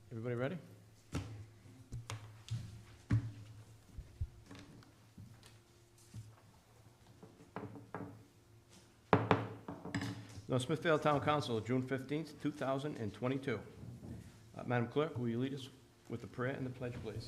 Everybody ready? No, Smithfield Town Council, June 15th, 2022. Madam Clerk, will you lead us with the prayer and the pledge, please?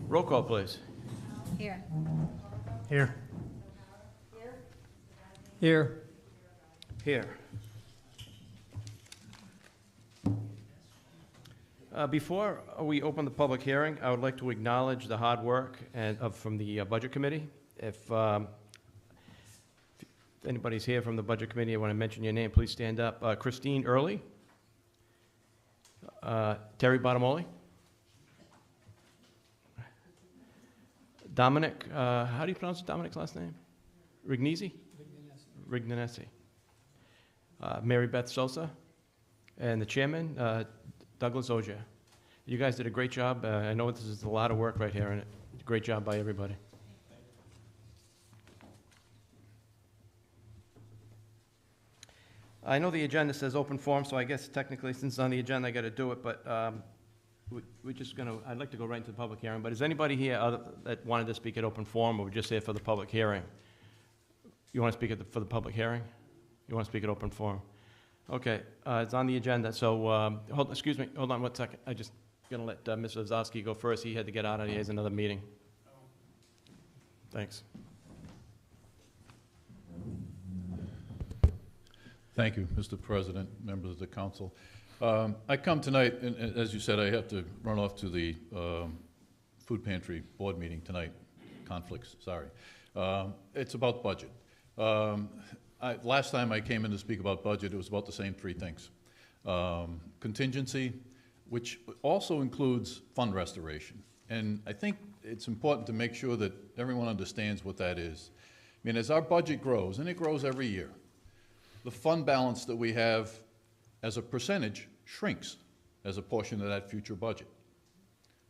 Roll call, please. Here. Here. Here. Here. Before we open the public hearing, I would like to acknowledge the hard work from the Budget Committee. If anybody's here from the Budget Committee, I want to mention your name, please stand up. Christine Early, Terry Bottomoli, Dominic, how do you pronounce Dominic's last name? Rignesi? Rignesi. Mary Beth Sosa, and the chairman, Douglas Ogier. You guys did a great job. I know this is a lot of work right here, and great job by everybody. I know the agenda says open forum, so I guess technically since it's on the agenda, I got to do it, but we're just going to, I'd like to go right into the public hearing, but is anybody here that wanted to speak at open forum, or we're just here for the public hearing? You want to speak for the public hearing? You want to speak at open forum? Okay, it's on the agenda, so, excuse me, hold on 1 second. I just going to let Mr. Zosky go first. He had to get out of here. He has another meeting. Thanks. Thank you, Mr. President, members of the council. I come tonight, and as you said, I have to run off to the food pantry board meeting tonight. Conflicts, sorry. It's about budget. Last time I came in to speak about budget, it was about the same three things. Contingency, which also includes fund restoration. And I think it's important to make sure that everyone understands what that is. I mean, as our budget grows, and it grows every year, the fund balance that we have as a percentage shrinks as a portion of that future budget.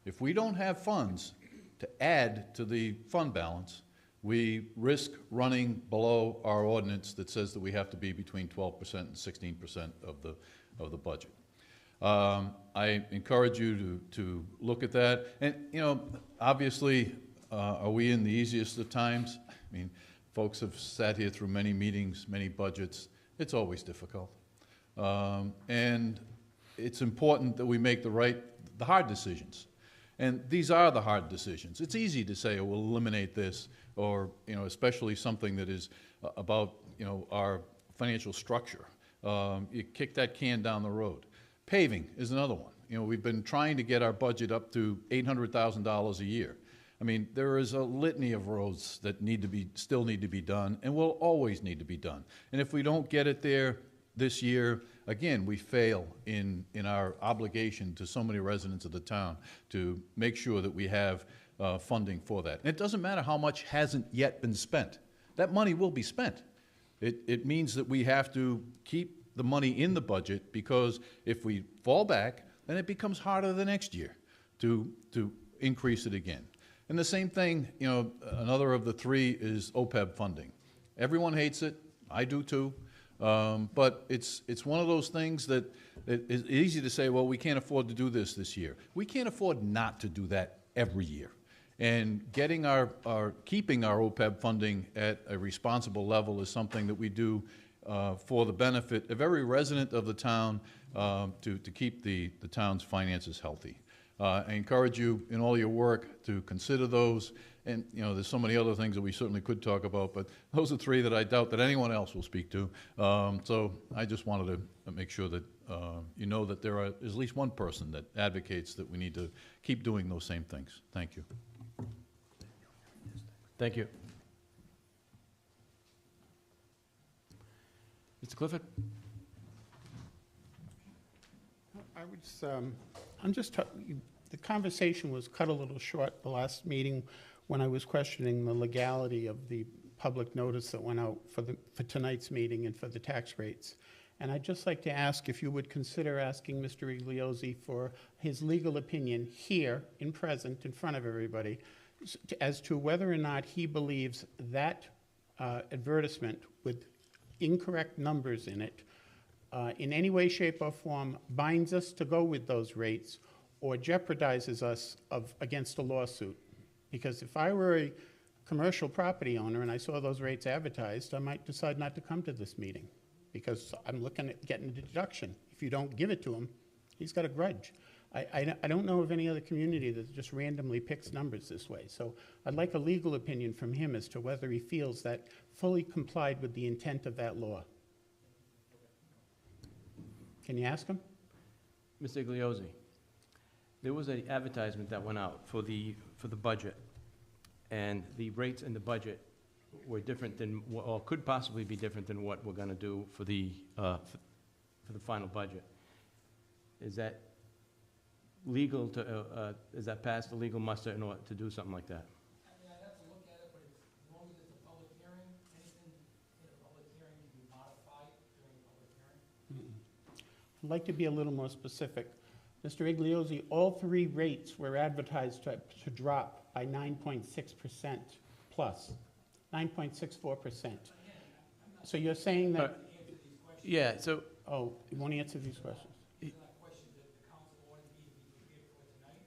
If we don't have funds to add to the fund balance, we risk running below our ordinance that says that we have to be between 12% and 16% of the budget. I encourage you to look at that. And, you know, obviously, are we in the easiest of times? I mean, folks have sat here through many meetings, many budgets. It's always difficult. And it's important that we make the hard decisions. And these are the hard decisions. It's easy to say, oh, we'll eliminate this, or, you know, especially something that is about, you know, our financial structure. You kick that can down the road. Paving is another one. You know, we've been trying to get our budget up to $800,000 a year. I mean, there is a litany of roads that still need to be done, and will always need to be done. And if we don't get it there this year, again, we fail in our obligation to so many residents of the town to make sure that we have funding for that. And it doesn't matter how much hasn't yet been spent. That money will be spent. It means that we have to keep the money in the budget, because if we fall back, then it becomes harder the next year to increase it again. And the same thing, you know, another of the three is OPEB funding. Everyone hates it. I do too. But it's one of those things that is easy to say, well, we can't afford to do this year. We can't afford not to do that every year. And getting keeping our OPEB funding at a responsible level is something that we do for the benefit of every resident of the town, to keep the town's finances healthy. I encourage you in all your work to consider those. And, you know, there's so many other things that we certainly could talk about, but those are three that I doubt that anyone else will speak to. So I just wanted to make sure that you know that there is at least one person that advocates that we need to keep doing those same things. Thank you. Thank you. Mr. Clifford? I would, I'm just, the conversation was cut a little short the last meeting when I was questioning the legality of the public notice that went out for tonight's meeting and for the tax rates. And I'd just like to ask if you would consider asking Mr. Igliozzi for his legal opinion here, in present, in front of everybody, as to whether or not he believes that advertisement with incorrect numbers in it in any way, shape, or form binds us to go with those rates or jeopardizes us against a lawsuit. Because if I were a commercial property owner and I saw those rates advertised, I might decide not to come to this meeting because I'm looking at getting a deduction. If you don't give it to him, he's got a grudge. I don't know of any other community that just randomly picks numbers this way. So I'd like a legal opinion from him as to whether he feels that fully complied with the intent of that law. Can you ask him? Mr. Igliozzi, there was an advertisement that went out for the budget, and the rates in the budget were different than, or could possibly be different than what we're gonna do for the final budget. Is that legal to, is that past the legal muster in order to do something like that? I mean, I'd have to look at it, but as long as it's a public hearing, anything in a public hearing can be modified during a public hearing. I'd like to be a little more specific. Mr. Igliozzi, all three rates were advertised to drop by 9.6% plus, 9.64%. So you're saying that, Yeah, so, oh, you won't answer these questions? These are not questions that the council ought to be prepared for tonight.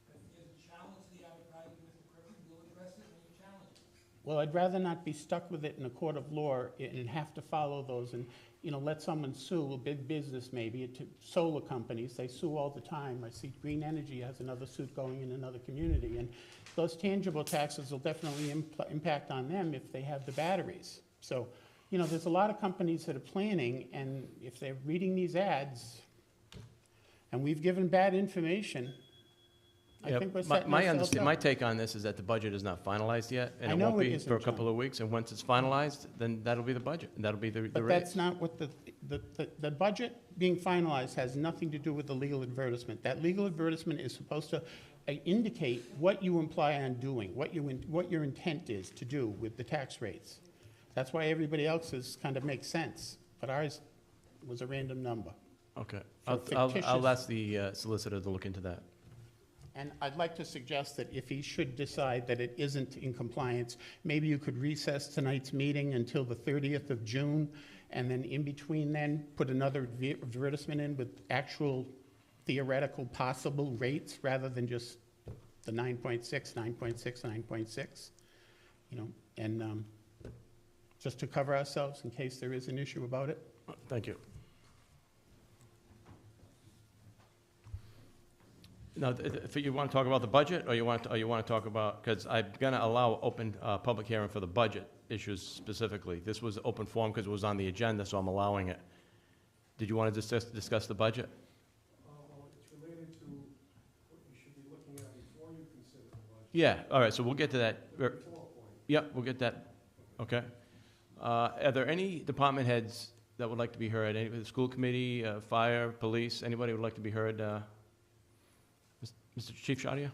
But if there's a challenge to the advertising, Mr. Crippen, we'll address it when you challenge it. Well, I'd rather not be stuck with it in a court of law and have to follow those and, let someone sue, a big business maybe, solar companies, they sue all the time. I see Green Energy has another suit going in another community, and those tangible taxes will definitely impact on them if they have the batteries. So, there's a lot of companies that are planning, and if they're reading these ads, and we've given bad information, I yeah, think we're setting ourselves up. my take on this is that the budget is not finalized yet, and I it know won't it be isn't, for a John. couple of weeks, and once it's finalized, then that'll be the budget, and that'll be the But rates. that's not what the budget being finalized has nothing to do with the legal advertisement. That legal advertisement is supposed to indicate what you imply on doing, what your intent is to do with the tax rates. That's why everybody else's kind of makes sense, but ours was a random number. Okay, For I'll fictitious- ask the solicitor to look into that. And I'd like to suggest that if he should decide that it isn't in compliance, maybe you could recess tonight's meeting until the 30th of June, and then in between then, put another advertisement in with actual theoretical possible rates, rather than just the 9.6, 9.6, 9.6, and just to cover ourselves in case there is an issue about it. Thank you. Now, if you want to talk about the budget, or you want to talk about, because I'm going to allow open public hearing for the budget issues specifically. This was open forum because it was on the agenda, so I'm allowing it. Did you want to discuss the budget? Well, it's related to what you should be looking at before you consider the budget. Yeah, all right, so we'll get to that. Before point. Yep, we'll get that. Okay. Are there any department heads that would like to be heard? Any, the school committee, fire, police, anybody would like to be heard? Mr. Chief Shadia?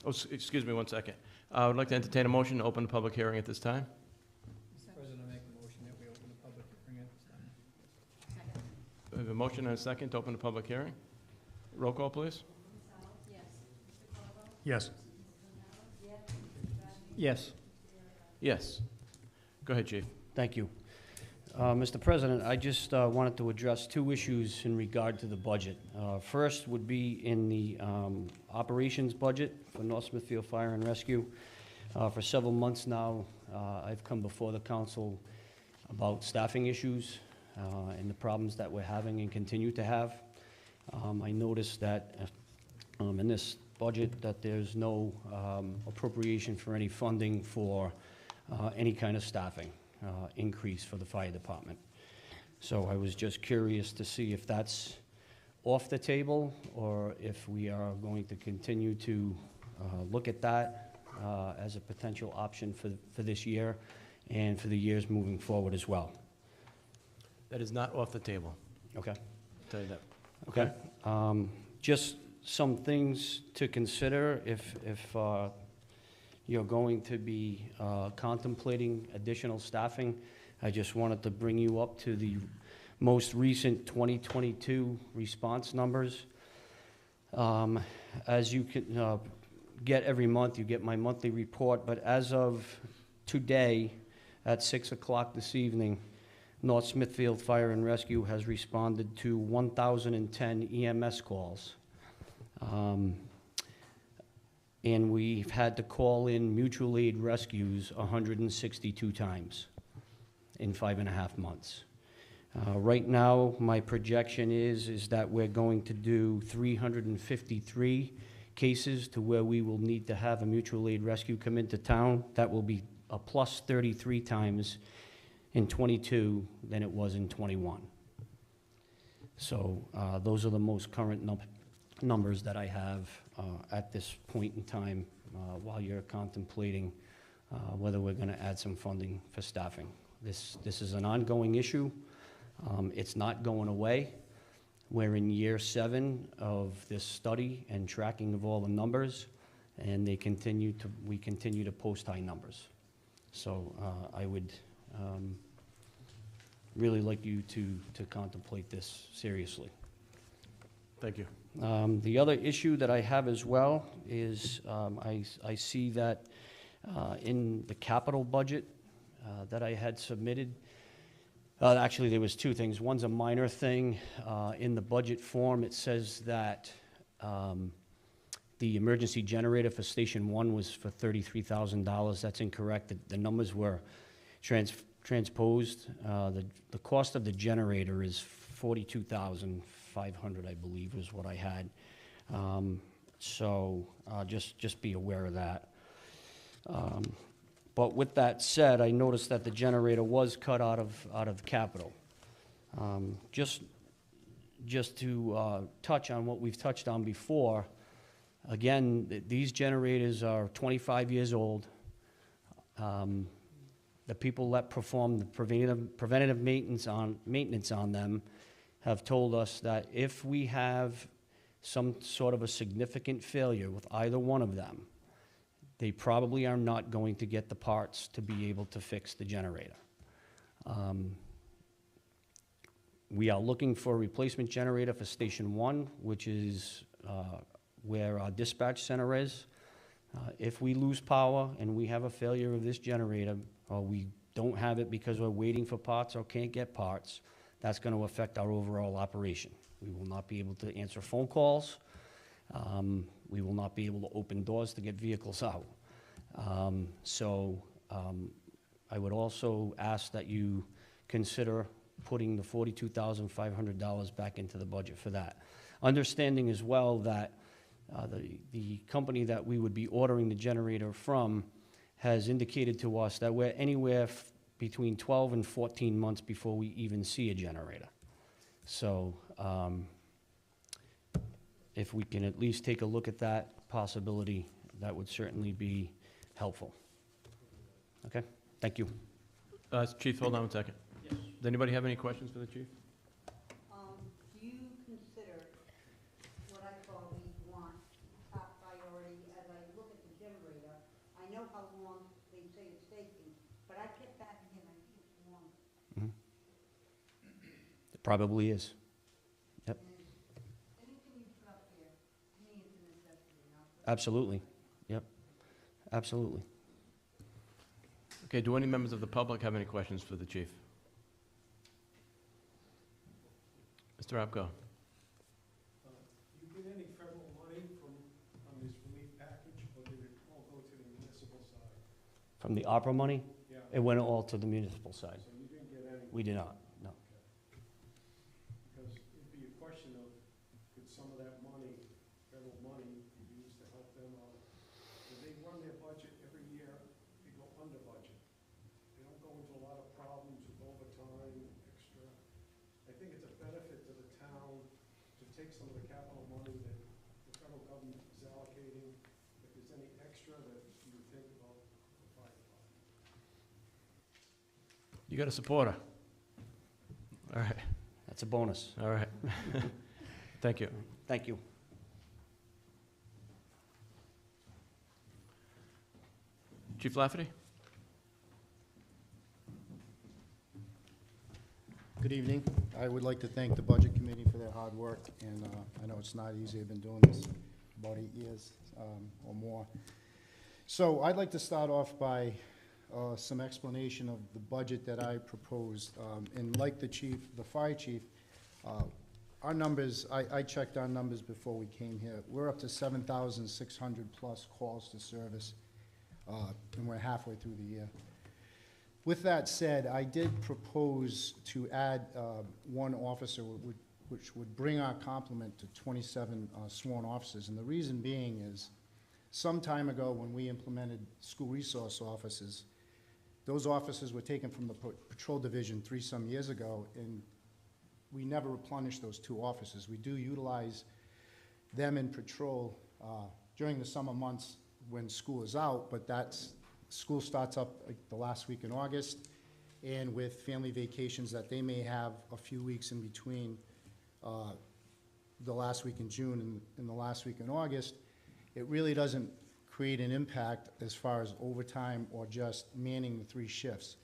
Oh, excuse me one second. I would like to entertain a motion to open the public hearing at this time. Mr. President, I make a motion that we open the public hearing at this time. We have a motion and a second to open the public hearing. Roll call, please. Yes. Yes. Yes. Go ahead, Chief. Thank you. Mr. President, I just wanted to address two issues in regard to the budget. First would be in the operations budget for North Smithfield Fire and Rescue. For several months now, I've come before the council about staffing issues and the problems that we're having and continue to have. I noticed that in this budget that there's no appropriation for any funding for any kind of staffing increase for the fire department. So I was just curious to see if that's off the table, or if we are going to continue to look at that as a potential option for this year and for the years moving forward as well. That is not off the table. Okay? I'll tell you that. Okay? Just some things to consider if you're going to be contemplating additional staffing. I just wanted to bring you up to the most recent 2022 response numbers. As you can get every month, you get my monthly report, but as of today, at 6 o'clock this evening, North Smithfield Fire and Rescue has responded to 1,010 EMS calls. And we've had to call in mutual aid rescues 162 times in 5.5 months. Right now, my projection is that we're going to do 353 cases to where we will need to have a mutual aid rescue come into town. That will be a plus 33 times in '22 than it was in '21. So those are the most current numbers that I have at this point in time while you're contemplating whether we're going to add some funding for staffing. This is an ongoing issue. It's not going away. We're in year 7 of this study and tracking of all the numbers, and we continue to post high numbers. So I would really like you to contemplate this seriously. Thank you. The other issue that I have as well is I see that in the capital budget that I had submitted, actually, there was 2 things. One's a minor thing. In the budget form, it says that the emergency generator for Station 1 was for $33,000. That's incorrect. The numbers were transposed. The cost of the generator is $42,500, I believe, is what I had. So just be aware of that. But with that said, I noticed that the generator was cut out of capital. Just to touch on what we've touched on before, again, these generators are 25 years old. The people that perform the preventative maintenance on them have told us that if we have some sort of a significant failure with either one of them, they probably are not going to get the parts to be able to fix the generator. We are looking for a replacement generator for Station 1, which is where our dispatch center is. If we lose power and we have a failure of this generator, or we don't have it because we're waiting for parts or can't get parts, that's going to affect our overall operation. We will not be able to answer phone calls. We will not be able to open doors to get vehicles out. I would also ask that you consider putting the $42,500 back into the budget for that. Understanding as well that the company that we would be ordering the generator from has indicated to us that we're anywhere between 12 and 14 months before we even see a generator. So if we can at least take a look at that possibility, that would certainly be helpful. Okay, thank you. Chief, hold on 1 second. Yes. Does anybody have any questions for the chief? Do you consider what I call weed one top priority as I look at the generator? I know how long they say it's taking, but I kept backing in, I think it's long. It probably is. Yep, Anything you put up there, to me, it's a necessity, not. absolutely. Yep, absolutely. Okay, do any members of the public have any questions for the chief? Mr. Apko? You get any federal money on this relief package, or did it all go to the municipal side? From the opera money, Yeah, it went all to the municipal side. so you didn't get any? We did not, no. Because it'd be a question of, could some of that money, federal money, be used to help them out? Because they run their budget every year, they go under budget. They don't go into a lot of problems with overtime, extra. I think it's a benefit to the town to take some of the capital money that the federal government is allocating. If there's any extra that you would think about the fire department. You got a supporter? All right, That's a bonus. all right. Thank you. Thank you. Chief Lafferty? Good evening. I would like to thank the Budget Committee for their hard work, and I know it's not easy. I've been doing this about 8 years or more. So I'd like to start off by some explanation of the budget that I proposed. And like the chief, the fire chief, our numbers, I checked our numbers before we came here. We're up to 7,600 plus calls to service, and we're halfway through the year. With that said, I did propose to add one officer, which would bring our complement to 27 sworn officers. And the reason being is, some time ago when we implemented school resource officers, those officers were taken from the patrol division some years ago, and we never replenished those 2 officers. We do utilize them in patrol during the summer months when school is out, but school starts up like the last week in August, and with family vacations that they may have a few weeks in between the last week in June and the last week in August, it really doesn't create an impact as far as overtime or just manning the 3 shifts.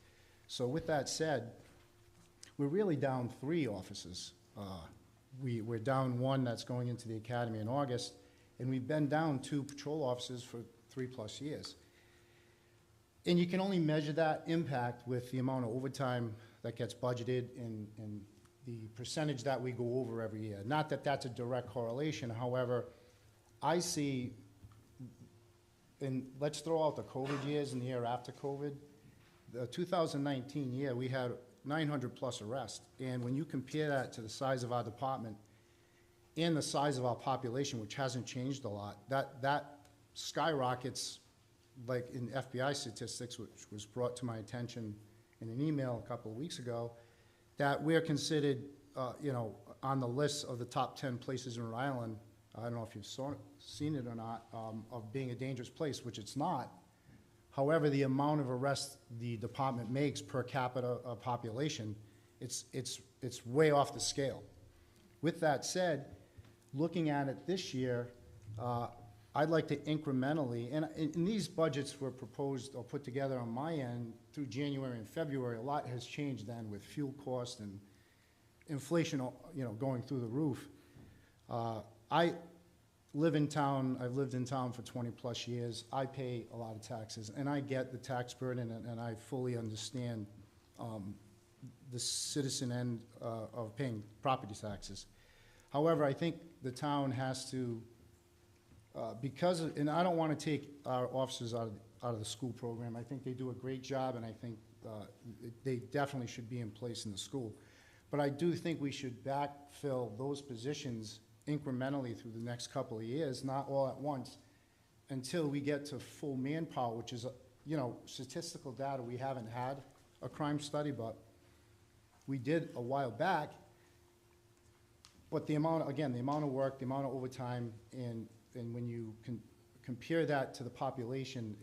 So with that said, we're really down 3 officers. We're down 1 that's going into the academy in August, and we've been down 2 patrol officers for 3+ years. And you can only measure that impact with the amount of overtime that gets budgeted and the percentage that we go over every year. Not that that's a direct correlation, however, I see, and let's throw out the COVID years and the year after COVID, the 2019 year, we had 900 plus arrests. And when you compare that to the size of our department and the size of our population, which hasn't changed a lot, that skyrockets, like in FBI statistics, which was brought to my attention in an email a couple of weeks ago, that we're considered, on the list of the top 10 places in Rhode Island. I don't know if you've seen it or not, of being a dangerous place, which it's not. However, the amount of arrests the department makes per capita population, it's way off the scale. With that said, looking at it this year, I'd like to incrementally, and these budgets were proposed or put together on my end through January and February. A lot has changed then with fuel cost and inflation, going through the roof. I live in town. I've lived in town for 20+ years. I pay a lot of taxes, and I get the tax burden, and I fully understand the citizen end of paying property taxes. However, I think the town has to, and I don't want to take our officers out of the school program. I think they do a great job, and I think they definitely should be in place in the school. But I do think we should backfill those positions incrementally through the next couple of years, not all at once, until we get to full manpower, which is, statistical data. We haven't had a crime study, but we did a while back. But the amount of work, the amount of overtime, and when you compare that to the population,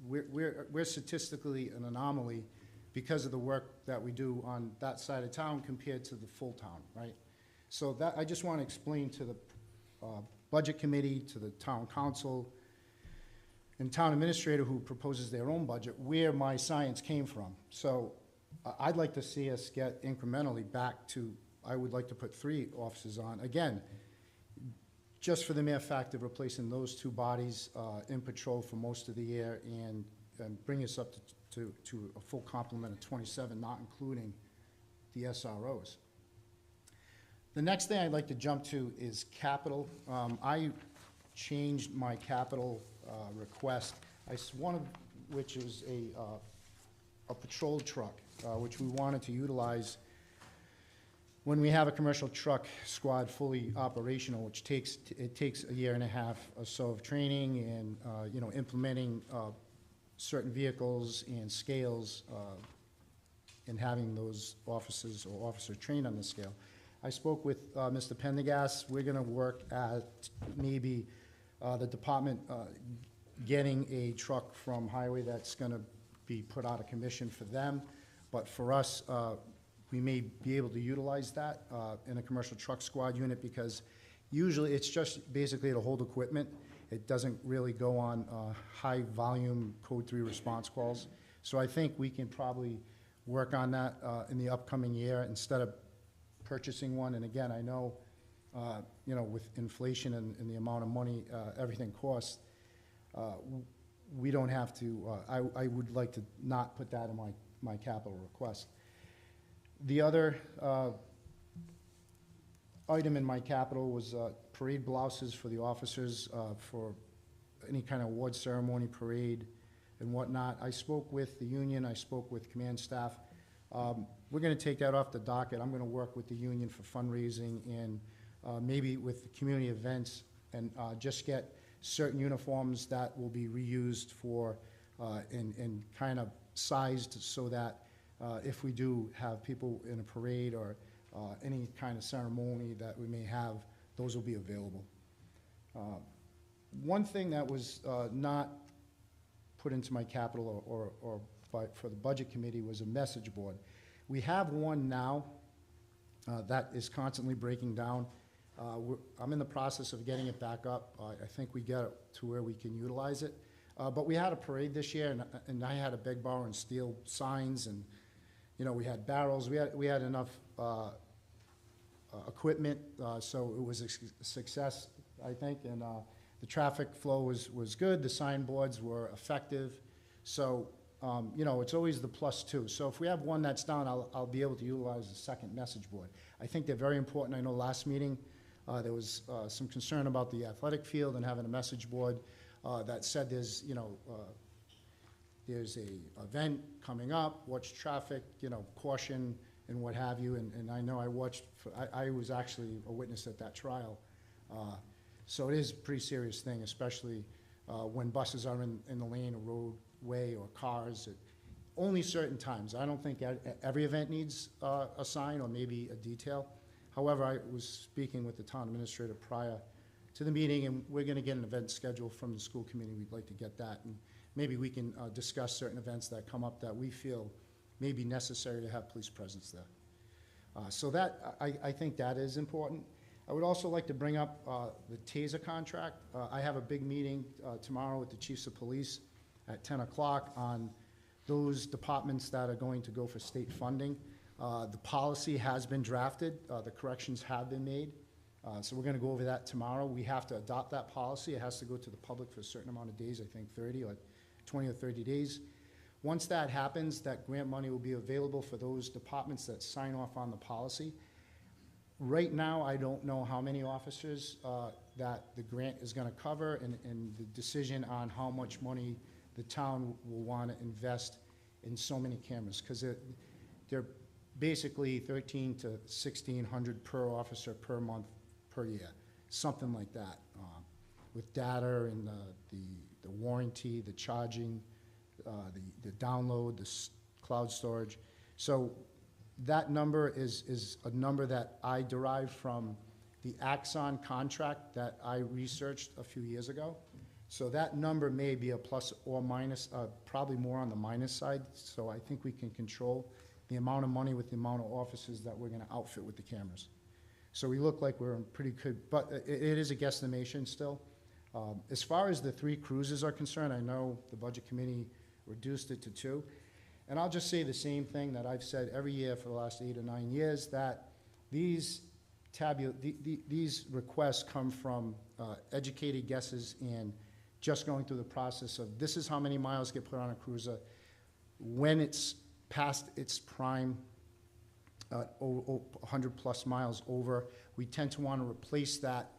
we're statistically an anomaly because of the work that we do on that side of town compared to the full town, right? So that, I just want to explain to the Budget Committee, to the Town Council, and Town Administrator who proposes their own budget, where my science came from. So I'd like to see us get incrementally back to, I would like to put 3 officers on. Again, just for the mere fact of replacing those 2 bodies in patrol for most of the year and bring us up to a full complement of 27, not including the SROs. The next thing I'd like to jump to is capital. I changed my capital request, one of which is a patrol truck, which we wanted to utilize when we have a commercial truck squad fully operational, which takes a 1.5 years or so of training and implementing certain vehicles and scales and having those officers or officer trained on the scale. I spoke with Mr. Pendergast. We're going to work at maybe the department getting a truck from Highway that's going to be put out of commission for them. But for us, we may be able to utilize that in a commercial truck squad unit, because usually it's just basically to hold equipment. It doesn't really go on high-volume Code 3 response calls. So I think we can probably work on that in the upcoming year instead of purchasing one. And again, I know, with inflation and the amount of money everything costs, we don't have to, I would like to not put that in my capital request. The other item in my capital was parade blouses for the officers for any kind of award ceremony, parade, and whatnot. I spoke with the union, I spoke with command staff. We're gonna take that off the docket. I'm gonna work with the union for fundraising and maybe with the community events, and just get certain uniforms that will be reused for, and kind of sized so that if we do have people in a parade or any kind of ceremony that we may have, those will be available. One thing that was not put into my capital or for the budget committee was a message board. We have one now that is constantly breaking down. I'm in the process of getting it back up. I think we get it to where we can utilize it. But we had a parade this year, and I had to beg, borrow, and steal signs, and we had barrels. We had enough equipment, so it was a success, I think. And the traffic flow was good. The signboards were effective. So it's always the +2. So if we have one that's down, I'll be able to utilize the second message board. I think they're very important. I know last meeting there was some concern about the athletic field and having a message board that said there's a event coming up, watch traffic, caution and what have you. And I know I was actually a witness at that trial. So it is a pretty serious thing, especially when buses are in the lane or roadway or cars at only certain times. I don't think every event needs a sign or maybe a detail. However, I was speaking with the town administrator prior to the meeting, and we're going to get an event schedule from the school committee. We'd like to get that, and maybe we can discuss certain events that come up that we feel may be necessary to have police presence there. So that, I think that is important. I would also like to bring up the Taser contract. I have a big meeting tomorrow with the chiefs of police at 10 o'clock on those departments that are going to go for state funding. The policy has been drafted. The corrections have been made. So we're going to go over that tomorrow. We have to adopt that policy. It has to go to the public for a certain amount of days, I think 30 or 20 or 30 days. Once that happens, that grant money will be available for those departments that sign off on the policy. Right now, I don't know how many officers that the grant is going to cover, and the decision on how much money the town will want to invest in so many cameras, because they're basically $1,300 to $1,600 per officer per month per year, something like that, with data and the warranty, the charging, the download, the cloud storage. So that number is a number that I derived from the Axon contract that I researched a few years ago. So that number may be a plus or minus, probably more on the minus side. So I think we can control the amount of money with the amount of officers that we're going to outfit with the cameras. So we look like we're in pretty good, but it is a guesstimation still. As far as the 3 cruises are concerned, I know the budget committee reduced it to 2. And I'll just say the same thing that I've said every year for the last 8 or 9 years, that these requests come from educated guesses and just going through the process of this is how many miles get put on a cruiser. When it's past its prime, 100 plus miles over, we tend to want to replace that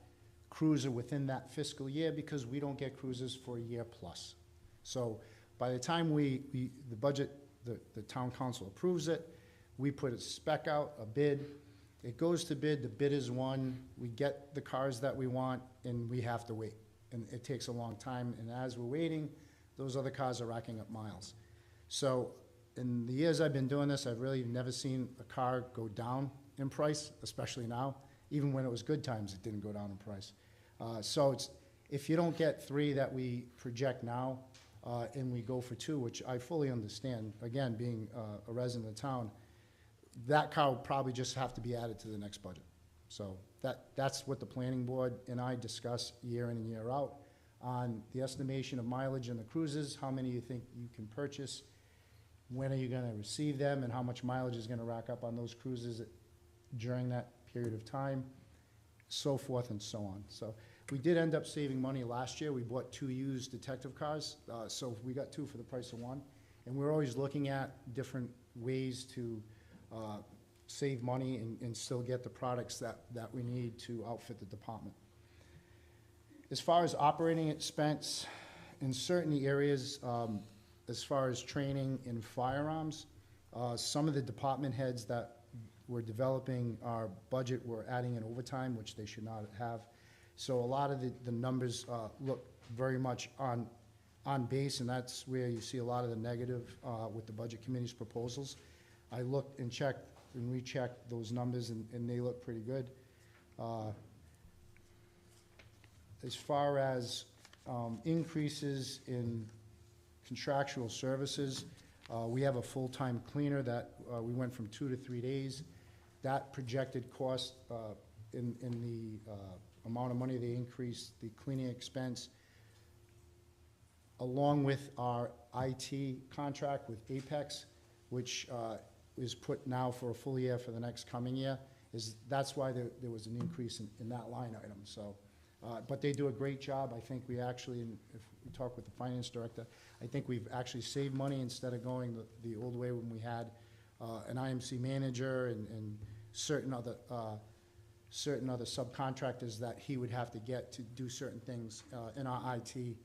cruiser within that fiscal year because we don't get cruisers for a year plus. So by the time the town council approves it, we put a spec out, a bid. It goes to bid, the bid is won, we get the cars that we want, and we have to wait. And it takes a long time, and as we're waiting, those other cars are racking up miles. So in the years I've been doing this, I've really never seen a car go down in price, especially now. Even when it was good times, it didn't go down in price. So if you don't get 3 that we project now, and we go for 2, which I fully understand, again, being a resident of the town, that car will probably just have to be added to the next budget. So that's what the planning board and I discuss year in and year out on the estimation of mileage in the cruises, how many you think you can purchase, when are you gonna receive them, and how much mileage is gonna rack up on those cruises during that period of time, so forth and so on. So we did end up saving money last year. We bought 2 used detective cars, so we got 2 for the price of 1. And we're always looking at different ways to save money and still get the products that we need to outfit the department. As far as operating expense, in certain areas, as far as training in firearms, some of the department heads that were developing our budget were adding in overtime, which they should not have. So a lot of the numbers look very much on base, and that's where you see a lot of the negative with the Budget Committee's proposals. I looked and checked and rechecked those numbers, and they look pretty good. As far as increases in contractual services, we have a full-time cleaner that we went from 2 to 3 days. That projected cost in the amount of money they increased the cleaning expense, along with our IT contract with Apex, which is put now for a full year for the next coming year, that's why there was an increase in that line item. So, but they do a great job. I think we actually, if we talk with the finance director, I think we've actually saved money instead of going the old way when we had an IMC manager and certain other subcontractors that he would have to get to do certain things in our IT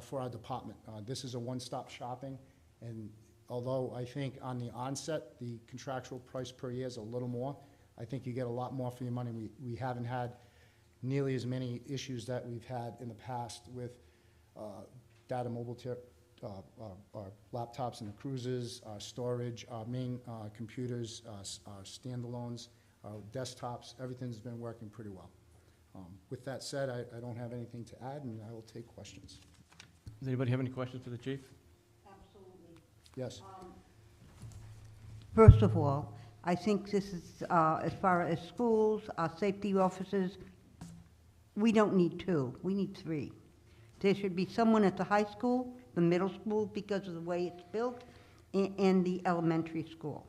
for our department. This is a one-stop shopping, and although I think on the onset, the contractual price per year is a little more, I think you get a lot more for your money. We haven't had nearly as many issues that we've had in the past with data mobile our laptops in the cruises, our storage, our main computers, our standalones, our desktops. Everything's been working pretty well. With that said, I don't have anything to add, and I will take questions. Does anybody have any questions for the chief? Absolutely. Yes. First of all, I think this is, as far as schools, our safety officers, we don't need 2, we need 3. There should be someone at the high school, the middle school, because of the way it's built, and the elementary school.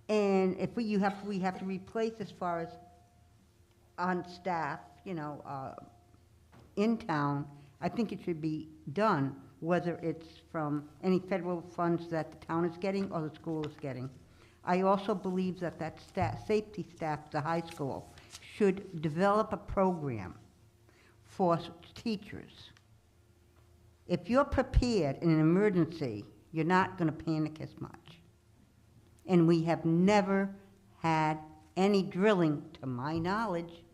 And if we have to replace as far as on staff, in town, I think it should be done, whether it's from any federal funds that the town is getting or the school is getting. I also believe that safety staff at the high school should develop a program for teachers. If you're prepared in an emergency, you're not going to panic as much. And we have never had any drilling, to my knowledge.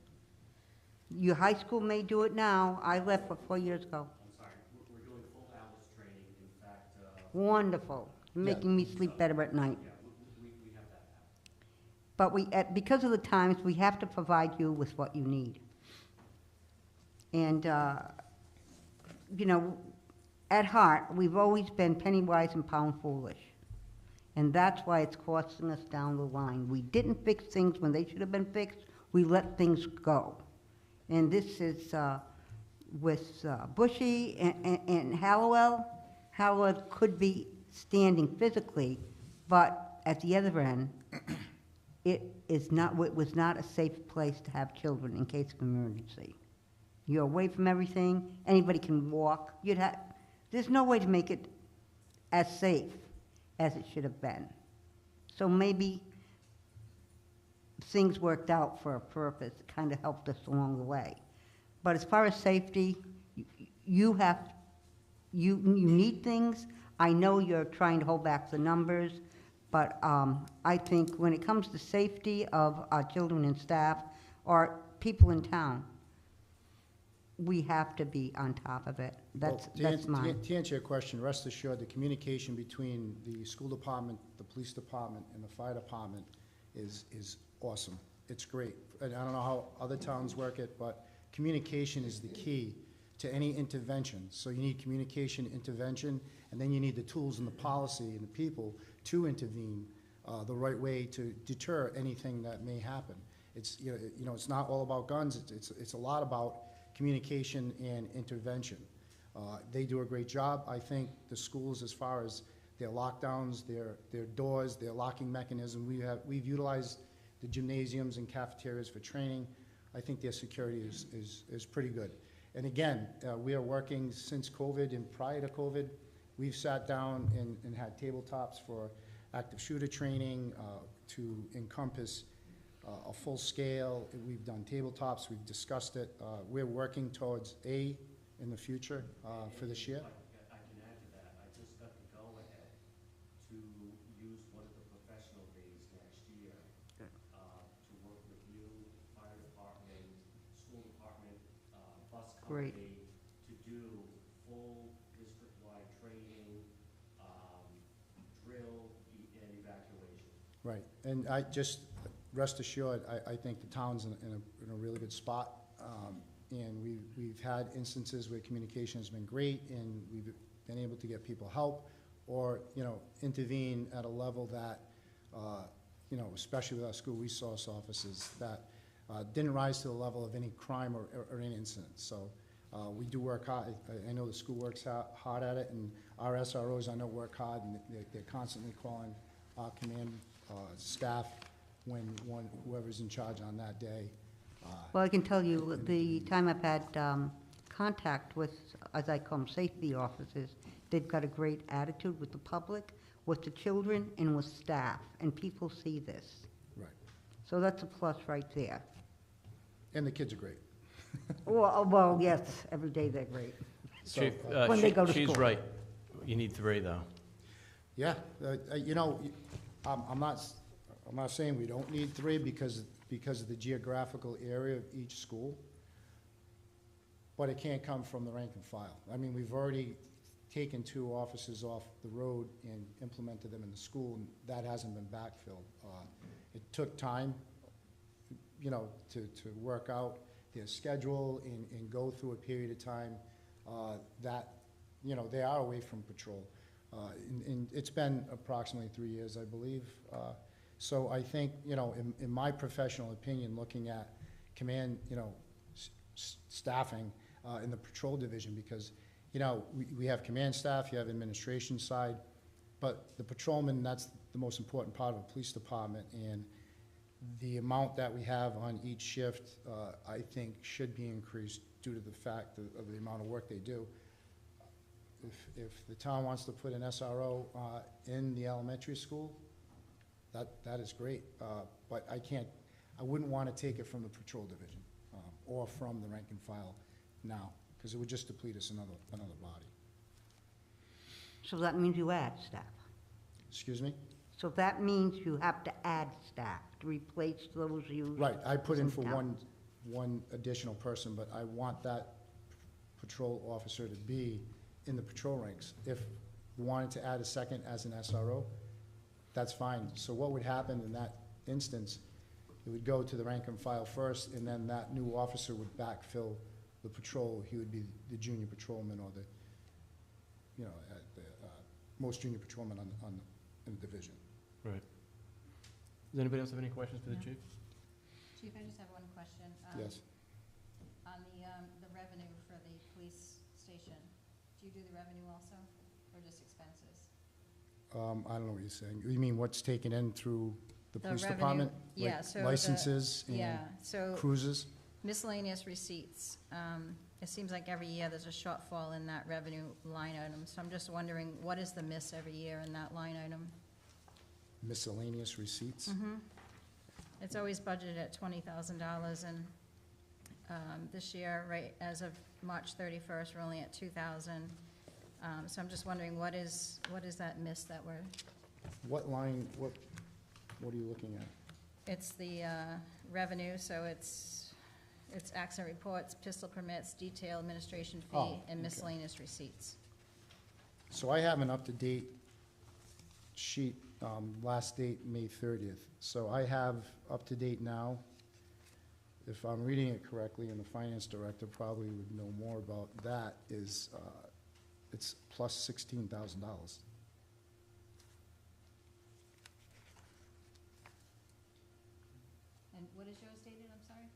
Your high school may do it now. I left 4 years ago. I'm sorry, we're doing full Alice training, in fact. Wonderful. Making me sleep better at night. Yeah, we have that now. But because of the times, we have to provide you with what you need. And, at heart, we've always been penny wise and pound foolish. And that's why it's costing us down the line. We didn't fix things when they should have been fixed. We let things go. And this is with Bushy and Hallowell. Hallowell could be standing physically, but at the other end, it was not a safe place to have children in case of emergency. You're away from everything. Anybody can walk. There's no way to make it as safe as it should have been. So maybe things worked out for a purpose. It kind of helped us along the way. But as far as safety, you need things. I know you're trying to hold back the numbers, but I think when it comes to safety of our children and staff or people in town, we have to be on top of it. That's mine. To answer your question, rest assured, the communication between the school department, the police department, and the fire department is awesome. It's great. And I don't know how other towns work it, but communication is the key to any intervention. So you need communication, intervention, and then you need the tools and the policy and the people to intervene the right way to deter anything that may happen. It's, it's not all about guns, it's a lot about communication and intervention. They do a great job. I think the schools, as far as their lockdowns, their doors, their locking mechanism, we've utilized the gymnasiums and cafeterias for training. I think their security is pretty good. And again, we are working since COVID and prior to COVID. We've sat down and had tabletops for active shooter training to encompass a full scale. We've done tabletops, we've discussed it. We're working towards in the future for this year. I can add to that. I just got the go-ahead to use one of the professional days next year to work with you, fire department, school department, bus Great. company, to do full district-wide training, drill, and evacuation. Right, and I just, rest assured, I think the town's in a really good spot. And we've had instances where communication has been great, and we've been able to get people help, or, intervene at a level that, especially with our school resource officers, that didn't rise to the level of any crime or any incident. So we do work hard. I know the school works hard at it, and our SROs, I know, work hard, and they're constantly calling our command staff when whoever's in charge on that day. Well, I can tell you, the time I've had contact with, as I call them, safety officers, they've got a great attitude with the public, with the children, and with staff, and people see this. Right. So that's a plus right there. And the kids are great. Well, yes, every day they're great. So, Chief, When they go to she's school. right. You need 3, though. yeah, I'm not saying we don't need 3 because of the geographical area of each school, but it can't come from the rank and file. I mean, we've already taken 2 officers off the road and implemented them in the school, and that hasn't been backfilled. It took time, to work out their schedule and go through a period of time that, they are away from patrol. And it's been approximately 3 years, I believe. So I think, in my professional opinion, looking at command, staffing in the patrol division, because, we have command staff, you have administration side, but the patrolman, that's the most important part of a police department, and the amount that we have on each shift, I think, should be increased due to the fact of the amount of work they do. If the town wants to put an SRO in the elementary school, that is great, but I wouldn't want to take it from the patrol division or from the rank and file now, because it would just deplete us another body. So that means you add staff. Excuse me? So that means you have to add staff to replace those used. Right, I put in for Town. one additional person, but I want that patrol officer to be in the patrol ranks. If we wanted to add a second as an SRO, that's fine. So what would happen in that instance, it would go to the rank and file first, and then that new officer would backfill the patrol. He would be the junior patrolman, or the, most junior patrolman in the division. Right. Does anybody else have any questions for the No. chief? Chief, I just have one question. Yes. On the revenue for the police station, do you do the revenue also, or just expenses? I don't know what you're saying. You mean what's taken in through the The police revenue- department? yeah, Like so the- licenses and Yeah, so cruises? miscellaneous receipts, it seems like every year there's a shortfall in that revenue line item, so I'm just wondering, what is the miss every year in that line item? Miscellaneous receipts? Mm-hmm. It's always budgeted at $20,000, and this year, right, as of March 31st, we're only at 2,000. So I'm just wondering, what is that miss that we're, What line, what are you looking at? it's the revenue, so it's accident reports, pistol permits, detail administration fee, Oh, and okay. miscellaneous receipts. So I have an up-to-date sheet, last date, May 30th. So I have up-to-date now. If I'm reading it correctly, and the finance director probably would know more about that, is, it's plus $16,000. and what is yours dated, I'm sorry?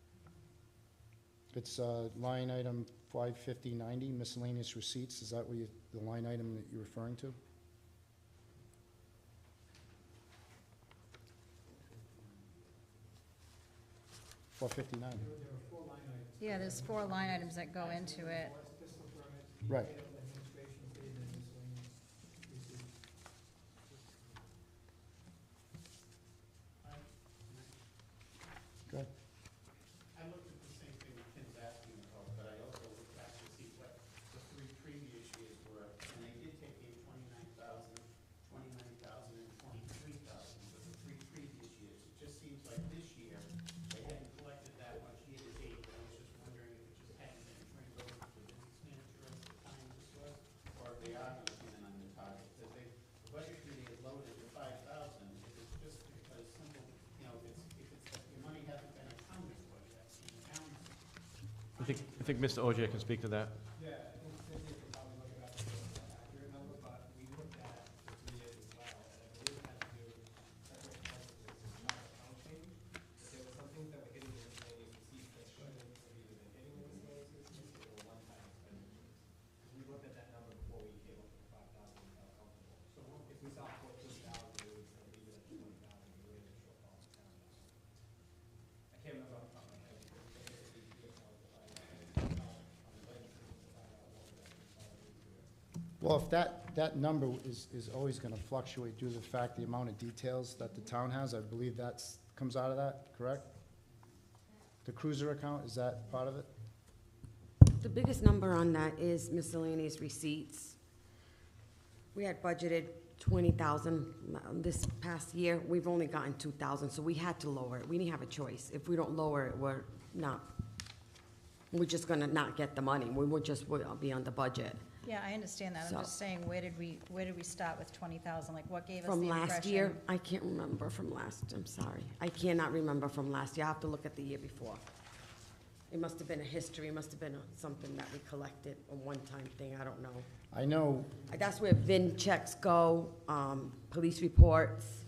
It's line item 55090, miscellaneous receipts. Is that what you, the line item that you're referring to? $459. There were 4 line items. Yeah, there's 4 line items that go into it. Pistol permits, Right. detail, administration fees, and miscellaneous receipts. Go ahead. I looked at the same thing Ken's asking about, but I also looked back to see what the 3 previous years were, and they did take in 29,000, 29,000, and 23,000 for the 3 previous years. It just seems like this year, they hadn't collected that much year to date, and I was just wondering if it just hadn't been turned over to the business manager as the time this was, or if they are gonna come in under target, because they, the budget committee is loaded with 5,000, if it's just because simple, you know, if it's, your money hasn't been accounted for yet, in the county. I think Mr. Ogier can speak to that. Yeah, I think Cynthia could probably look it up and get an accurate number, but we looked at the 3 years as well, and I believe it had to do separate expenses, it's not account change, but there were some things that were hitting the miscellaneous receipts that shouldn't have either been hitting the miscellaneous receipts, or were one-time expenditures. Because we looked at that number before we came up with the 5,000, we felt comfortable. So if we saw 14,000, we would say leave it at 20,000, we would have a shortfall in town. I can't remember off the top of my head, because we basically did it on the 5,000. Well, if that number is always gonna fluctuate due to the fact, the amount of details that the town has, I believe that's, comes out of that, correct? The cruiser account, is that part of it? The biggest number on that is miscellaneous receipts. We had budgeted 20,000 this past year. We've only gotten 2,000, so we had to lower it. We didn't have a choice. If we don't lower it, we're just gonna not get the money. We'll be on the budget. Yeah, I understand that. I'm So- just saying, where did we start with 20,000? Like, what gave us the From impression? last year, I can't remember from last, I'm sorry. I cannot remember from last year. I have to look at the year before. It must have been a history, it must have been something that we collected, a one-time thing, I don't know. I know, That's where VIN checks go, police reports.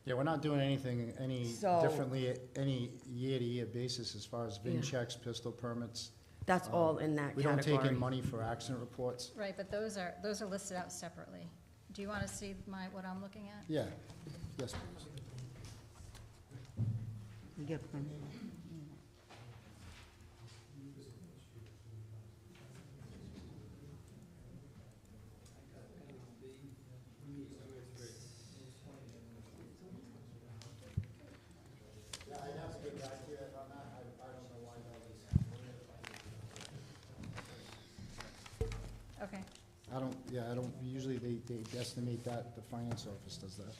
yeah, we're not doing anything any So- differently, any year-to-year basis as far as VIN Yeah. checks, pistol permits. That's all in that We category. don't take in money for accident reports. Right, but those are listed out separately. Do you want to see what I'm looking at? Yeah, yes, please. Yeah, I'd have to get back to you on that. I don't know why that is. Okay. I don't, usually they estimate that, the finance office does that.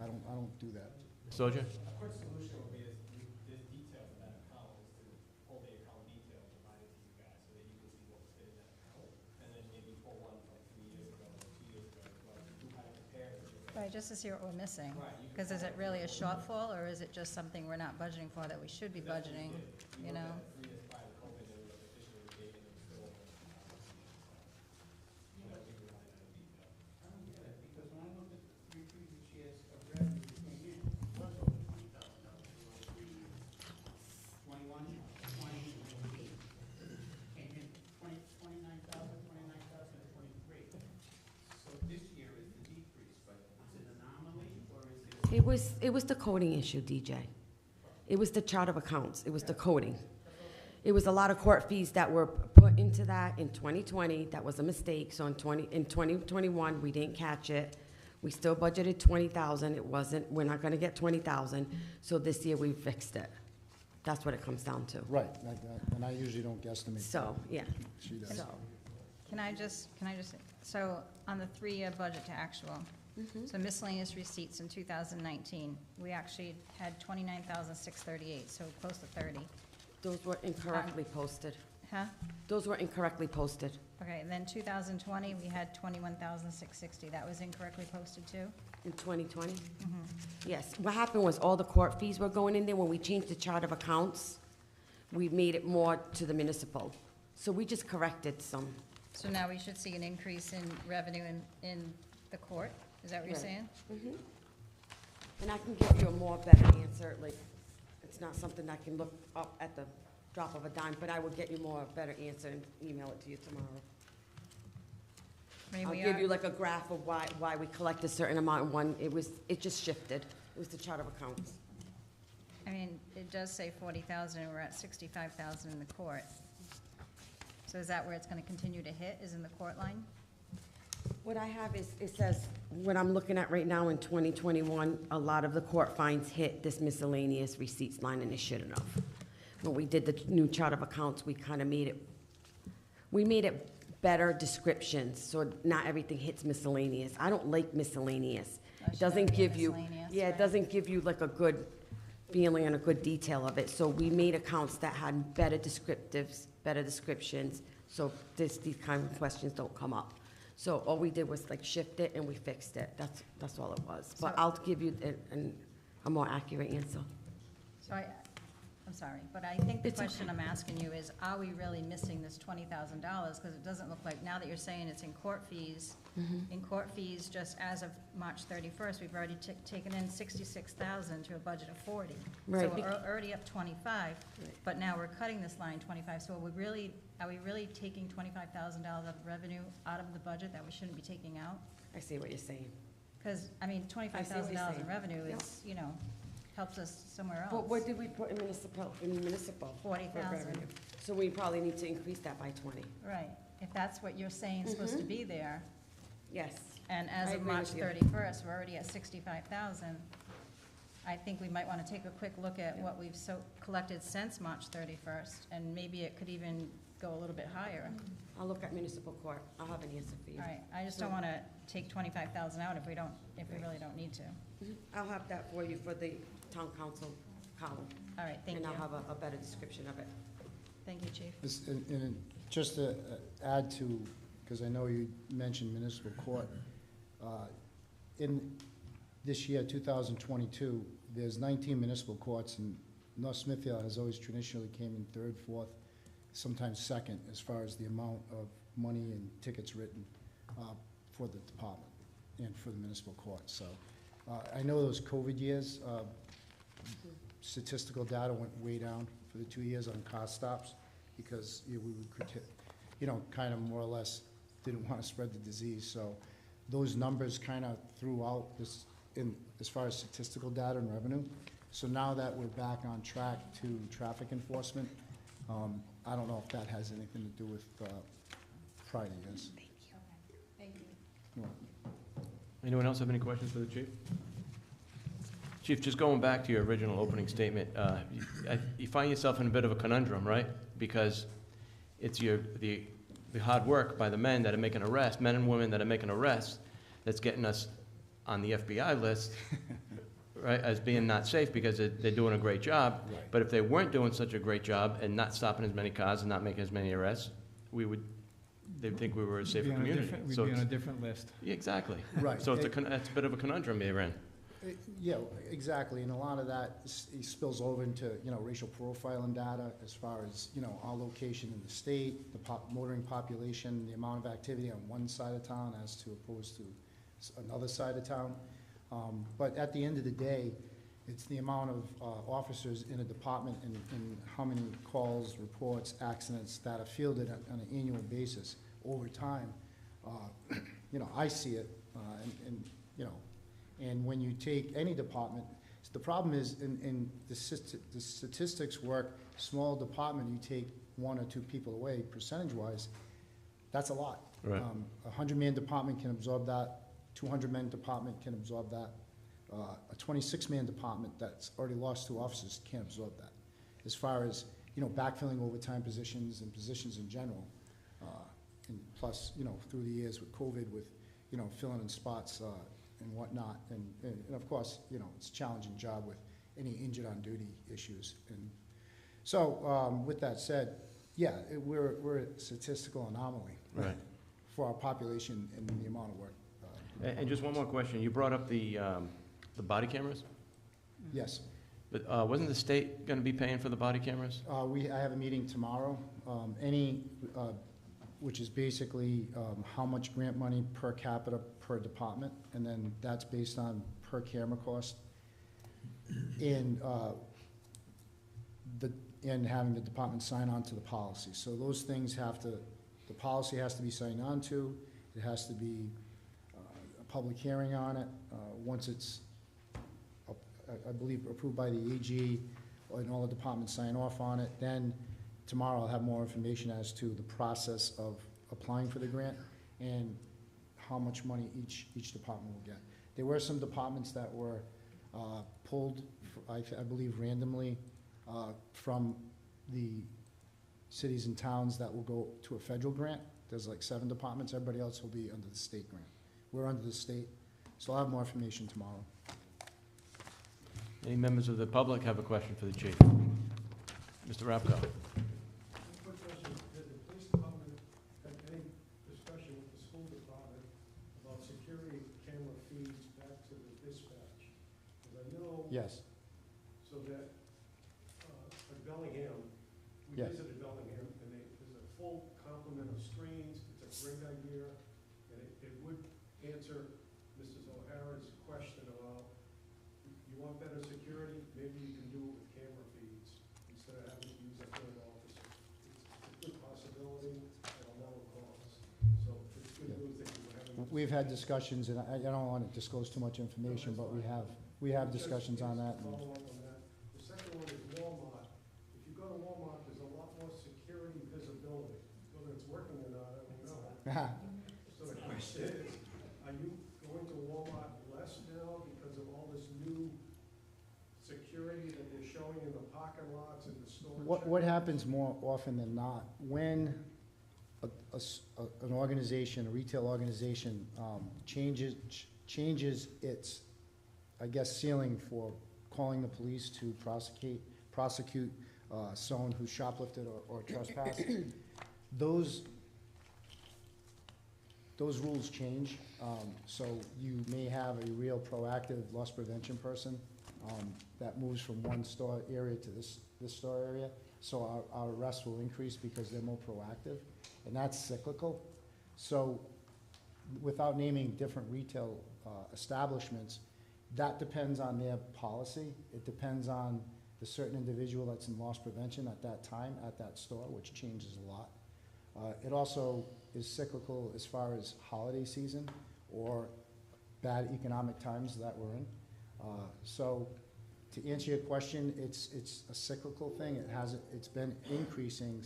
I don't do that. Mr. Ogier? A quick solution would be is, there's details in that account, is to pull the account detail, provide it to you guys, so that you can see what was in that account. And then maybe pull one from 3 years ago, or 2 years ago, as well, to kind of compare it. Right, just to see what we're missing. Right, you can Because is it really a shortfall, or is it just something we're not budgeting for that we should be budgeting, you know? 3 years prior to COVID, and we looked at this year, we gave it, and still over. You know, give you line item detail. I don't get it, because when I looked at the 3 previous years of revenue that came in, it was over $20,000 in all 3 years. 21, 20, and 19. Came in 29,000, 29,000, and 23. So this year is the decrease, but is it an anomaly, or is it? It was the coding issue, DJ. It was the chart of accounts, it was the coding. It was a lot of court fees that were put into that in 2020, that was a mistake, so in 2021, we didn't catch it. We still budgeted 20,000, it wasn't, we're not gonna get 20,000, so this year we fixed it. That's what it comes down to. Right, and I usually don't guesstimate. So, yeah, She does. so. Can I just, so on the 3-year budget to actual, so miscellaneous receipts in 2019, we actually had 29,638, so close to 30. Those were incorrectly posted. Huh? Those were incorrectly posted. Okay, and then 2020, we had 21,660. That was incorrectly posted too? In 2020? Yes. What happened was all the court fees were going in there. When we changed the chart of accounts, we made it more to the municipal. So we just corrected some. So now we should see an increase in revenue in the court? Is that what you're Right. saying? And I can give you a more better answer, like, it's not something I can look up at the drop of a dime, but I will get you more better answer and email it to you tomorrow. I mean, I'll we give are, you like a graph of why we collect a certain amount in one, it just shifted. It was the chart of accounts. I mean, it does say 40,000, and we're at 65,000 in the court. So is that where it's gonna continue to hit, is in the court line? What I have is, it says, what I'm looking at right now in 2021, a lot of the court fines hit this miscellaneous receipts line, and they shouldn't have. When we did the new chart of accounts, we kind of made it better descriptions, so not everything hits miscellaneous. I don't like miscellaneous. Oh, It should that doesn't be give you, miscellaneous, yeah, it right? doesn't give you like a good feeling and a good detail of it. So we made accounts that had better descriptives, better descriptions, so these kind of questions don't come up. So all we did was like shift it and we fixed it. That's all it was. But So- I'll give you a more accurate answer. So I'm sorry, but I think the It's okay. question I'm asking you is, are we really missing this $20,000? Because it doesn't look like, now that you're saying it's in court fees, just as of March 31st, we've already taken in 66,000 to a budget of 40. Right, So we're already up 25, but now we're cutting this line 25. So are we really taking $25,000 of revenue out of the budget that we shouldn't be taking out? I see what you're saying. Because, I mean, $25,000 in saying. revenue Yep. is, helps us somewhere else. But what did we put in municipal? 40,000. revenue? So we probably need to increase that by 20. Right, if that's what you're saying is supposed to be there, Yes. and as I of agree March with you. 31st, we're already at 65,000, I think we might want to take a quick look at what we've collected since March 31st, and maybe it could even go a little bit higher. I'll look at municipal court. I'll have an answer for you. All right, I just don't want to take 25,000 out if we really don't need to. I'll have that for you for the town council column. All right, thank you. And I'll have a better description of it. Thank you, Chief. And just to add to, because I know you mentioned municipal court, in this year, 2022, there's 19 municipal courts, and North Smithfield has always traditionally came in third, fourth, sometimes second, as far as the amount of money and tickets written for the department and for the municipal court. So I know those COVID years, statistical data went way down for the 2 years on car stops, because we would, kind of more or less didn't want to spread the disease. So those numbers kind of threw out this, as far as statistical data and revenue. So now that we're back on track to traffic enforcement, I don't know if that has anything to do with prior years. Thank you. Well, Anyone else have any questions for the chief? Chief, just going back to your original opening statement, you find yourself in a bit of a conundrum, right? Because it's the hard work by the men that are making arrests, men and women that are making arrests, that's getting us on the FBI list, right, as being not safe, because they're doing a great job. Right. But if they weren't doing such a great job and not stopping as many cars and not making as many arrests, they'd think we were a safer community. We'd So be on a it's- different list. yeah, exactly. Right. So it's a bit of a conundrum they're in. Yeah, exactly, and a lot of that spills over into, racial profiling data as far as, our location in the state, the motoring population, the amount of activity on one side of town as to opposed to another side of town. But at the end of the day, it's the amount of officers in a department and how many calls, reports, accidents that are fielded on an annual basis over time. I see it, and when you take any department, the problem is in the statistics work, small department, you take 1 or 2 people away, percentage-wise, that's a lot. Right. 100-man department can absorb that, 200-man department can absorb that. A 26-man department that's already lost 2 officers can't absorb that. As far as, backfilling overtime positions and positions in general, and plus, through the years with COVID, with, filling in spots and whatnot, and of course, it's a challenging job with any injured on duty issues. And so, with that said, yeah, we're a statistical anomaly. Right. For our population and the amount of work. And just one more question. You brought up the body cameras, Yes. but wasn't the state going to be paying for the body cameras? I have a meeting tomorrow, which is basically how much grant money per capita per department, and then that's based on per camera cost. in, in having the department sign on to the policy. So those things have to, the policy has to be signed on to, it has to be a public hearing on it. Once it's, I believe, approved by the AG, and all the departments sign off on it, then tomorrow I'll have more information as to the process of applying for the grant and how much money each department will get. There were some departments that were pulled, I believe randomly, from the cities and towns that will go to a federal grant. There's like 7 departments, everybody else will be under the state grant. We're under the state, so I'll have more information tomorrow. Any members of the public have a question for the chief? Mr. Rapko? Quick question, did the police department have any discussion with the school department about security camera feeds back to the dispatch? Because I know. Yes. So that, like Bellingham, we Yes. visited Bellingham, and there's a full complement of screens, it's a great idea, and it would answer Mrs. O'Hara's question about, you want better security, maybe you can do it with camera feeds, instead of having to use a third officer. It's a good possibility, and a lower cost, so it's good news that you're having. We've had discussions, and I don't want to disclose too much information, but we have discussions on that. and- Follow up on that. The second one is Walmart. If you go to Walmart, there's a lot more security visibility. Whether it's working or not, I don't know. So the question is, are you going to Walmart less now because of all this new security that they're showing in the parking lots and the storage? What happens more often than not, when an organization, a retail organization, changes its, I guess, ceiling for calling the police to prosecute someone who shoplifted or trespassed, those rules change. So you may have a real proactive loss prevention person that moves from one store area to this store area. So our arrests will increase because they're more proactive, and that's cyclical. So without naming different retail establishments, that depends on their policy. It depends on the certain individual that's in loss prevention at that time, at that store, which changes a lot. It also is cyclical as far as holiday season or bad economic times that we're in. So to answer your question, it's a cyclical thing. It's been increasing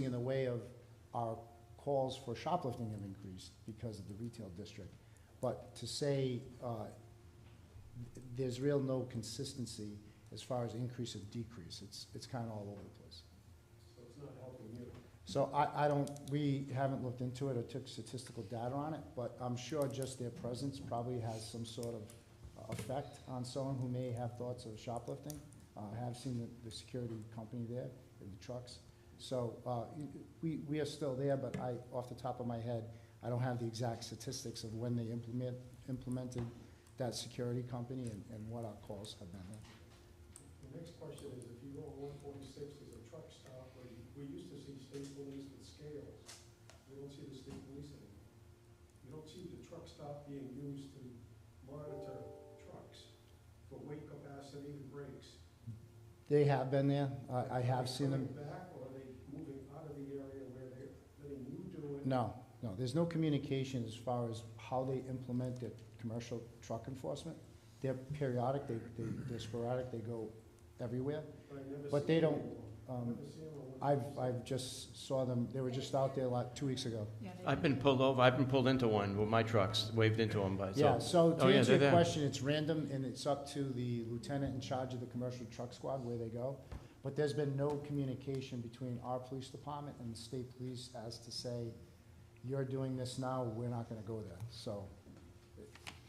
in the way of our calls for shoplifting have increased because of the retail district. But to say there's real no consistency as far as increase or decrease. It's kind of all over the place. So it's not helping you. So we haven't looked into it or took statistical data on it, but I'm sure just their presence probably has some sort of effect on someone who may have thoughts of shoplifting. I have seen the security company there in the trucks. So we are still there, but off the top of my head, I don't have the exact statistics of when they implemented that security company and what our calls have been. The next question is, if you go on 146, there's a truck stop where we used to see state police with scales. We don't see the state police anymore. You don't see the truck stop being used to monitor trucks for weight capacity and brakes. They have been there. I have seen them. Are they coming back, or are they moving out of the area where they're letting you do it? No, there's no communication as far as how they implement their commercial truck enforcement. They're periodic, they're sporadic, they go everywhere. But they don't, I've just saw them, they were just out there like 2 weeks ago. I've been pulled over, I've been pulled into one with my trucks, waved into them by, Yeah, so Oh, to yeah, answer they're your there. question, it's random, and it's up to the lieutenant in charge of the commercial truck squad where they go. But there's been no communication between our police department and the state police as to say, you're doing this now, we're not gonna go there, so,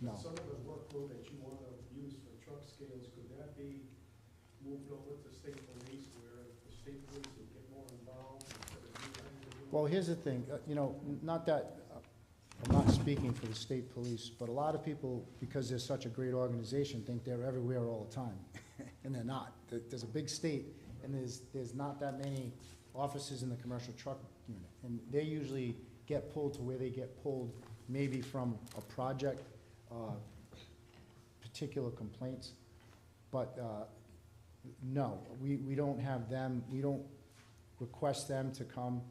no. Some of the workload that you want to use for truck scales, could that be moved over to state police where the state police would get more involved instead of you having to do it? Well, here's the thing, not that, I'm not speaking for the state police, but a lot of people, because they're such a great organization, think they're everywhere all the time, and they're not. There's a big state, and there's not that many officers in the commercial truck unit, and they usually get pulled to where they get pulled, maybe from a project, particular complaints. But, no, we don't have them, we don't request them to come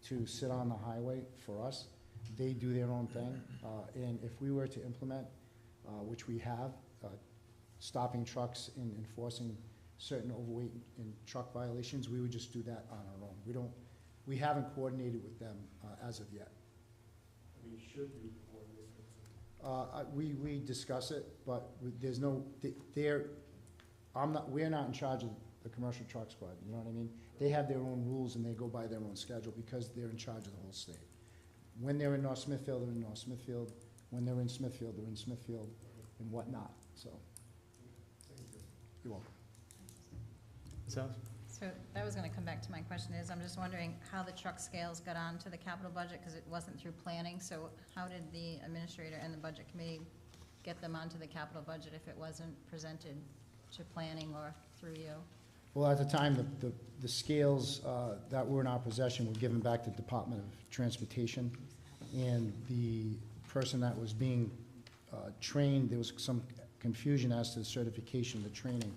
to sit on the highway for us. They do their own thing. And if we were to implement, which we have, stopping trucks and enforcing certain overweight and truck violations, we would just do that on our own. We haven't coordinated with them as of yet. We should be coordinated. We discuss it, but there's no, we're not in charge of the commercial truck squad, you know what I mean? They have their own rules and they go by their own schedule because they're in charge of the whole state. When they're in North Smithfield, they're in North Smithfield. When they're in Smithfield, they're in Smithfield and whatnot, so. You're welcome. Sal? So that was gonna come back to my question is, I'm just wondering how the truck scales got onto the capital budget, because it wasn't through planning, so how did the administrator and the budget committee get them onto the capital budget if it wasn't presented to planning or through you? Well, at the time, the scales that were in our possession were given back to the Department of Transportation, and the person that was being trained, there was some confusion as to the certification, the training.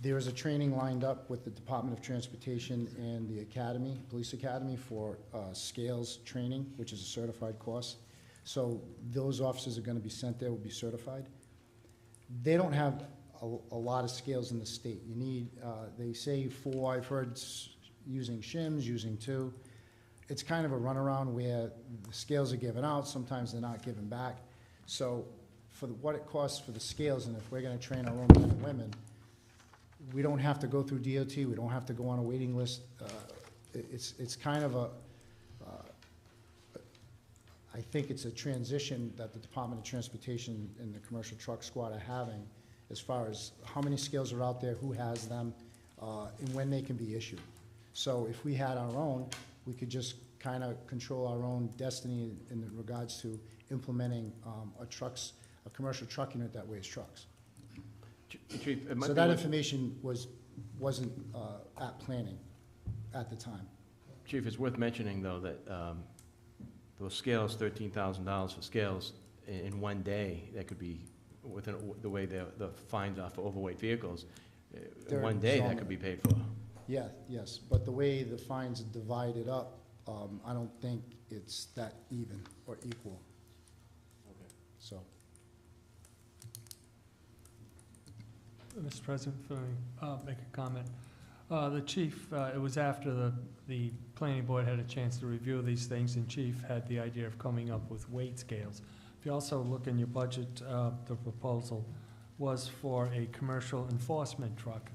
There is a training lined up with the Department of Transportation and the Academy, Police Academy, for scales training, which is a certified course. So those officers are going to be sent there, will be certified. They don't have a lot of scales in the state. You need, they say 4, I've heard using shims, using 2. It's kind of a runaround where the scales are given out, sometimes they're not given back. So for what it costs for the scales, and if we're going to train our own men and women, we don't have to go through DOT, we don't have to go on a waiting list. It's kind of a, I think it's a transition that the Department of Transportation and the commercial truck squad are having as far as how many scales are out there, who has them, and when they can be issued. So if we had our own, we could just kind of control our own destiny in regards to implementing a commercial truck unit that weighs trucks. Chief, it might So be that worth- information wasn't at planning at the time. Chief, it's worth mentioning, though, that those scales, $13,000 for scales in one day, that could be, within the way the fines are for overweight vehicles, in They're one day, that exorbitant. could be paid for. Yeah, yes, but the way the fines are divided up, I don't think it's that even or equal. Okay. So, Mr. President, if I may make a comment. The chief, it was after the planning board had a chance to review these things, and chief had the idea of coming up with weight scales. If you also look in your budget, the proposal was for a commercial enforcement truck.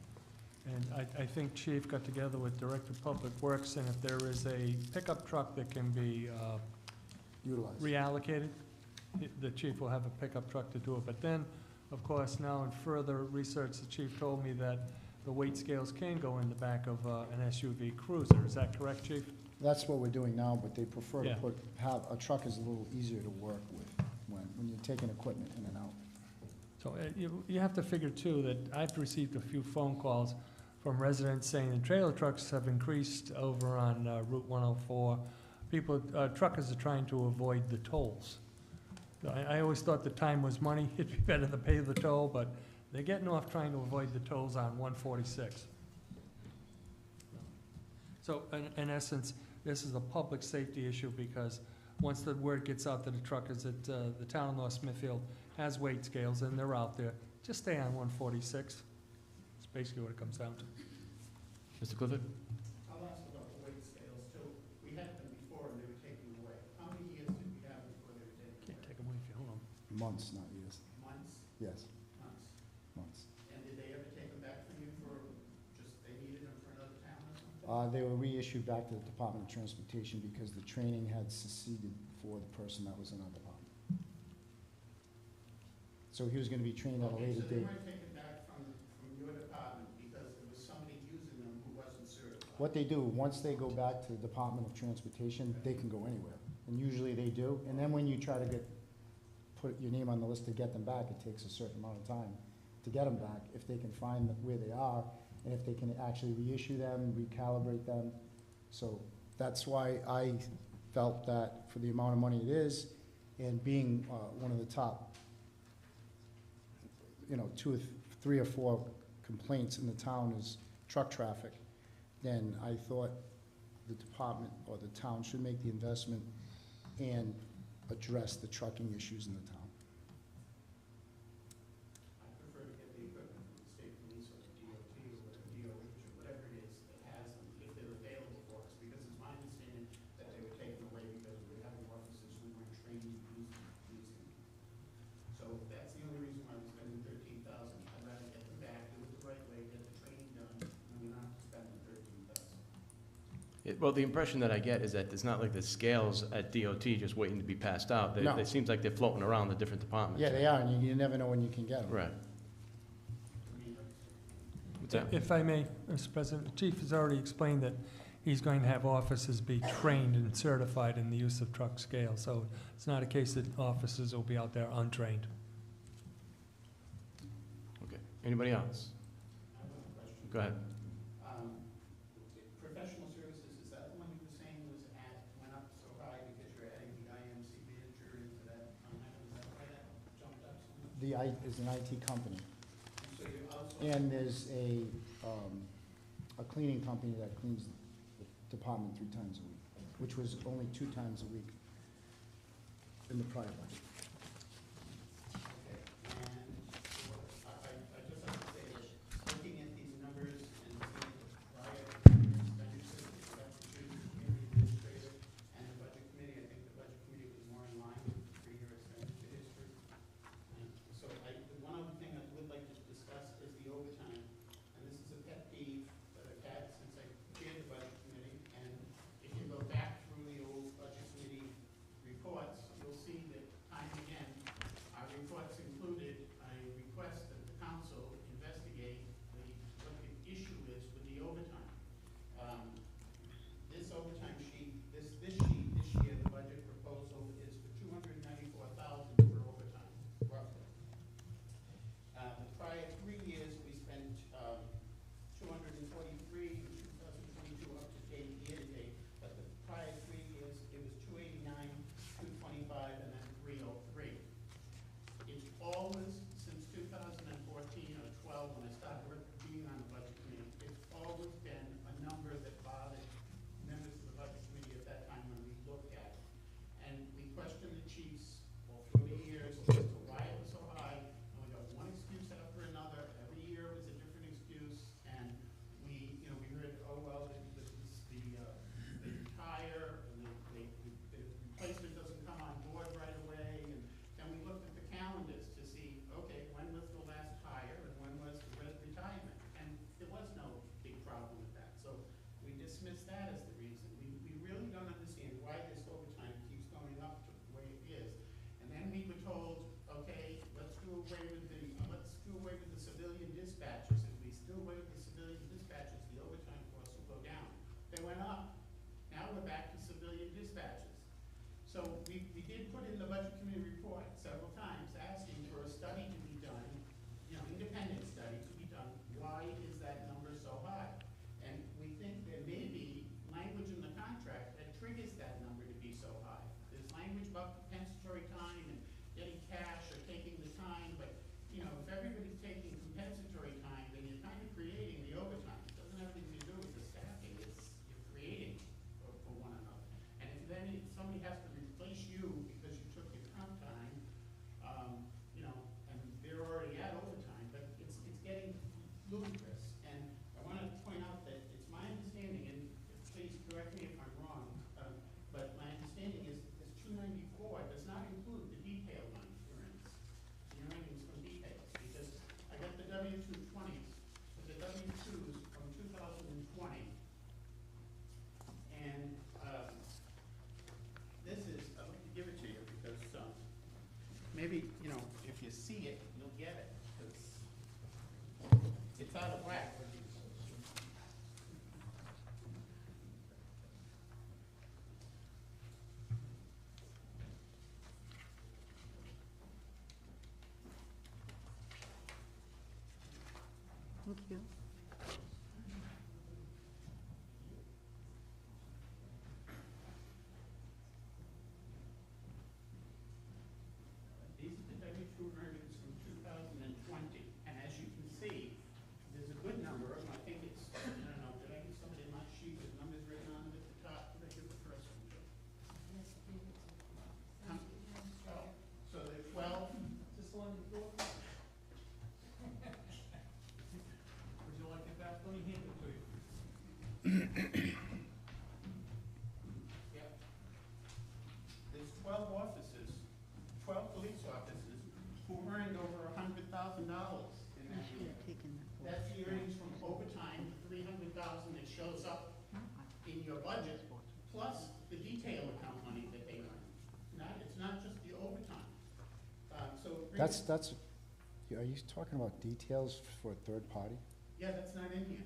And I think chief got together with Director of Public Works, and if there is a pickup truck that can be utilized. reallocated, the chief will have a pickup truck to do it. But then, of course, now in further research, the chief told me that the weight scales can go in the back of an SUV cruiser. Is that correct, chief? That's what we're doing now, but they prefer to Yeah. have, a truck is a little easier to work with when you're taking equipment in and out. So you have to figure, too, that I've received a few phone calls from residents saying the trailer trucks have increased over on Route 104. People, truckers are trying to avoid the tolls. I always thought the time was money. It'd be better to pay the toll, but they're getting off trying to avoid the tolls on 146. So in essence, this is a public safety issue because once the word gets out to the truckers that the town of North Smithfield has weight scales and they're out there, just stay on 146. It's basically what it comes down to. Mr. Clifford? I'll ask about the weight scales too. We had them before and they were taken away. How many years did we have before they were taken Can't away? take them away if you hold them. Months, not years. Months? Yes, Months. months. And did they ever take them back from you for, just they needed them for another town or something? They were reissued back to the Department of Transportation because the training had seceded for the person that was in our department. So he was gonna be trained at a later So they date. weren't taken back from your department because there was somebody using them who wasn't certified? What they do, once they go back to the Department of Transportation, they can go anywhere. And usually they do. And then when you try to put your name on the list to get them back, it takes a certain amount of time to get them back, if they can find where they are, and if they can actually reissue them, recalibrate them. So that's why I felt that for the amount of money it is, and being one of the top 3 or 4 complaints in the town is truck traffic, then I thought the department or the town should make the investment and address the trucking issues in the town. I prefer to get the equipment from the state police or the DOT or DOH or whatever it is that has them, if they're available for us, because it's my understanding that they were taken away because we were having officers who weren't trained to use them. So that's the only reason why we're spending $13,000. I'd rather get them back, do it the right way, get the training done, and we don't have to spend the $13,000. Well, the impression that I get is that it's not like the scales at DOT just waiting to be passed out. No. It seems like they're floating around the different departments. Yeah, they are, and you never know when you can get them. Right. What's that? If I may, Mr. President, the chief has already explained that he's going to have officers be trained and certified in the use of truck scale, so it's not a case that officers will be out there untrained. Okay. Anybody else? I have a question. Go ahead. Professional services, is that the one you were saying went up so high because you're adding the IMC manager into that? Is that why that jumped up so much? Is an IT company. So you're outsourcing? And there's a cleaning company that cleans the department 3 times a week, which was only 2 times a week in the prior budget. Okay, and I just have to say this, looking at these numbers and seeing the prior expenditures, the expenditure, the community administrator, and the budget committee, I think the budget committee was more in line with the 3-year expenditure history. And so the one other thing I would like to discuss is the overtime, and this is a pet peeve that I've had since I chaired the budget committee, and if you go back through the old budget committee reports, you'll see that time and again, our reports included a request that the council investigate what the issue is with the overtime. This overtime sheet, this sheet this year, the budget proposal is for $294,000 for overtime, roughly. The prior 3 years, we spent $243 in 2022 up to date, year to date, but the prior 3 years, it was $289, $225, and then $303. It's always, since 2014 or 12, when I started being on the budget committee, it's always been a number that bothered members of the budget committee at that time when we looked at it. And we questioned the chiefs for the years as to why it was so high, and we got one excuse after another. Every year was a different excuse, and we heard, oh, well, the tire, and the replacement doesn't come on board right away, and then we looked at the calendars to see, okay, when was the last hire and when was the retirement? And there was no big problem with that, so we dismissed that as the reason. We really don't understand why this overtime keeps going up to the way it is. And then we were told, okay, let's do away with the civilian dispatchers. If we do away with the civilian dispatchers, the overtime costs will go down. They went up. Now we're back to civilian dispatchers. So we did put in the budget committee report several times asking for a study to be done, independent study to be done. Why is that number so high? And we think there may be language in the contract that triggers that number to be so high. There's language about compensatory time and getting cash or taking the time, but, if everybody's taking compensatory time, then you're kind of creating the overtime. It doesn't have anything to do with the staffing, you're creating for one another. And if then somebody has to replace you because you took your comp time, and they're already at overtime, but it's getting ludicrous. And I want to point out that it's my understanding, and please correct me if I'm wrong, but my understanding is this 294 does not include the detail line earnings, the earnings from details, because I got the W-220s, but the W-2s from 2020, and this is, I'd like to give it to you because maybe, if you see it, you'll get it, because it's out of whack. Thank you. These are the W-2 earnings from 2020. Yep. There's 12 officers, 12 police officers who earned over $100,000 in that year. That's the earnings from overtime, the $300,000 that shows up in your budget, plus the detail account money that they earn. It's not just the overtime. That's, are you talking about details for a third party? Yeah, that's not in here.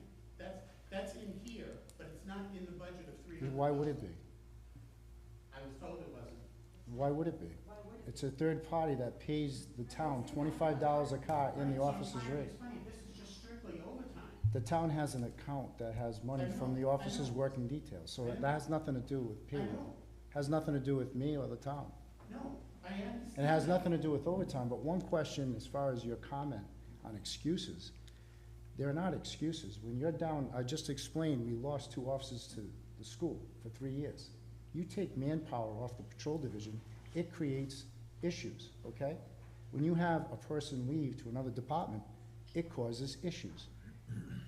That's in here, but it's not in the budget of 300. Why would it be? I was told it wasn't. Why would it be? It's a third party that pays the town $25 a car in the officer's rate. This is just strictly overtime. The town has an account that has money from the officers working details, so that has nothing to do with payroll. Has nothing to do with me or the town. No, I understand. And it has nothing to do with overtime, but one question as far as your comment on excuses, they're not excuses. When you're down, I just explained, we lost 2 officers to the school for 3 years. You take manpower off the patrol division, it creates issues, okay? When you have a person leave to another department, it causes issues.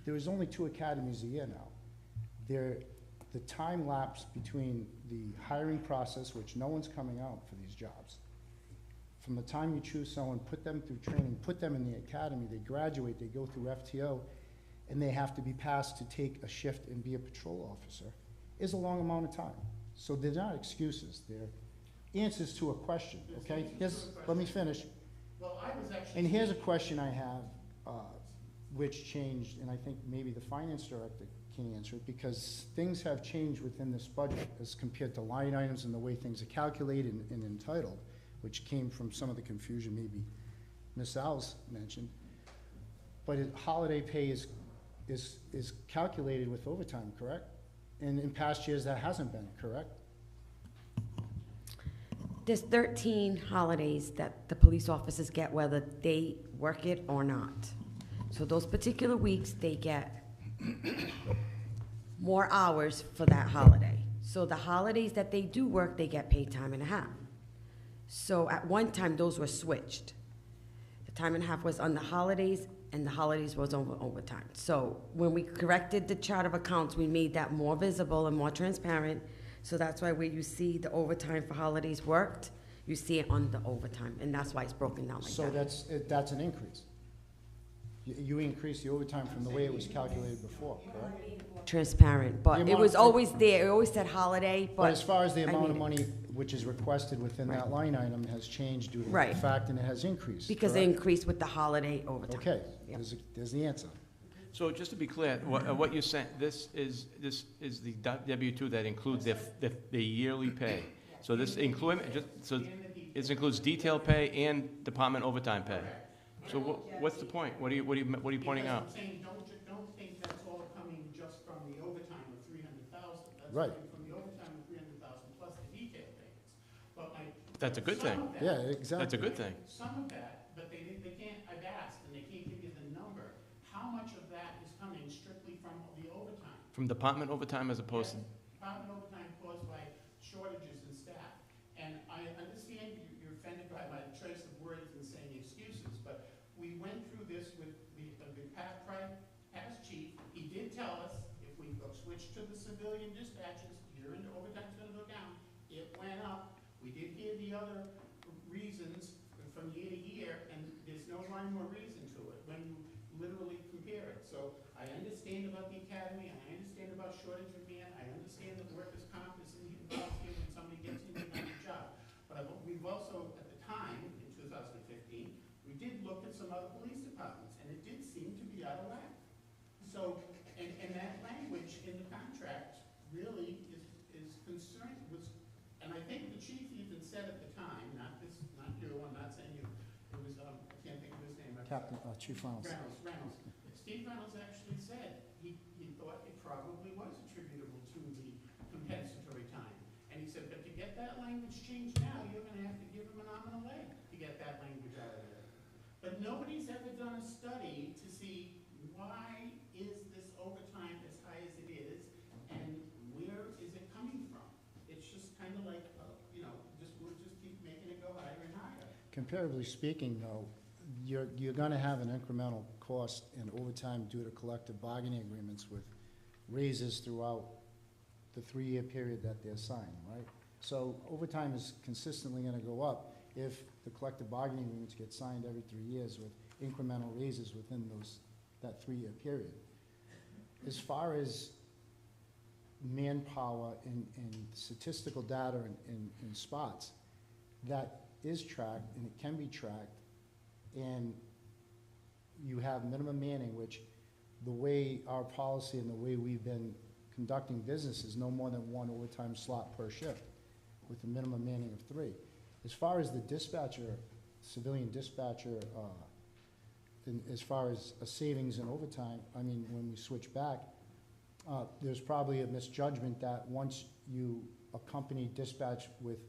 There is only 2 academies a year now. The time lapse between the hiring process, which no one's coming out for these jobs, from the time you choose someone, put them through training, put them in the academy, they graduate, they go through FTO, and they have to be passed to take a shift and be a patrol officer, is a long amount of time. So they're not excuses, they're answers to a question, okay? Let me finish. Well, I was actually. And here's a question I have, which changed, and I think maybe the finance director can answer it, because things have changed within this budget as compared to line items and the way things are calculated and entitled, which came from some of the confusion maybe Ms. Al's mentioned. But holiday pay is calculated with overtime, correct? And in past years, that hasn't been, correct? There's 13 holidays that the police officers get whether they work it or not. So those particular weeks, they get more hours for that holiday. So the holidays that they do work, they get paid time and a half. So at one time, those were switched. The time and a half was on the holidays, and the holidays was over overtime. So when we corrected the chart of accounts, we made that more visible and more transparent. So that's why where you see the overtime for holidays worked, you see it on the overtime, and that's why it's broken down like So that. that's an increase. You increased the overtime from the way it was calculated before, correct? Transparent, but The it was amount- always there. It always said holiday, But as but far as the I amount of mean- money which is requested within that line item has changed due to Right. the fact, and it has increased, because they correct? increased with the holiday overtime. Okay, Yep. there's the answer. So just to be clear, what you're saying, this is the W-2 that includes the yearly pay. So this employment, this includes detail pay and department overtime pay. So what's the point? What are you pointing out? Because I'm saying, don't think that's all coming just from the overtime of 300,000. Right. That's coming from the overtime of 300,000 plus the detail payments. But That's a good some thing. of that- Yeah, exactly. That's a good thing. Some of that, but they can't, I've asked, and they can't give you the number. How much of that is coming strictly from the overtime? From department overtime as opposed to, Department overtime caused by shortages in staff. And I understand you're offended by my choice of words and saying excuses, but we went through this with the past chief. He did tell us if we switch to the civilian dispatches, your overtime's gonna go down. It went up. We did hear the other reasons from year to year, and there's no rhyme or reason to it when you literally compare it. So I understand about the academy, I understand about shortage of man, I understand that workers' comp is involved here when somebody gets into another job. But we've also, at the time, in 2015, we did look at some other police departments, and it did seem to be out of whack. So, and that language in the contract really is concerned, and I think the chief even said at the time, not you, I'm not saying you, it was, I can't think of his name. Captain, Chief Reynolds. Reynolds. Steve Reynolds actually said he thought it probably was attributable to the compensatory time. And he said, but to get that language changed now, you're gonna have to give him an arm and a leg to get that language out of there. But nobody's ever done a study to see why is this overtime as high as it is, and where is it coming from? It's just kind of like, we'll just keep making it go higher and higher. Comparatively speaking, though, you're gonna have an incremental cost in overtime due to collective bargaining agreements with raises throughout the 3-year period that they're assigned, right? So overtime is consistently gonna go up if the collective bargaining agreements get signed every 3 years with incremental raises within that 3-year period. As far as manpower and statistical data in spots, that is tracked and it can be tracked, and you have minimum manning, which the way our policy and the way we've been conducting business is no more than 1 overtime slot per shift with a minimum manning of 3. As far as the dispatcher, civilian dispatcher, as far as a savings in overtime, I mean, when we switch back, there's probably a misjudgment that once you accompany dispatch with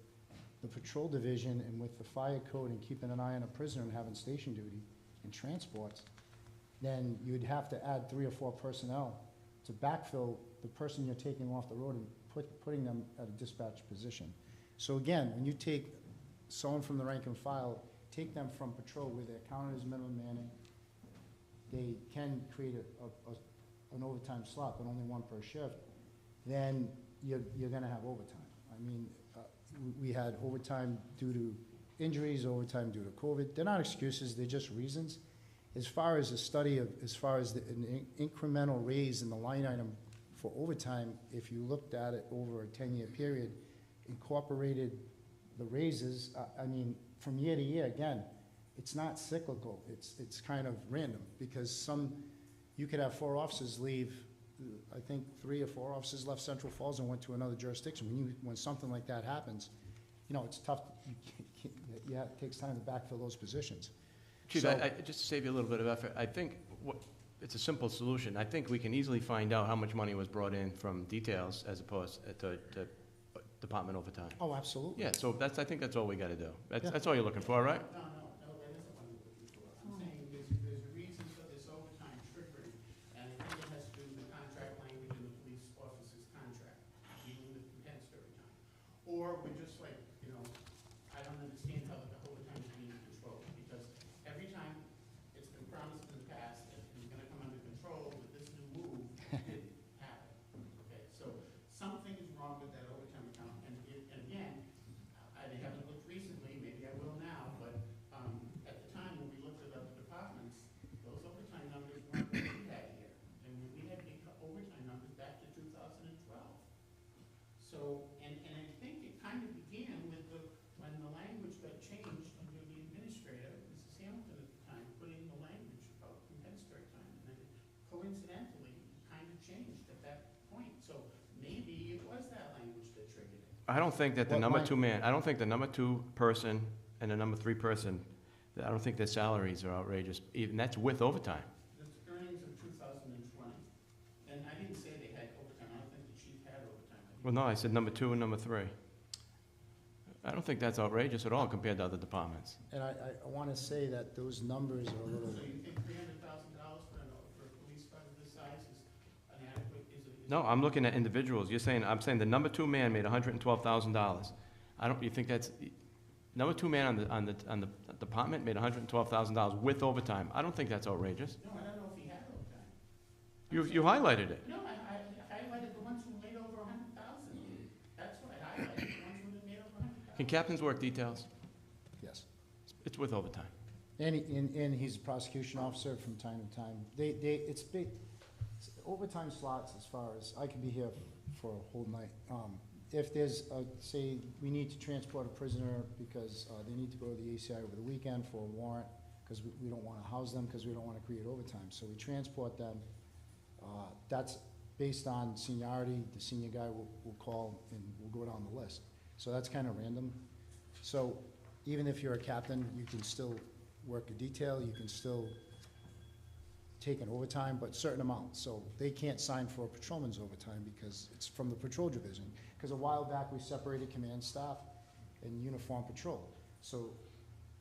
the patrol division and with the fire code and keeping an eye on a prisoner and having station duty and transports, then you'd have to add 3 or 4 personnel to backfill the person you're taking off the road and putting them at a dispatch position. So again, when you take someone from the rank and file, take them from patrol where they're counted as minimum manning, they can create an overtime slot, but only 1 per shift, then you're gonna have overtime. I mean, we had overtime due to injuries, overtime due to COVID. They're not excuses, they're just reasons. As far as a study of, as far as an incremental raise in the line item for overtime, if you looked at it over a 10-year period, incorporated the raises, I mean, from year to year, again, it's not cyclical, it's kind of random, because you could have 4 officers leave, I think 3 or 4 officers left Central Falls and went to another jurisdiction. When something like that happens, you know, it's tough, it takes time to backfill those positions. Chief, So- just to save you a little bit of effort, I think it's a simple solution. I think we can easily find out how much money was brought in from details as opposed to department overtime. Oh, absolutely. Yeah, so I think that's all we gotta do. Yeah. That's all you're looking for, right? No, that isn't what I'm looking for. I'm saying there's reasons for this overtime triggering, and I think it has to do with the contract language in the police officer's contract, dealing with compensatory time. Or we're just like, you know, I don't understand how the overtime is being controlled, because every time it's been promised in the past that it was gonna come under control with this new move, it didn't happen. Okay, so something is wrong with that overtime account, and again, I haven't looked recently, maybe I will now, but at the time when we looked at other departments, those overtime numbers weren't what we had here. And we had big overtime numbers back to 2012. So, and I think it kind of began with when the language got changed under the administrator, Mrs. Hamilton at the time, put in the language about compensatory time. And then coincidentally, it kind of changed at that point. So maybe it was that language that triggered it. I don't think that the What number line? 2 man, I don't think the number 2 person and the number 3 person, I don't think their salaries are outrageous, even, that's with overtime. That's earnings of 2020. And I didn't say they had overtime. I don't think the chief had overtime. Well, no, I said number 2 and number 3. I don't think that's outrageous at all compared to other departments. And I want to say that those numbers are a little, So you think $300,000 for a police car of this size is an adequate, No, I'm looking at individuals. I'm saying the number 2 man made $112,000. You think that's, number 2 man on the department made $112,000 with overtime. I don't think that's outrageous. No, I don't know if he had overtime. You highlighted it. No, I highlighted the ones who made over 100,000. That's what I highlighted, the ones who made over 100,000. Can captains work details? yes. It's with overtime. And he's a prosecution officer from time to time. It's big, overtime slots as far as, I could be here for a whole night. If there's, say, we need to transport a prisoner because they need to go to the ACI over the weekend for a warrant, because we don't want to house them, because we don't want to create overtime. So we transport them. That's based on seniority. The senior guy will call and we'll go down the list. So that's kind of random. So even if you're a captain, you can still work a detail, you can still take an overtime, but certain amounts. So they can't sign for a patrolman's overtime because it's from the patrol division. Because a while back, we separated command staff and uniform patrol. So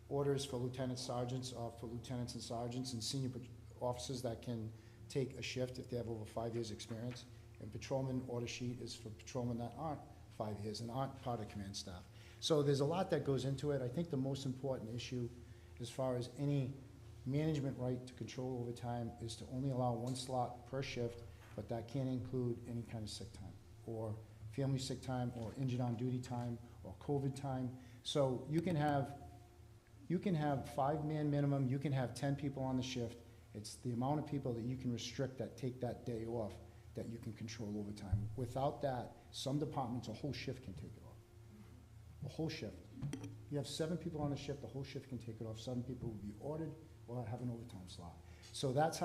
orders for lieutenant sergeants are for lieutenants and sergeants and senior officers that can take a shift if they have over 5 years' experience. And patrolman order sheet is for patrolmen that aren't 5 years and aren't part of command staff. So there's a lot that goes into it. I think the most important issue as far as any management right to control overtime is to only allow 1 slot per shift but that can't include any kind of sick time, or family sick time, or injured on duty time, or COVID time. So you can have 5-man minimum, you can have 10 people on the shift. It's the amount of people that you can restrict that take that day off that you can control overtime. Without that, some departments, a whole shift can take it off. A whole shift. You have 7 people on a shift, the whole shift can take it off. 7 people will be ordered or have an overtime slot. So that's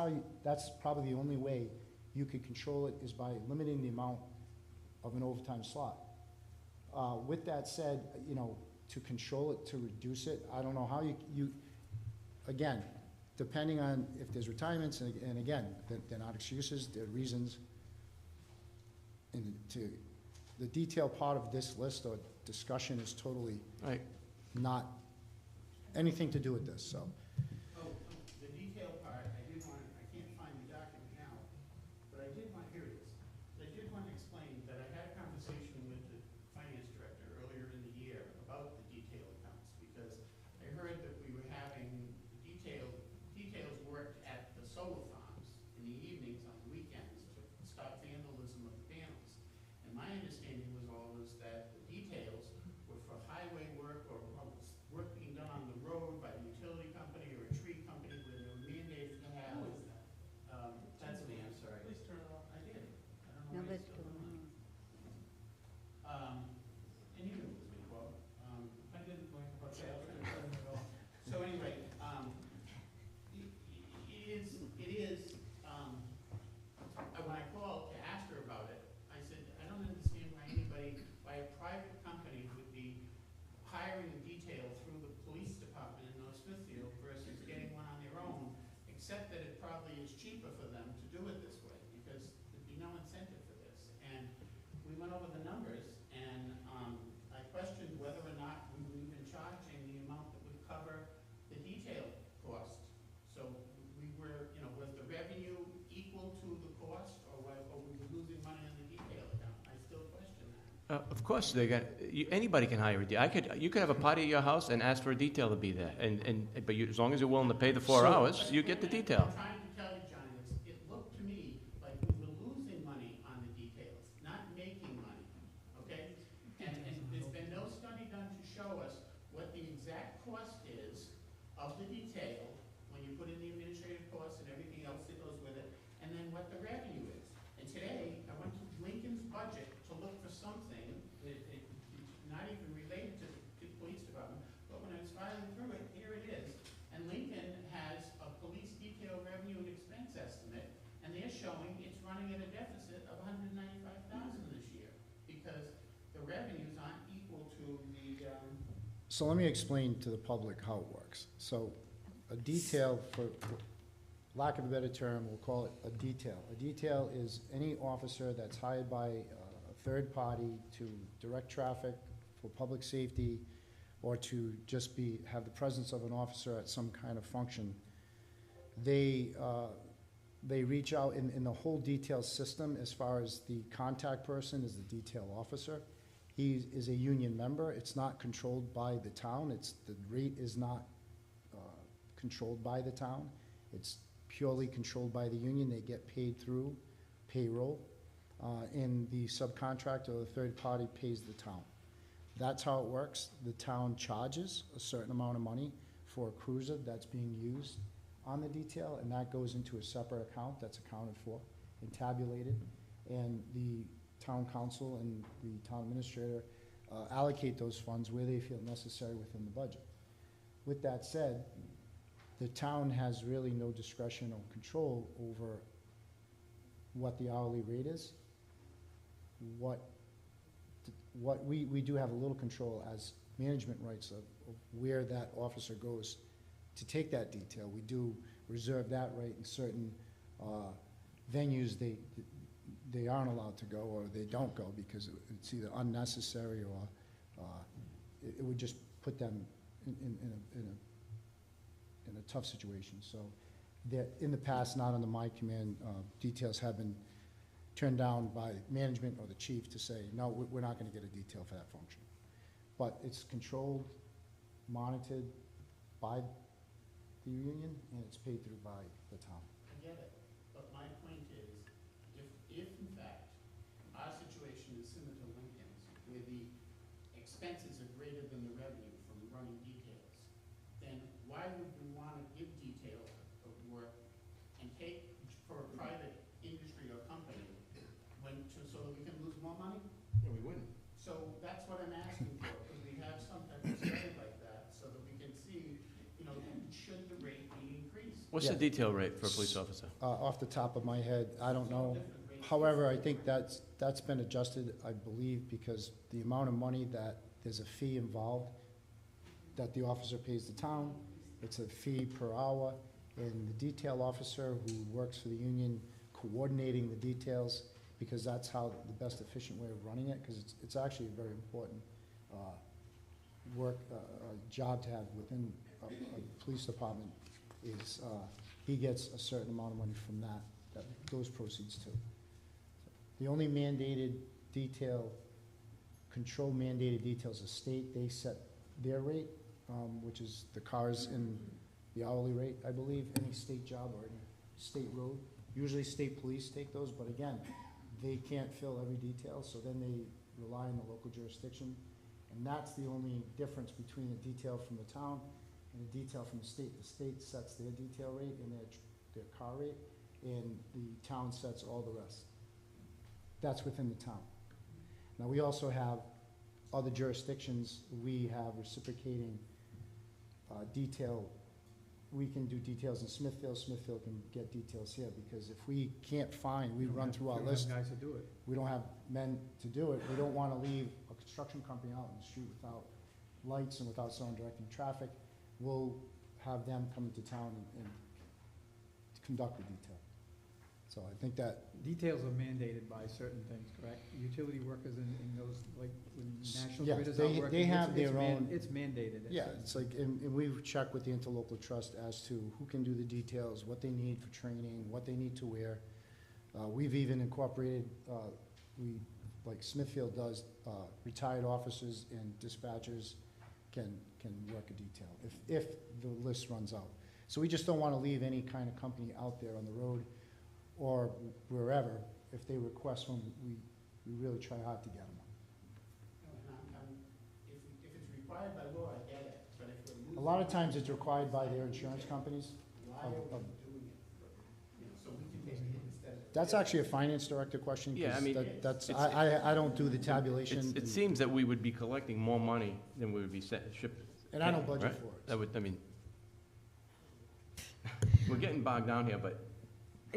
probably the only way you could control it, is by limiting the amount of an overtime slot. With that said, you know, to control it, to reduce it, I don't know how you again, depending on if there's retirements, and again, they're not excuses, they're reasons. And the detailed part of this list or discussion is totally Right. not anything to do with this, so. The detail part, I can't find the document now, but I did want, here it is. I did want to explain that I had a conversation with the finance director earlier in the year about the detail accounts, because I heard that we were having details worked at the solar farms in the evenings on the weekends to stop vandalism of the panels. And my understanding was that the details were for highway work or work being done on the road by the utility company or a tree company where they were mandated to have. Who is that? That's me, I'm sorry. Please turn it off. I did. I don't No, know why let's it's go still on. on. And you knew it was me, Bob. I didn't like about that, I didn't turn it off. So anyway, when I called to ask her about it, I said, I don't understand why a private company would be hiring a detail through the police department in North Smithfield versus getting one on their own, except that it probably is cheaper for them to do it this way, because there'd be no incentive for this. And we went over the numbers, and I questioned whether or not we were even charging the amount that would cover the detail cost. So we were, you know, was the revenue equal to the cost, or we were losing money on the detail account? I still question that. Of course, anybody can hire you could have a party at your house and ask for a detail to be there, but as long as you're willing to pay the 4 hours, you get the detail. I'm trying to tell you, Johnny, it looked to me like we were losing money on the details, not making money, okay? And there's been no study done to show us what the exact cost is of the detail when you put in the administrative costs and everything else that goes with it, and then what the revenue is. And today, I went to Lincoln's budget to look for something, not even related to the police department, but when I was filing through it, here it is. And Lincoln has a police detail revenue and expense estimate, and they're showing it's running at a deficit of $195,000 this year, because the revenues aren't equal to the, So let me explain to the public how it works. So a detail, for lack of a better term, we'll call it a detail. A detail is any officer that's hired by a third party to direct traffic for public safety, or to just have the presence of an officer at some kind of function. They reach out in the whole detail system. As far as the contact person is the detail officer. He is a union member. It's not controlled by the town. The rate is not controlled by the town. It's purely controlled by the union. They get paid through payroll, and the subcontractor or the third party pays the town. That's how it works. The town charges a certain amount of money for a cruiser that's being used on the detail, and that goes into a separate account that's accounted for and tabulated. And the town council and the town administrator allocate those funds where they feel necessary within the budget. With that said, the town has really no discretion or control over what the hourly rate is. What we do have a little control as management rights of where that officer goes to take that detail. We do reserve that right in certain venues they aren't allowed to go, or they don't go because it's either unnecessary or it would just put them in a tough situation. So that in the past, not under my command, details have been turned down by management or the chief to say, no, we're not gonna get a detail for that function. But it's controlled, monitored by the union, and it's paid through by the town. I get it, but my point is, expenses are greater than the revenue from running details, then why would we want to give detail of work and take for a private industry or company so that we can lose more money? Yeah, we wouldn't. So that's what I'm asking for, because we have some type of study like that, so that we can see, should the rate be increased? What's the Yeah. detail rate for a police officer? Off the top of my head, I don't know. However, I think that's been adjusted, I believe, because the amount of money that, there's a fee involved that the officer pays the town, it's a fee per hour, and the detail officer who works for the union coordinating the details, because that's how the best efficient way of running it, because it's actually a very important job to have within a police department, is he gets a certain amount of money from that goes proceeds to. The only mandated detail, control mandated details, the state, they set their rate, which is the cars in the hourly rate, I believe, any state job or any state road. Usually state police take those, but again, they can't fill every detail, so then they rely on the local jurisdiction. And that's the only difference between a detail from the town and a detail from the state. The state sets their detail rate and their car rate, and the town sets all the rest. That's within the town. Now, we also have other jurisdictions. We have reciprocating detail. We can do details in Smithfield. Smithfield can get details here, because if we can't find, we run through our list. Guys to do it. We don't have men to do it. We don't want to leave a construction company out in the street without lights and without someone directing traffic. We'll have them come into town and conduct the detail. So I think that, Details are mandated by certain things, correct? Utility workers in those, like, when National yeah, Grid is out working. they have it's their own. It's mandated. Yeah, it's like, and we've checked with the interlocal trust as to who can do the details, what they need for training, what they need to wear. We've even incorporated, like Smithfield does, retired officers and dispatchers can work a detail if the list runs out. So we just don't want to leave any kind of company out there on the road or wherever. If they request one, we really try hard to get them. If it's required by law, I get it, but if we're losing. A lot of times it's required by their insurance companies. Why are we doing it? So we can take it instead of. That's actually a finance director question. 'cause Yeah, I mean, that's, it's- I don't do the tabulation. It seems that we would be collecting more money than we would be shipping. And I don't budget right? for it. That would, I mean, we're getting bogged down here, but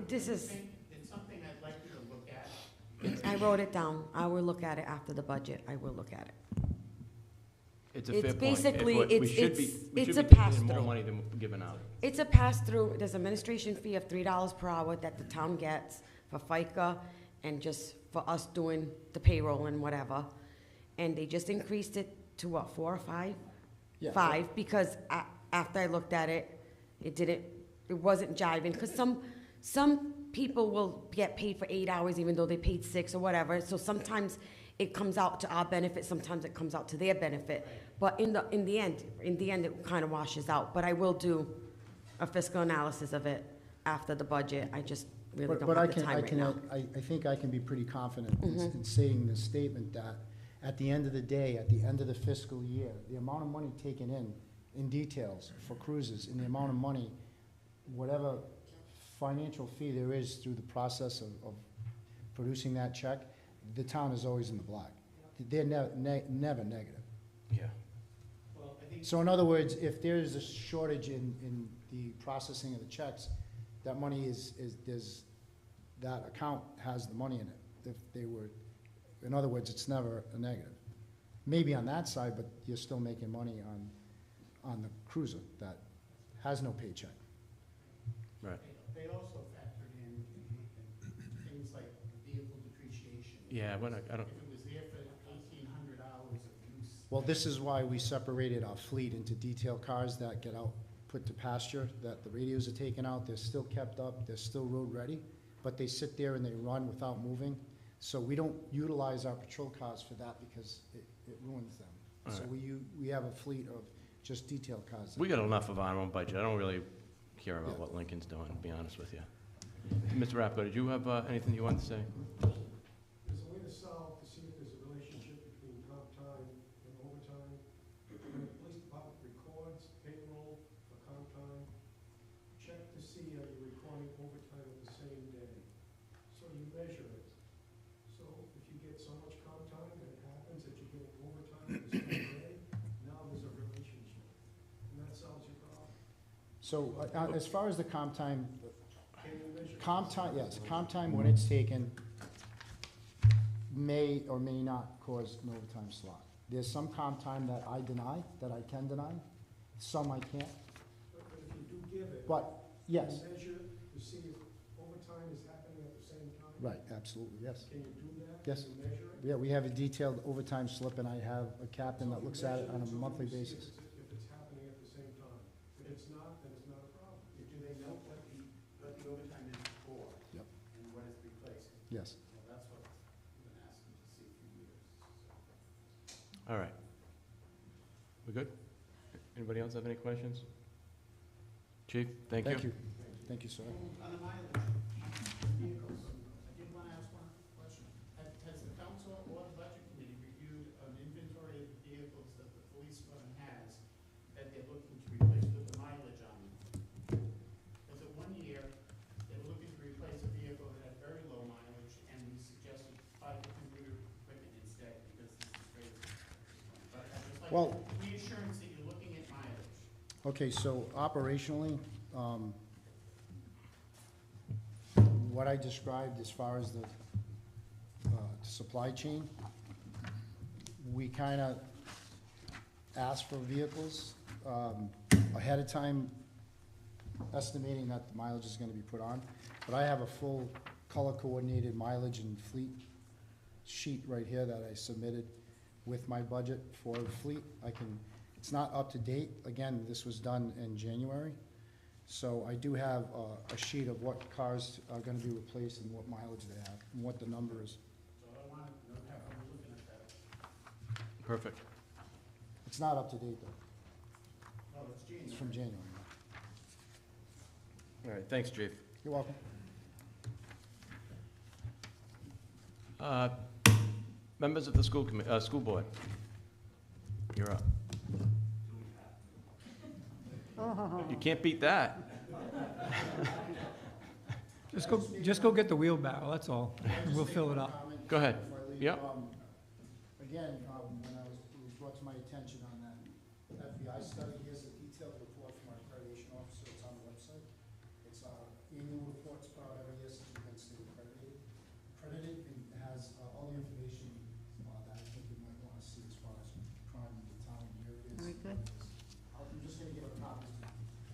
This is, It's something I'd like you to look at. I wrote it down. I will look at it after the budget. I will look at it. it's a It's fair point. basically- We it's- should be, it's- we it's should a be taking in pass-through. more money than we're giving out. It's a pass-through. There's an administration fee of $3 per hour that the town gets for FICA and just for us doing the payroll and whatever. And they just increased it to what, 4 or 5? Yeah. 5, because after I looked at it, it wasn't jiving, because some people will get paid for 8 hours even though they paid 6 or whatever, so sometimes it comes out to our benefit, sometimes it comes out to their benefit. But in the end, it kind of washes out. But I will do a fiscal analysis of it after the budget. I just really don't But I have the can, time I right can, now. I think I can be pretty confident in Mhm. in saying this statement that at the end of the day, at the end of the fiscal year, the amount of money taken in details for cruises, and the amount of money, whatever financial fee there is through the process of producing that check, the town is always in the black. They're never negative. Yeah. Well, I think. So in other words, if there's a shortage in the processing of the checks, that money that account has the money in it. If they were, in other words, it's never a negative. Maybe on that side, but you're still making money on the cruiser that has no paycheck. Right. They also factored in things like vehicle depreciation. Yeah, I don't, If it was there for 1,800 hours of use. Well, this is why we separated our fleet into detail cars that get out, put to pasture, that the radios are taken out, they're still kept up, they're still road ready, but they sit there and they run without moving. So we don't utilize our patrol cars for that because it ruins them. All So right. we have a fleet of just detail cars. we got enough of our own budget. I don't really care about Yeah. what Lincoln's doing, to be honest with you. Mr. Rapko, did you have anything you wanted to say? There's a way to solve, to see if there's a relationship between comp time and overtime So, as far as the comp time, yes, comp time when it's taken may or may not cause an overtime slot. There's some comp time that I deny, that I can deny, some I can't, But if you do give it, but, you yes, measure to see if overtime is happening at the same time? right, absolutely, yes. Can you do that? Yes. Can you measure it? Yeah, we have a detailed overtime slip, and I have a captain that So you looks at it measure on a so you monthly see basis. If it's happening at the same time. If it's not, then it's not a problem. Do they know what the overtime is for? Yep. And what it's replacing? Yes. Well, that's what we've been asking to see for years, so. All right. We good? Anybody else have any questions? Chief, thank you. Thank you. Thank you, sir. On the mileage, vehicles, I did want to ask one question. Has the council or the budget committee reviewed an inventory of the vehicles that the police fund has that they're looking to replace with the mileage on them? Because at one year, they were looking to replace a vehicle that had very low mileage, and we suggested buy the computer equipment instead, because this is crazy. But I just like Well- reassurance that you're looking at mileage. Okay, so operationally, what I described as far as the supply chain, we kind of asked for vehicles ahead of time, estimating that the mileage is going to be put on. But I have a full color-coordinated mileage and fleet sheet right here that I submitted with my budget for the fleet. It's not up to date. Again, this was done in January. So I do have a sheet of what cars are gonna be replaced and what mileage they have, and what the number is. So I wanted to know how we're looking at that. Perfect. It's not up to date, though. Oh, it's January. It's from January. All right, thanks, Chief. You're welcome. Members of the school school board, you're up. You can't beat that. Just go get the wheelbarrow, that's all. We'll fill it up. Go ahead. Before I leave, Yep. Again, when it was brought to my attention on that FBI study, here's a detailed report from our accreditation officer, it's on the website. It's annual reports put out every year since we've been state accredited, and it has all the information that I think you might want to see as far as crime in the town, where it is. Very good. I'm just gonna give a copy to the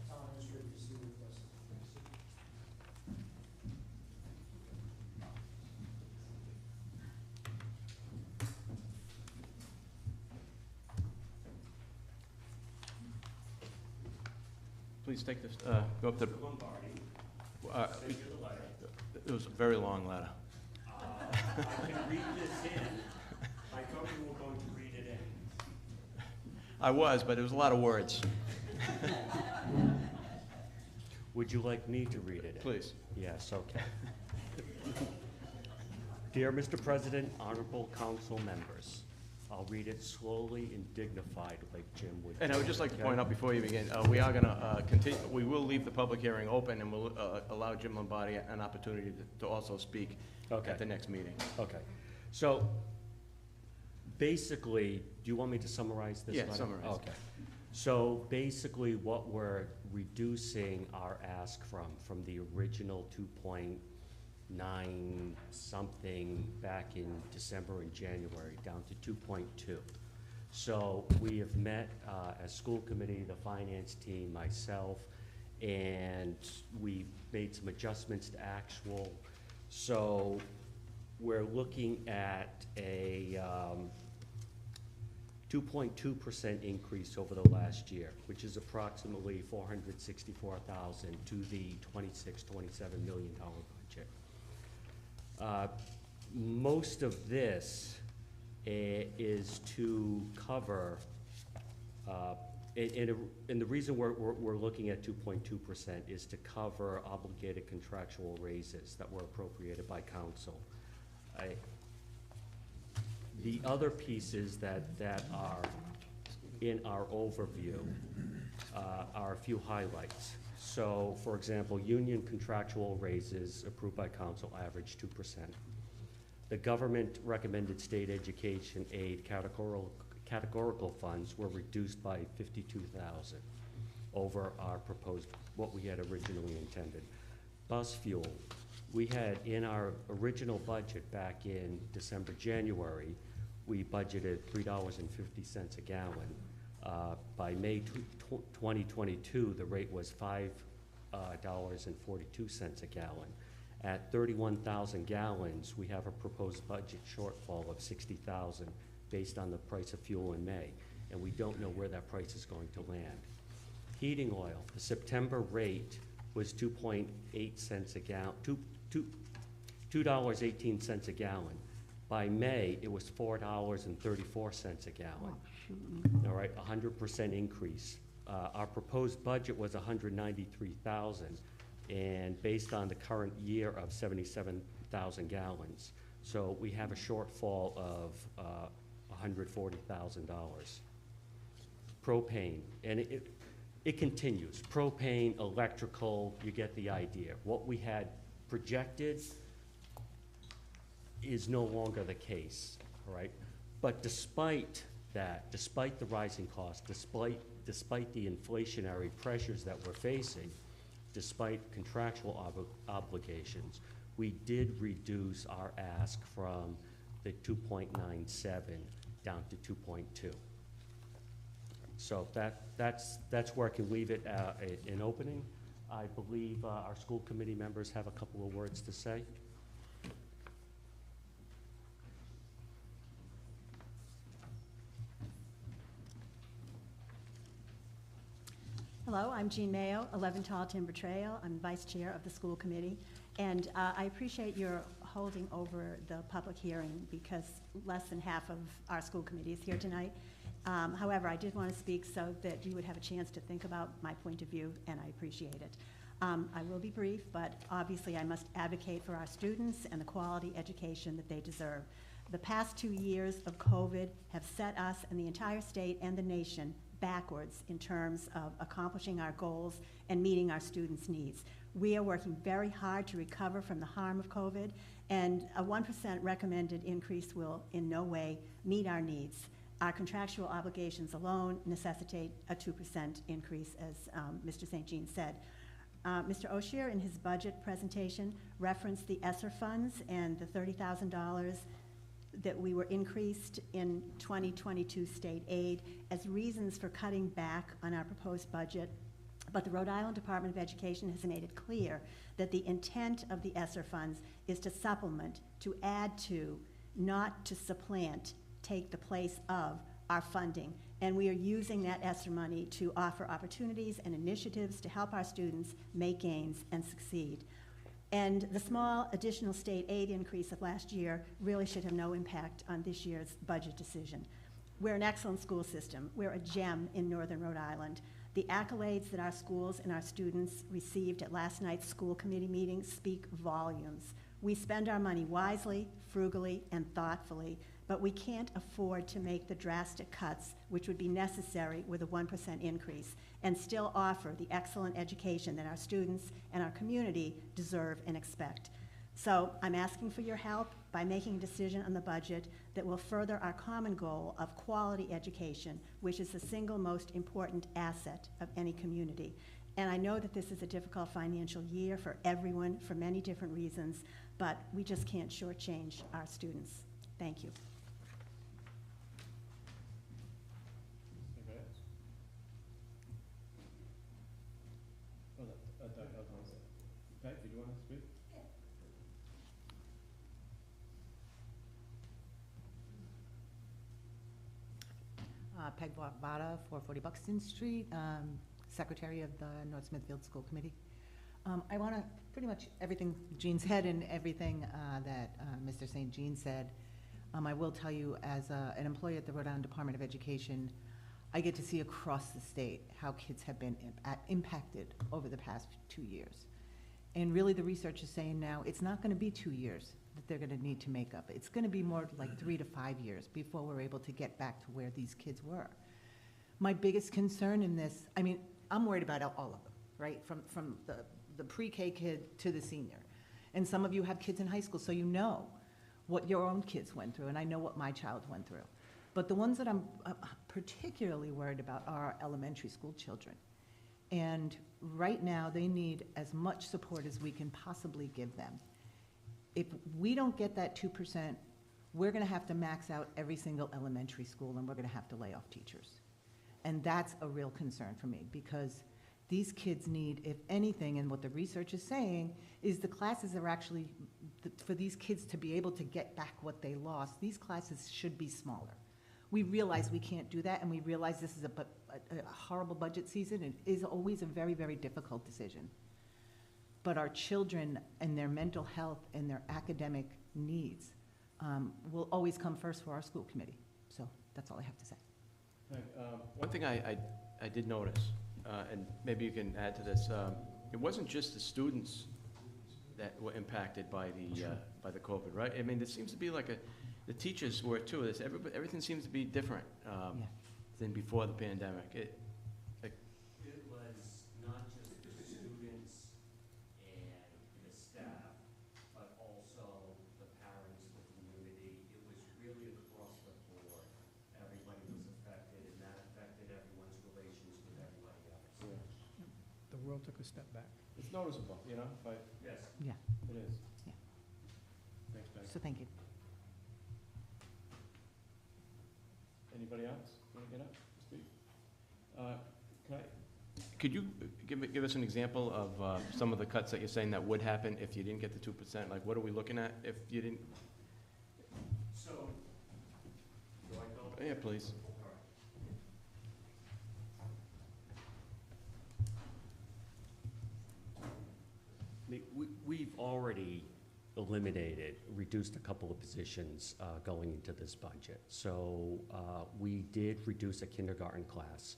town administrator to see what it does. Please take this, go up to. It was a very long letter. I can read this in. I thought you were going to read it in. I was, but it was a lot of words. Would you like me to read it in? Please. Yes, okay. Dear Mr. President, honorable council members, I'll read it slowly and dignified like Jim would. And I would just like to okay? point out before you begin, we are gonna continue, we will leave the public hearing open, and we'll allow Jim Lombardi an opportunity to also speak Okay. at the next meeting. Okay, so basically, do you want me to summarize this Yeah, letter? summarize. Okay. So basically, what we're reducing our ask from the original 2.9 something back in December and January, down to 2.2. So we have met as school committee, the finance team, myself, and we've made some adjustments to actual. So we're looking at a 2.2% increase over the last year, which is approximately $464,000 to the $27 million budget. Most of this is to cover, and the reason we're looking at 2.2% is to cover obligated contractual raises that were appropriated by council. The other pieces that are in our overview are a few highlights. So, for example, union contractual raises approved by council average 2%. The government recommended state education aid categorical funds were reduced by $52,000. over our proposed, what we had originally intended. Bus fuel, we had in our original budget back in December, January, we budgeted $3.50 a gallon. By May 2022, the rate was $5.42 a gallon. At 31,000 gallons, we have a proposed budget shortfall of 60,000 based on the price of fuel in May, and we don't know where that price is going to land. Heating oil, the September rate was 2.8 cents a gallon, $2.18 a gallon. By May, it was $4.34 a gallon. All right, 100% increase. Our proposed budget was 193,000, and based on the current year of 77,000 gallons. So we have a shortfall of $140,000. Propane, and it continues. Propane, electrical, you get the idea. What we had projected is no longer the case, all right? But despite that, despite the rising costs, despite the inflationary pressures that we're facing, despite contractual obligations, we did reduce our ask from the 2.97 down to 2.2. So that's where I can leave it in opening. I believe our school committee members have a couple of words to say. Hello, I'm Jean Mayo, 11 Tall Timber Trail. I'm vice chair of the school committee. And I appreciate your holding over the public hearing because less than half of our school committee is here tonight. However, I did want to speak so that you would have a chance to think about my point of view, and I appreciate it. I will be brief, but obviously I must advocate for our students and the quality education that they deserve. The past 2 years of COVID have set us and the entire state and the nation backwards in terms of accomplishing our goals and meeting our students' needs. We are working very hard to recover from the harm of COVID, and a 1% recommended increase will in no way meet our needs. Our contractual obligations alone necessitate a 2% increase, as Mr. St. Jean said. Mr. Oshier, in his budget presentation, referenced the ESSER funds and the $30,000 that we were increased in 2022 state aid as reasons for cutting back on our proposed budget. But the Rhode Island Department of Education has made it clear that the intent of the ESSER funds is to supplement, to add to, not to supplant, take the place of our funding. And we are using that ESSER money to offer opportunities and initiatives to help our students make gains and succeed. And the small additional state aid increase of last year really should have no impact on this year's budget decision. We're an excellent school system. We're a gem in Northern Rhode Island. The accolades that our schools and our students received at last night's school committee meeting speak volumes. We spend our money wisely, frugally, and thoughtfully, but we can't afford to make the drastic cuts which would be necessary with a 1% increase and still offer the excellent education that our students and our community deserve and expect. So I'm asking for your help by making a decision on the budget that will further our common goal of quality education, which is the single most important asset of any community. And I know that this is a difficult financial year for everyone for many different reasons, but we just can't shortchange our students. Thank you. Pat, did you want to speak? Peg Vada, 440 Buxton Street, Secretary of the North Smithfield School Committee. I want to, pretty much everything Jean said and everything that Mr. St. Jean said, I will tell you as an employee at the Rhode Island Department of Education, I get to see across the state how kids have been impacted over the past 2 years. And really the research is saying now it's not going to be 2 years that they're going to need to make up. It's going to be more like 3 to 5 years before we're able to get back to where these kids were. My biggest concern in this, I mean, I'm worried about all of them, right? From the pre-K kid to the senior. And some of you have kids in high school, so you know what your own kids went through, and I know what my child went through. But the ones that I'm particularly worried about are our elementary school children. And right now, they need as much support as we can possibly give them. If we don't get that 2%, we're gonna have to max out every single elementary school, and we're gonna have to lay off teachers. And that's a real concern for me, because these kids need, if anything, and what the research is saying, is the classes are actually, for these kids to be able to get back what they lost, these classes should be smaller. We realize we can't do that, and we realize this is a horrible budget season. It is always a very, very difficult decision. But our children and their mental health and their academic needs will always come first for our school committee. So that's all I have to say. One thing I did notice, and maybe you can add to this, it wasn't just the students that were impacted by the COVID, right? I mean, there seems to be like the teachers were too. Everything seems to be different than before the pandemic. It was not just the students and the staff, but also the parents, the community. It was really across the board. Everybody was affected, and that affected everyone's relations with everybody else. The world took a step back. It's noticeable, you know, but Yes. Yeah, it is. Yeah. Thanks, Ben. so thank you. Anybody else want to get up, speak? Could you give us an example of some of the cuts that you're saying that would happen if you didn't get the 2%? Like, what are we looking at if you didn't? So, do I go? Yeah, please. We've already eliminated, reduced a couple of positions going into this budget. So we did reduce a kindergarten class.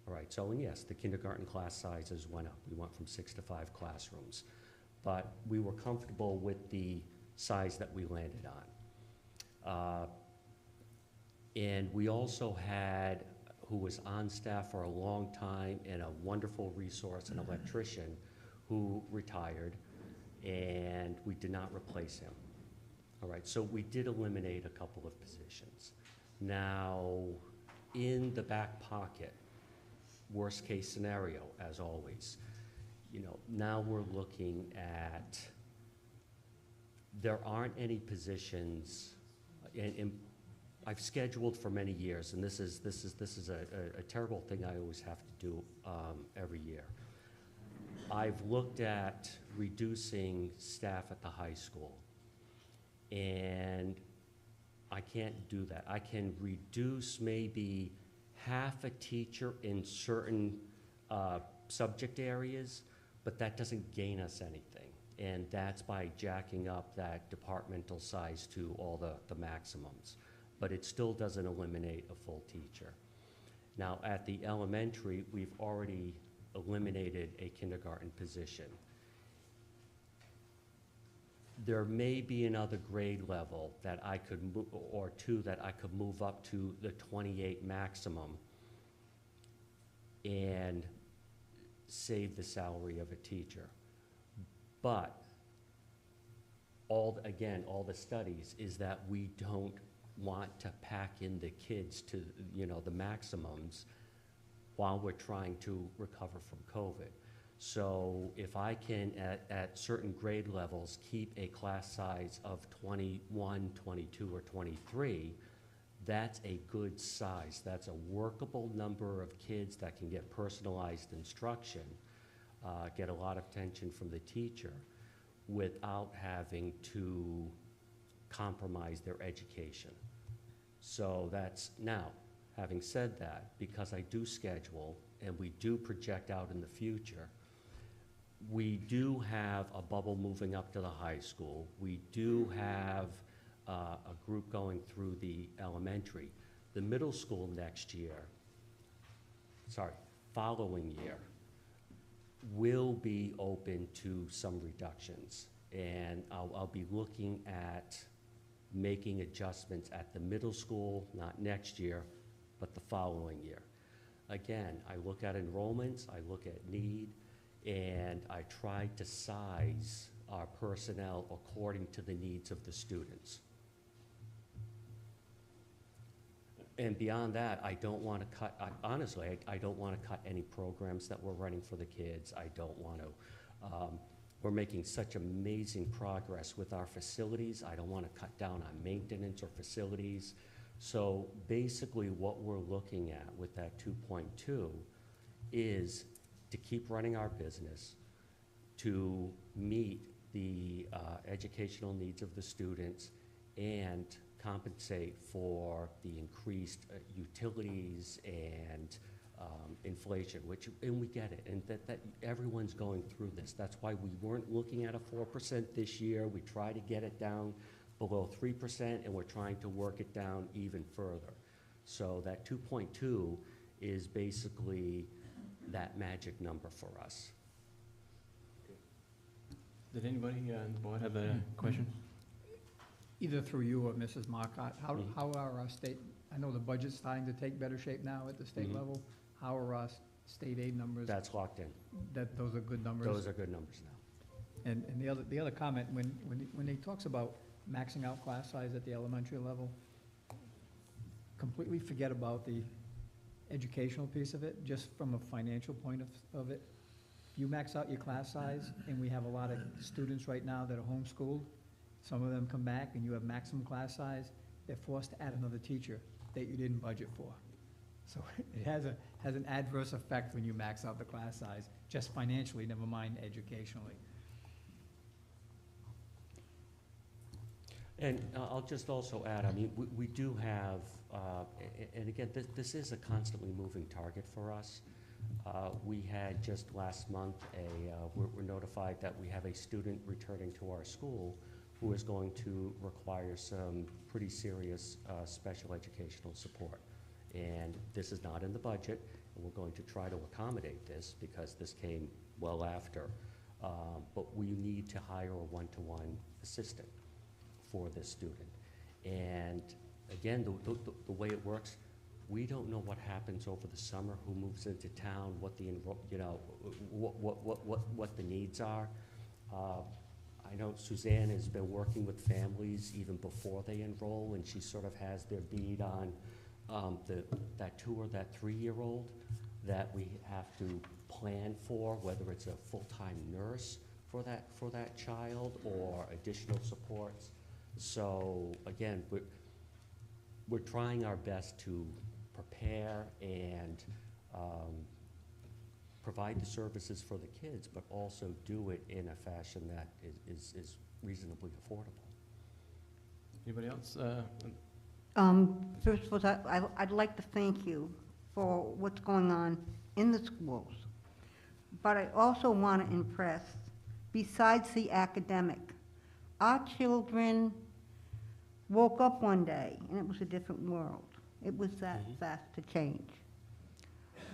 All right, so and yes, the kindergarten class sizes went up. We went from 6 to 5 classrooms. But we were comfortable with the size that we landed on. And we also had, who was on staff for a long time and a wonderful resource, an electrician, who retired, and we did not replace him. All right, so we did eliminate a couple of positions. Now, in the back pocket, worst case scenario, as always, you know, now we're looking at, there aren't any positions, and I've scheduled for many years, and this is a terrible thing I always have to do every year. I've looked at reducing staff at the high school, and I can't do that. I can reduce maybe half a teacher in certain subject areas, but that doesn't gain us anything. And that's by jacking up that departmental size to all the maximums. But it still doesn't eliminate a full teacher. Now, at the elementary, we've already eliminated a kindergarten position. There may be another grade level that I could or two that I could move up to the 28 maximum and save the salary of a teacher. But all the studies is that we don't want to pack in the kids to, you know, the maximums while we're trying to recover from COVID. So if I can, at certain grade levels, keep a class size of 21, 22, or 23, that's a good size. That's a workable number of kids that can get personalized instruction, get a lot of attention from the teacher without having to compromise their education. So that's, now, having said that, because I do schedule and we do project out in the future, we do have a bubble moving up to the high school. We do have a group going through the elementary. The middle school next year, following year, will be open to some reductions. And I'll be looking at making adjustments at the middle school, not next year, but the following year. Again, I look at enrollments, I look at need, and I try to size our personnel according to the needs of the students. And beyond that, I don't want to cut, honestly, I don't want to cut any programs that we're running for the kids. I don't want to. We're making such amazing progress with our facilities. I don't want to cut down on maintenance or facilities. So basically what we're looking at with that 2.2 is to keep running our business, to meet the educational needs of the students, and compensate for the increased utilities and inflation, and we get it, and that everyone's going through this. That's why we weren't looking at a 4% this year. We try to get it down below 3%, and we're trying to work it down even further. So that 2.2 is basically that magic number for us. Did anybody on the board have a question? Either through you or Mrs. Marcotte, how are our state, I know the budget's starting to take better shape now at the state Mhm. level. How are our state aid numbers? That's locked in. Those are good numbers? Those are good numbers now. And the other comment, when he talks about maxing out class size at the elementary level, completely forget about the educational piece of it, just from a financial point of it. You max out your class size, and we have a lot of students right now that are homeschooled. Some of them come back and you have maximum class size, they're forced to add another teacher that you didn't budget for. So it has an adverse effect when you max out the class size, just financially, never mind educationally. And I'll just also add, I mean, we do have, and again, this is a constantly moving target for us. We had just last month we're notified that we have a student returning to our school who is going to require some pretty serious special educational support. And this is not in the budget, and we're going to try to accommodate this because this came well after. But we need to hire a one-to-one assistant for this student. And again, the way it works, we don't know what happens over the summer, who moves into town, what the what the needs are. I know Suzanne has been working with families even before they enroll, and she sort of has their bead on that 2 or that 3-year-old that we have to plan for, whether it's a full-time nurse for that child or additional supports. So again, we're trying our best to prepare and provide the services for the kids, but also do it in a fashion that is reasonably affordable. Anybody else? First of all, I'd like to thank you for what's going on in the schools. But I also want to impress, besides the academic, our children woke up one day and it was a different world. It was that fast to change.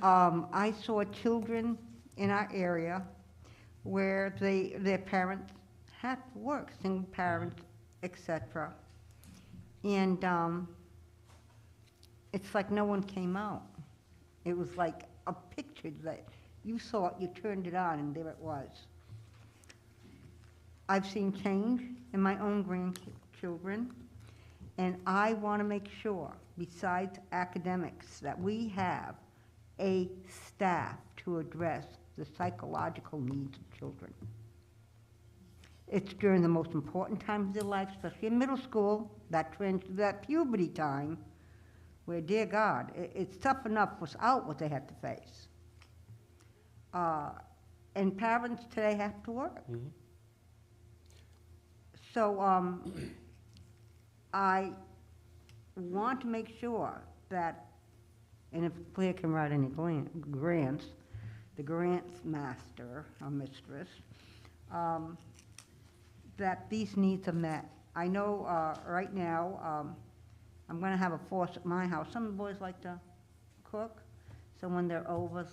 I saw children in our area where their parents had to work, single parents, etc. And it's like no one came out. It was like a picture that you saw it, you turned it on, and there it was. I've seen change in my own grandchildren, and I want to make sure, besides academics, that we have a staff to address the psychological needs of children. It's during the most important times of their life, especially in middle school, that puberty time, where, dear God, it's tough enough without what they have to face. And parents today have to work. So I want to make sure that, and if Claire can write any grants, the grants master or mistress, that these needs are met. I know right now I'm going to have a force at my house. Some of the boys like to cook, so when they're over,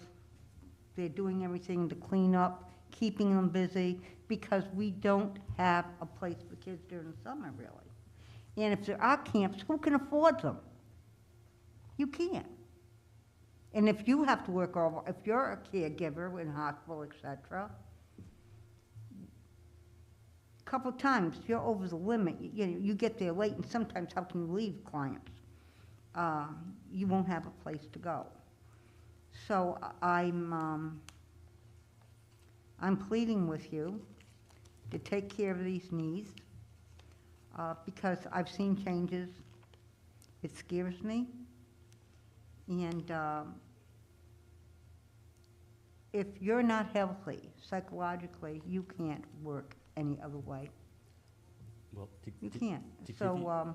they're doing everything to clean up, keeping them busy, because we don't have a place for kids during the summer, really. And if there are camps, who can afford them? You can't. And if you have to work over, if you're a caregiver in hospital, etc., a couple of times, if you're over the limit, you get there late, and sometimes how can you leave clients? you won't have a place to go. So I'm pleading with you to take care of these needs, because I've seen changes. It scares me. And if you're not healthy psychologically, you can't work any other way. Well, You can't. to give So,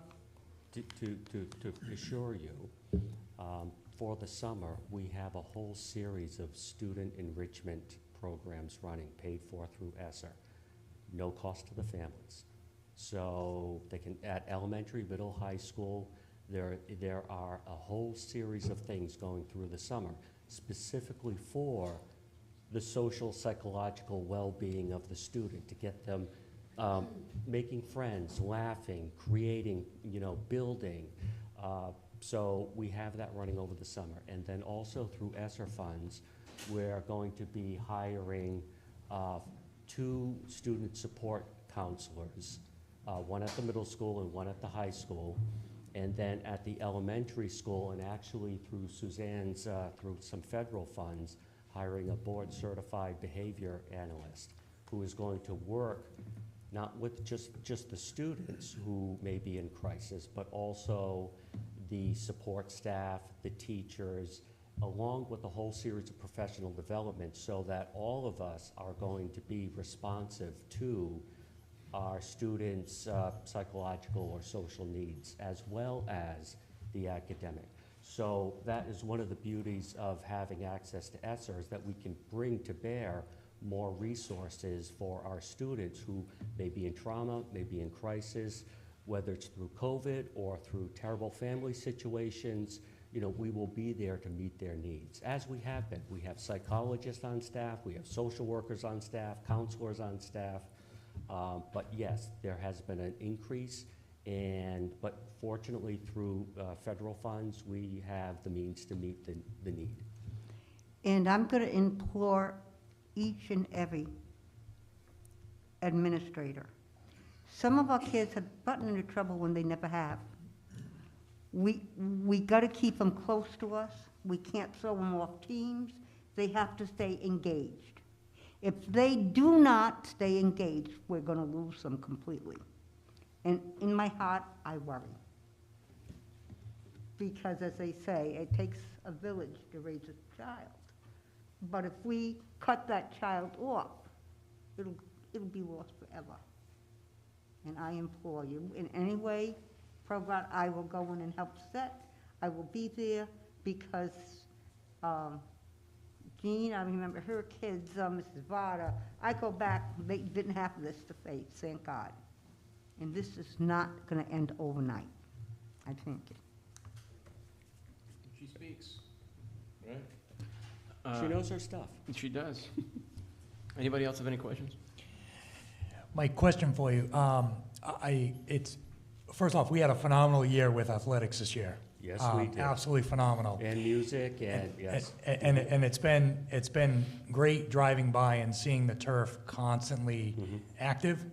to assure you, for the summer, we have a whole series of student enrichment programs running, paid for through ESSER. No cost to the families. So they can, at elementary, middle, high school, there are a whole series of things going through the summer, specifically for the social, psychological well-being of the student, to get them making friends, laughing, creating, building. So we have that running over the summer. And then also through ESSER funds, we're going to be hiring 2 student support counselors, one at the middle school and one at the high school. And then at the elementary school, and actually through Suzanne's, through some federal funds, hiring a board-certified behavior analyst who is going to work not with just the students who may be in crisis, but also the support staff, the teachers, along with a whole series of professional development, so that all of us are going to be responsive to our students' psychological or social needs, as well as the academic. So that is one of the beauties of having access to ESSER, is that we can bring to bear more resources for our students who may be in trauma, may be in crisis, whether it's through COVID or through terrible family situations. We will be there to meet their needs, as we have been. We have psychologists on staff, we have social workers on staff, counselors on staff. But yes, there has been an increase, but fortunately through federal funds, we have the means to meet the need. and I'm going to implore each and every administrator. Some of our kids have gotten into trouble when they never have. We got to keep them close to us. We can't throw them off teams. They have to stay engaged. If they do not stay engaged, we're going to lose them completely. And in my heart, I worry. Because as they say, it takes a village to raise a child. But if we cut that child off, it'll be lost forever. And I implore you, in any way, program, I will go in and help set. I will be there because Jean, I remember her kids, Mrs. Vada, I go back, they didn't have this to face, thank God. And this is not going to end overnight, I think. She speaks, right? She knows her stuff. She does. Anybody else have any questions? My question for you, first off, we had a phenomenal year with athletics this year. Yes, we did. Absolutely phenomenal. And music, and yes. And it's been great driving by and seeing the turf constantly active,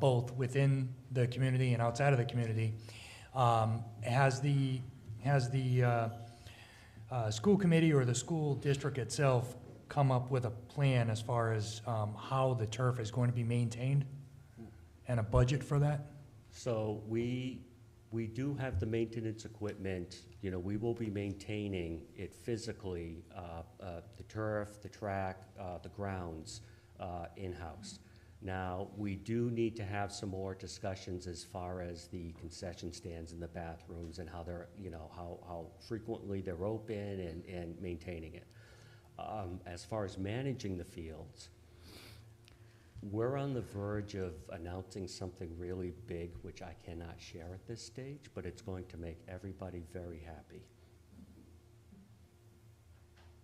both within the community and outside of the community. Has the school committee or the school district itself come up with a plan as far as how the turf is going to be maintained and a budget for that? So we do have the maintenance equipment. We will be maintaining it physically, the turf, the track, the grounds, in-house. Now, we do need to have some more discussions as far as the concession stands in the bathrooms and how they're, how frequently they're open and maintaining it. As far as managing the fields, we're on the verge of announcing something really big, which I cannot share at this stage, but it's going to make everybody very happy.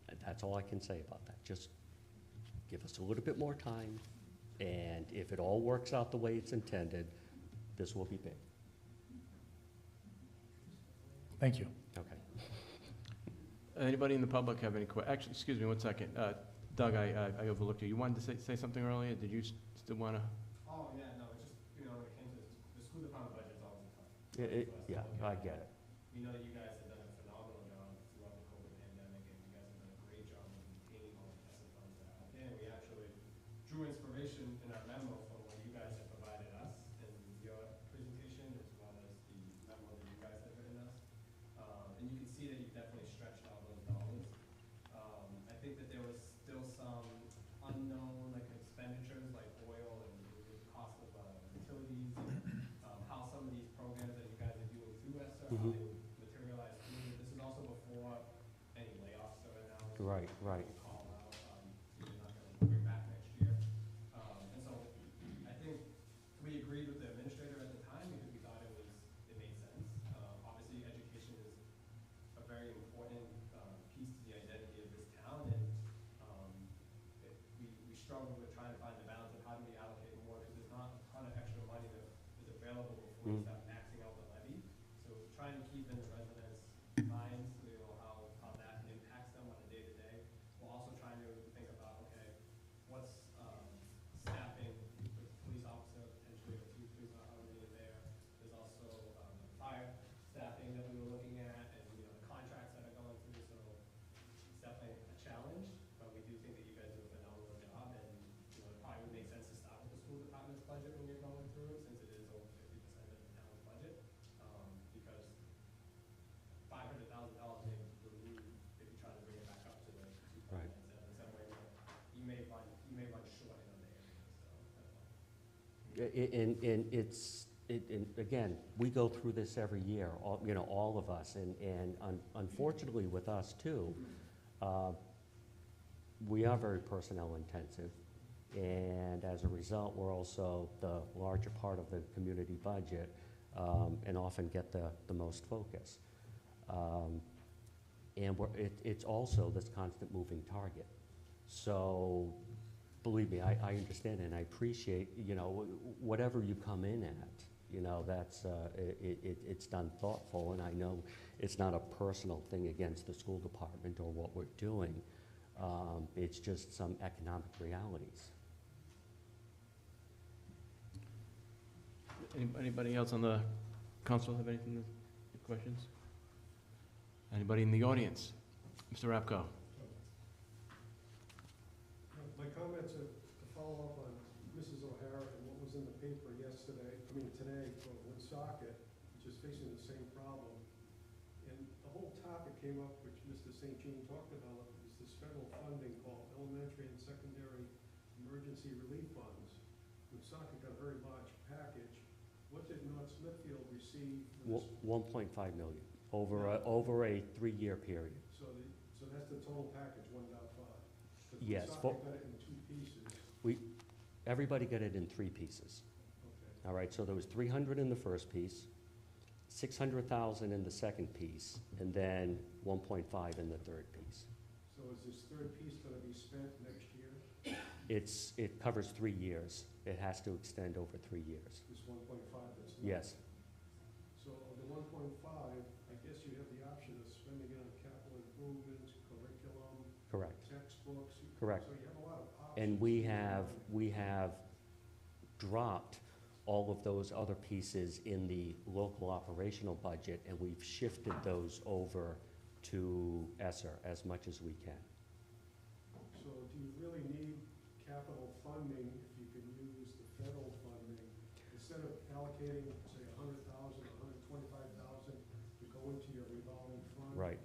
And that's all I can say about that. Just give us a little bit more time, and if it all works out the way it's intended, this will be big. Thank you. Okay. Anybody in the public have any actually, excuse me one second. Doug, I overlooked you. You wanted to say something earlier? Did you still want to? Oh, yeah, no, it's just, when it came to the school department budget's always tough. Yeah, I get it. we know that you guys have done a phenomenal job throughout the COVID pandemic, and you guys have done a great job of maintaining all the ESSER funds that are out there. We actually drew inspiration in our memo from what you guys have provided us in your presentation, as well as the memo that you guys have written us. And you can see that you've definitely stretched out those dollars. I think that there was still some unknown, like, expenditures, like oil and the cost of utilities, and how some of these programs that you guys are doing through ESSER, how they would materialize through. This is also before any layoffs are announced. Right, right. Call out, you're not gonna bring back next year. And so I think we agreed with the administrator at the time because we thought it made sense. Obviously, education is a very important piece to the identity of this town, and we struggle with trying to find the balance of how do we allocate more, because there's not a ton of extra money that is available before you start maxing out the levy. So trying to keep in the residents' minds, you know, how that impacts them on a day-to-day. We're also trying to think about, okay, what's staffing with the police officer, potentially the two police officers in there. There's also fire staffing that we were looking at, and, you know, the contracts that are going through. So it's definitely a challenge, but we do think that you guys do a phenomenal job, and, you know, it probably would make sense to start with the school department's budget when you're going through it, since it is over 50% of the town's budget, because $500,000 may remove if you try to bring it back up to the 2.97. Right. In some way, you may run short in other areas, so that's all. And again, we go through this every year, all of us, and unfortunately with us too, we are very personnel intensive, and as a result, we're also the larger part of the community budget, and often get the most focus. And it's also this constant moving target. So, believe me, I understand and I appreciate, whatever you come in at, that's, it's done thoughtful, and I know it's not a personal thing against the school department or what we're doing. It's just some economic realities. Anybody else on the council have anything, questions? Anybody in the audience? Mr. Rapko? My comments are to follow up on Mrs. O'Hara and what was in the paper today for Woonsocket, which is facing the same problem. And the whole topic came up, which Mr. St. Jean talked about, is this federal funding called Elementary and Secondary Emergency Relief Funds. Woonsocket got a very large package. What did North Smithfield receive for this? 1.5 million over a 3-year period. So that's the total package, 1.5. Yes. Woonsocket got it in 2 pieces. Everybody got it in 3 pieces. Okay. All right, so there was 300 in the first piece, 600,000 in the second piece, and then 1.5 in the third piece. So is this third piece gonna be spent next year? It covers 3 years. It has to extend over 3 years. This 1.5 that's left? Yes, So of the 1.5, I guess you have the option of spending it on capital improvements, curriculum, correct. textbooks. Correct. So you have a lot of options. And we have dropped all of those other pieces in the local operational budget, and we've shifted those over to ESSER as much as we can. So do you really need capital funding if you can use the federal funding? Instead of allocating, say, 100,000, 125,000 to go into your revolving fund? Right.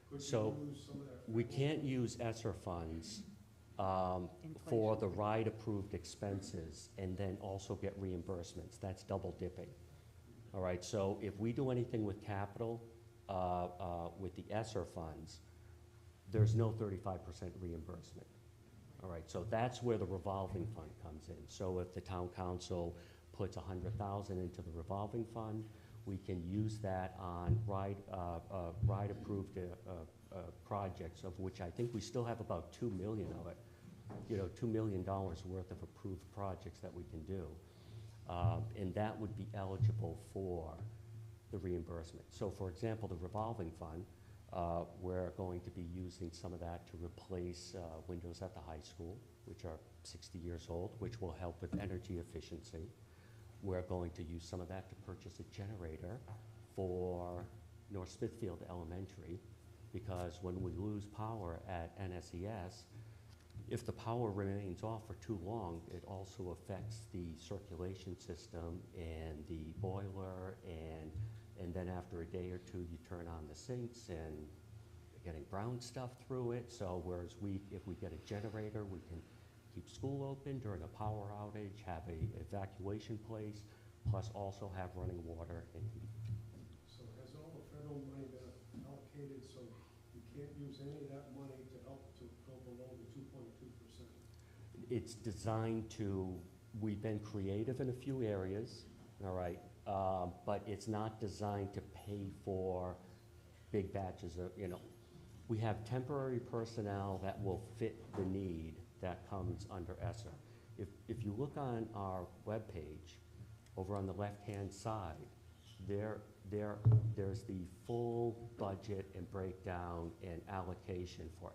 Could So you use some of that? we federal can't use ESSER funds for the RIDE-approved expenses and then also get reimbursements. That's double dipping. All right, so if we do anything with capital, with the ESSER funds, there's no 35% reimbursement. All right, so that's where the revolving fund comes in. So if the town council puts 100,000 into the revolving fund, we can use that on RIDE-approved projects, of which I think we still have about 2 million of it. $2 million worth of approved projects that we can do. And that would be eligible for the reimbursement. So for example, the revolving fund, we're going to be using some of that to replace windows at the high school, which are 60 years old, which will help with energy efficiency. We're going to use some of that to purchase a generator for North Smithfield Elementary, because when we lose power at NSES, if the power remains off for too long, it also affects the circulation system and the boiler, and then after a day or two, you turn on the sinks and you're getting brown stuff through it. So whereas if we get a generator, we can keep school open during a power outage, have a evacuation place, plus also have running water and heat. So has all the federal money been allocated, so you can't use any of that money to help to go below the 2.2%? It's designed to, we've been creative in a few areas, all right, but it's not designed to pay for big batches of, we have temporary personnel that will fit the need that comes under ESSER. If you look on our webpage, over on the left-hand side, there's the full budget and breakdown and allocation for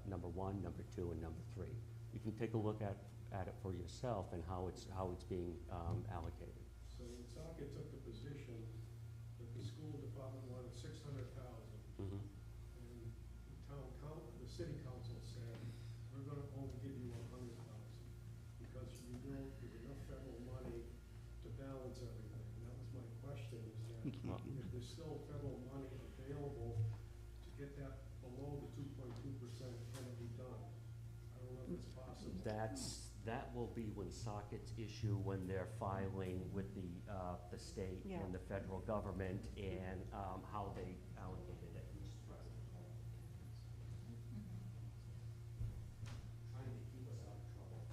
number 1, number 2, and number 3. You can take a look at it for yourself and how it's being allocated. So Woonsocket took the position that the school department wanted 600,000. Mhm. And the city council said, we're gonna only give you 100,000, because you know there's enough federal money to balance everything. And that was my question, is that if there's still federal money available to get that below the 2.2%, can it be done? I don't know if it's possible. That will be Woonsocket's issue when they're filing with the state Yeah. and the federal government, and how they allocated it. Trying to keep us out of trouble.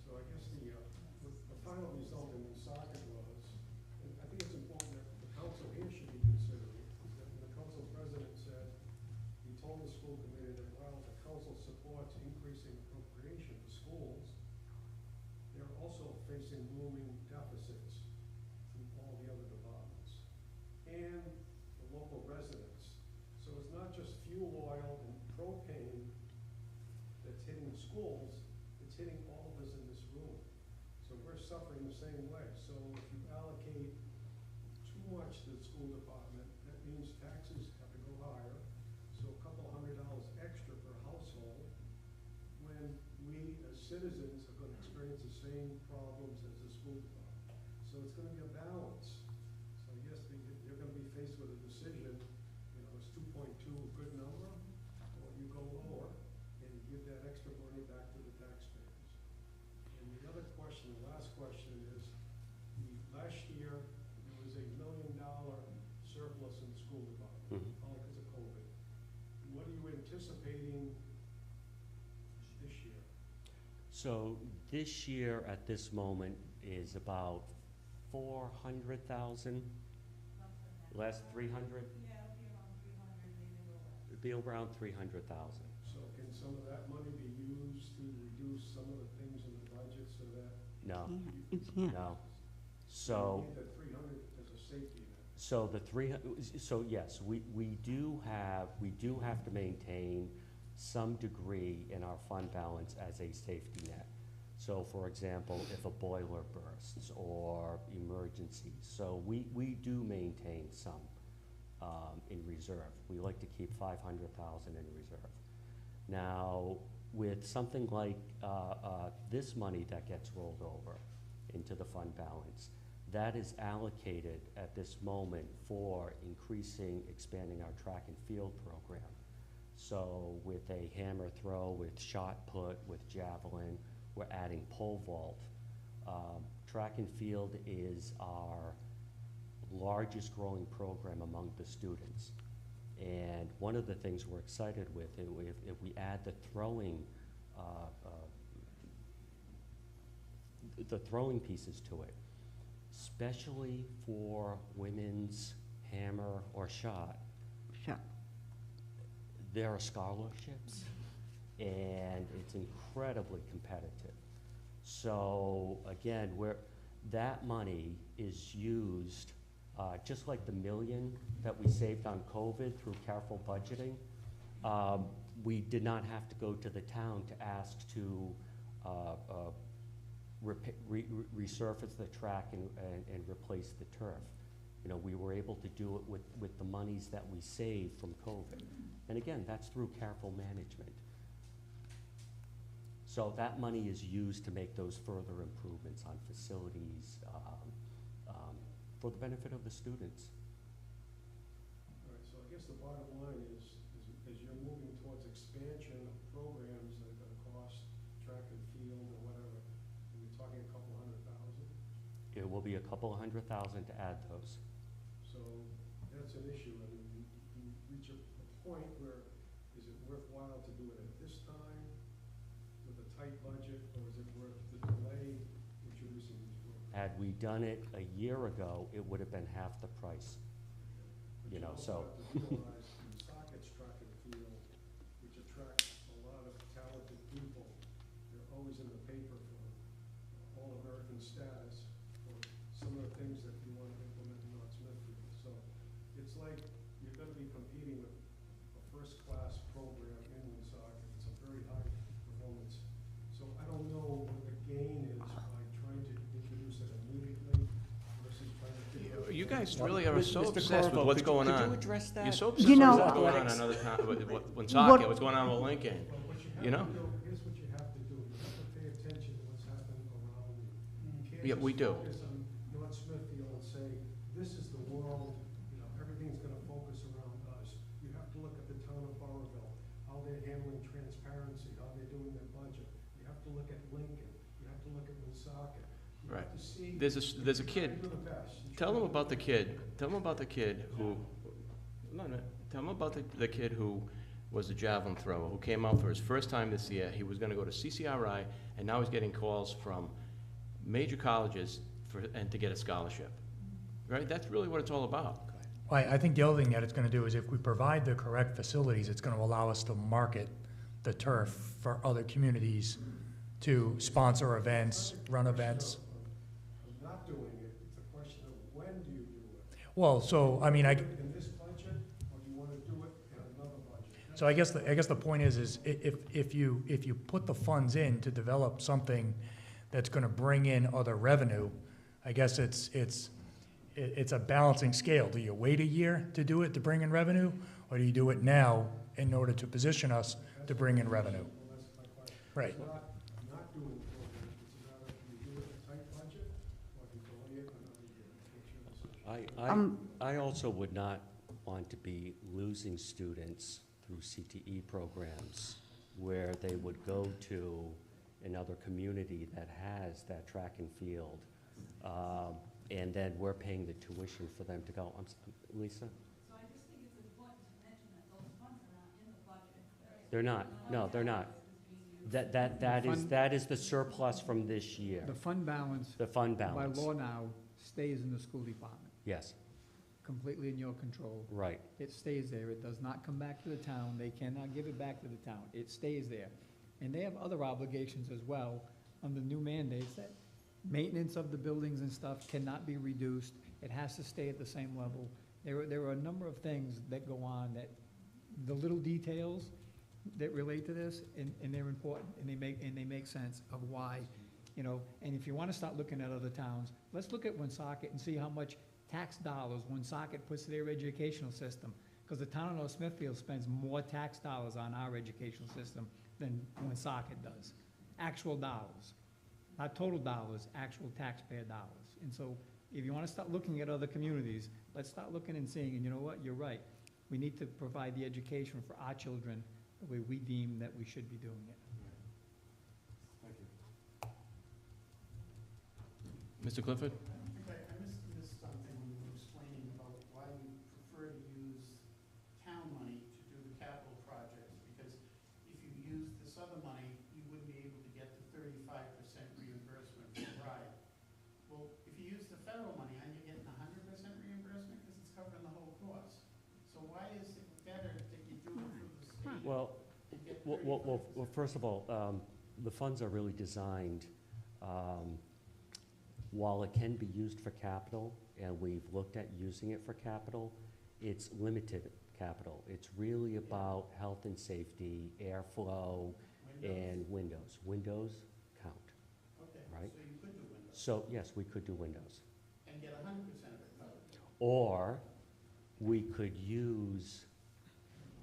So I guess the final result in Woonsocket was, and I think it's important that the council here should be considering, is that when the council president said, he told the school committee that while the council supports increasing appropriation for schools, they're also facing looming deficits from all the other departments and the local residents. So it's not just fuel oil and propane that's hitting the schools, it's hitting all of us in this room. So we're suffering the same way. So if you allocate too much to the school department, that means taxes have to go higher. So a couple $100 extra per household, when we as citizens are gonna experience the same problems as the school department. So it's gonna be a balance. So I guess you're gonna be faced with a decision, is 2.2 a good number? Or you go lower and give that extra money back to the taxpayers. And the other question, the last question is, last year, there was $1 million surplus in the school department, Mhm. all because of COVID. What are you anticipating this year? So this year, at this moment, is about 400,000. Last 300? Yeah, it'll be around 300,000. So can some of that money be used to reduce some of the things in the budget so that? No, You can't. no. You So, need that 300 as a safety net. so yes, we do have to maintain some degree in our fund balance as a safety net. So for example, if a boiler bursts or emergencies, so we do maintain some in reserve. We like to keep 500,000 in reserve. Now, with something like this money that gets rolled over into the fund balance, that is allocated at this moment for expanding our track and field program. So with a hammer throw, with shot put, with javelin, we're adding pole vault. Track and field is our largest growing program among the students. And one of the things we're excited with, if we add the throwing pieces to it, especially for women's hammer or shot, there are scholarships, and it's incredibly competitive. So again, that money is used, just like the $1 million that we saved on COVID through careful budgeting. We did not have to go to the town to ask to resurface the track and replace the turf. You know, we were able to do it with the monies that we saved from COVID. And again, that's through careful management. So that money is used to make those further improvements on facilities, for the benefit of the students. All right, so I guess the bottom line is you're moving towards expansion of programs that are gonna cost track and field or whatever, and you're talking a couple $100,000. It will be a couple $100,000 to add those. So that's an issue. I mean, you reach a point where, is it worthwhile to do it at this time with a tight budget, or is it worth the delay introducing these programs? Had we done it a year ago, it would have been half the price. But You know, also so. have to realize the Sockets track and field, which attracts a lot of talented people. They're always in the paper for All-American status for some of the things that you want to implement in North Smithfield. So it's like you're gonna be competing with a first-class program in Woonsocket. It's a very high performance. So I don't know what the gain is by trying to introduce it immediately versus trying to do it. You guys really are so Mr. obsessed with Corvo, what's could you- going on. Could you address that? You're so obsessed You with know- what's going on in another town, with Woonsocket, what's going on with Lincoln, Well, what you you know? have to do, here's what you have to do. You have to pay attention to what's happening around you. You can't Yeah, we just do. focus on North Smithfield and say, this is the world, you know, everything's gonna focus around us. You have to look at the town of Burrville, how they're handling transparency, how they're doing their budget. You have to look at Lincoln. You have to look at Woonsocket. You have Right. to see. There's a you try to kid, do the best. You tell try them to about do the kid, tell them about the kid who, no, tell them about the kid who was a javelin thrower, who came out for his first time this year. He was gonna go to CCRI, and now he's getting calls from major colleges and to get a scholarship. Right? That's really what it's all about. I think the other thing that it's gonna do is if we provide the correct facilities, it's gonna allow us to market the turf for other communities to sponsor events, run events. I'm not doing it. It's a question of when do you do it? Well, so, I mean, In this budget, or do you want to do it in another budget? so I guess the point is if you put the funds in to develop something that's gonna bring in other revenue, I guess it's a balancing scale. Do you wait a year to do it to bring in revenue, or do you do it now in order to position us to bring in revenue? Well, that's my question. Right. It's not doing programs. It's a matter of you do it in a tight budget, or you delay it another year. What's your decision? I also would not want to be losing students through CTE programs where they would go to another community that has that track and field, and then we're paying the tuition for them to go. Lisa? So I just think it's important to mention that those funds are not in the budget. They're not, no, they're not. That is the surplus from this year, The fund balance, the fund by balance. law now, stays in the school department, Yes, completely in your control. right. It stays there. It does not come back to the town. They cannot give it back to the town. It stays there. And they have other obligations as well under new mandates that maintenance of the buildings and stuff cannot be reduced. It has to stay at the same level. There are a number of things that go on that, the little details that relate to this, and they're important, and they make sense of why, you know. And if you wanna start looking at other towns, let's look at Woonsocket and see how much tax dollars Woonsocket puts to their educational system. Because the town of North Smithfield spends more tax dollars on our educational system than Woonsocket does. Actual dollars, not total dollars, actual taxpayer dollars. And so, if you wanna start looking at other communities, let's start looking and seeing, and you know what, you're right. We need to provide the education for our children the way we deem that we should be doing it. Mr. Clifford? I missed something when you were explaining about why you prefer to use town money to do the capital projects, because if you use this other money, you wouldn't be able to get the 35% reimbursement from RIDE. Well, if you use the federal money, aren't you getting 100% reimbursement, because it's covering the whole cost? So why is it better that you do it through the state? Well, and get well, first of all, the funds are really designed, while it can be used for capital, and we've looked at using it for capital, it's limited capital. It's really about health and safety, airflow, and windows. Windows count, Okay. right? So you could do windows So, yes, we could do windows. and get 100% of it covered. Or we could use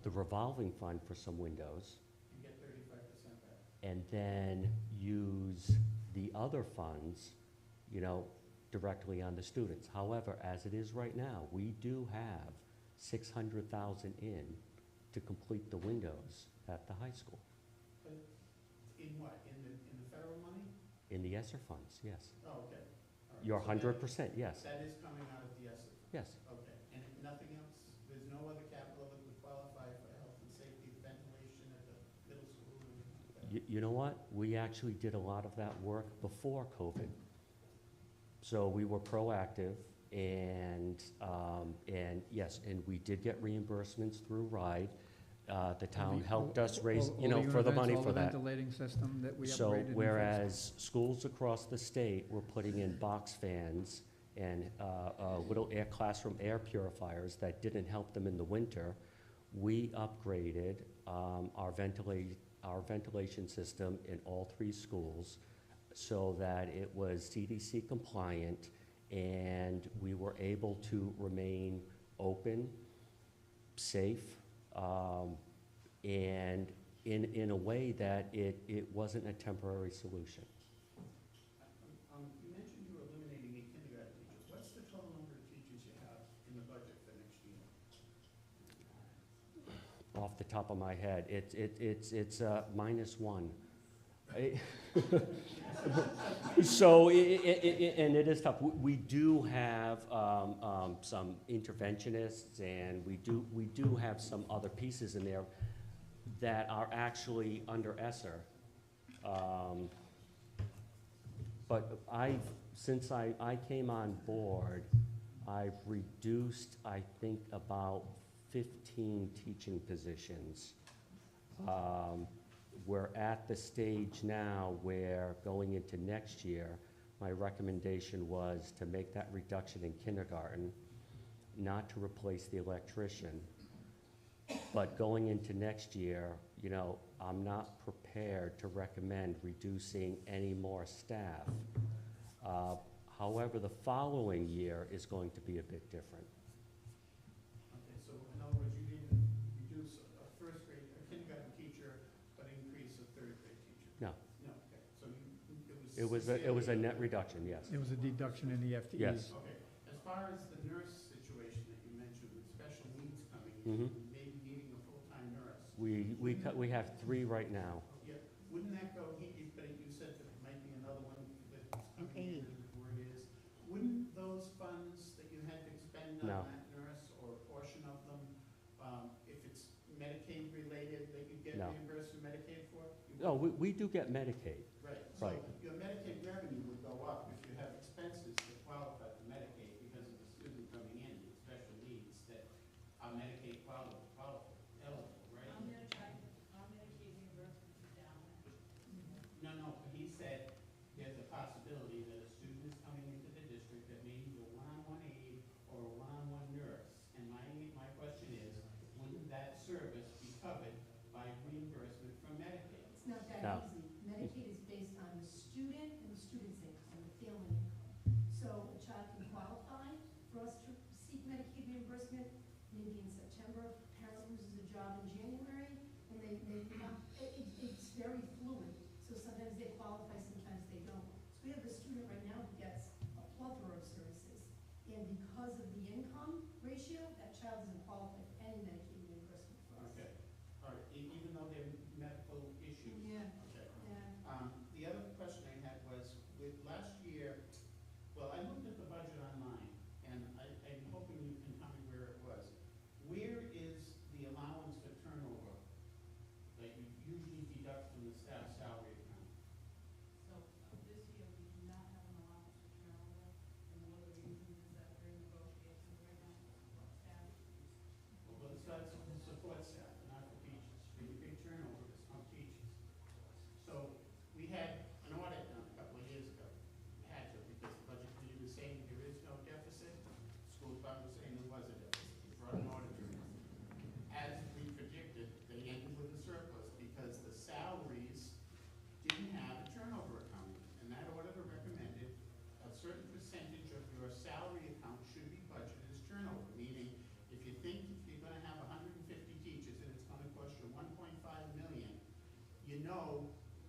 the revolving fund for some windows You get 35% back. and then use the other funds, you know, directly on the students. However, as it is right now, we do have 600,000 in to complete the windows at the high school. But in what, in the federal money? In the ESSER funds, yes. Oh, okay. All right. You're So that- 100%, yes, That is coming out of the ESSER fund? yes. Okay, and nothing else? There's no other capital that would qualify for health and safety, ventilation at the middle school or anything like that? You know what? We actually did a lot of that work before COVID. So we were proactive and yes, and we did get reimbursements through RIDE. The town helped us raise, you know, for the money for that. All the ventilating system that we upgraded. So and fixed. whereas schools across the state were putting in box fans and little classroom air purifiers that didn't help them in the winter, we upgraded our ventilation system in all 3 schools so that it was CDC compliant and we were able to remain open, safe, and in a way that it wasn't a temporary solution. You mentioned you were eliminating 8 kindergarten teachers. What's the total number of teachers you have in the budget for next year? Off the top of my head, it's -1. So, and it is tough. We do have some interventionists, and we do have some other pieces in there that are actually under ESSER. But since I came on board, I've reduced, I think, about 15 teaching positions. We're at the stage now where, going into next year, my recommendation was to make that reduction in kindergarten, not to replace the electrician. But going into next year, you know, I'm not prepared to recommend reducing any more staff. However, the following year is going to be a bit different. Okay, so in other words, you didn't reduce a kindergarten teacher, but increase a 3rd grade teacher? No. No, okay, so it It was a net reduction, yes. It was a deduction in the FTEs. Yes. Okay, as far as the nurse situation that you mentioned with special needs coming Mhm. in, maybe needing a full-time nurse. We have 3 right now. Yeah, wouldn't that go, but you said that there might be another one that's coming in, where it is. Wouldn't those funds that you had to expend No. on that nurse, or a portion of them, if it's Medicaid related, that you get No. reimbursed from Medicaid for? You No, wouldn't? we do get Medicaid. Right, Right. so your Medicaid revenue would go up if you have expenses that qualify for Medicaid because of the student coming in with special needs that are Medicaid eligible, right? Our Medicaid reimbursement is down. No, but he said there's a possibility that a student is coming into the district that may need a one-on-one aide or a one-on-one nurse. And my question is, wouldn't that service be covered by reimbursement from Medicaid? It's not that No. easy. Medicaid is based on the student and the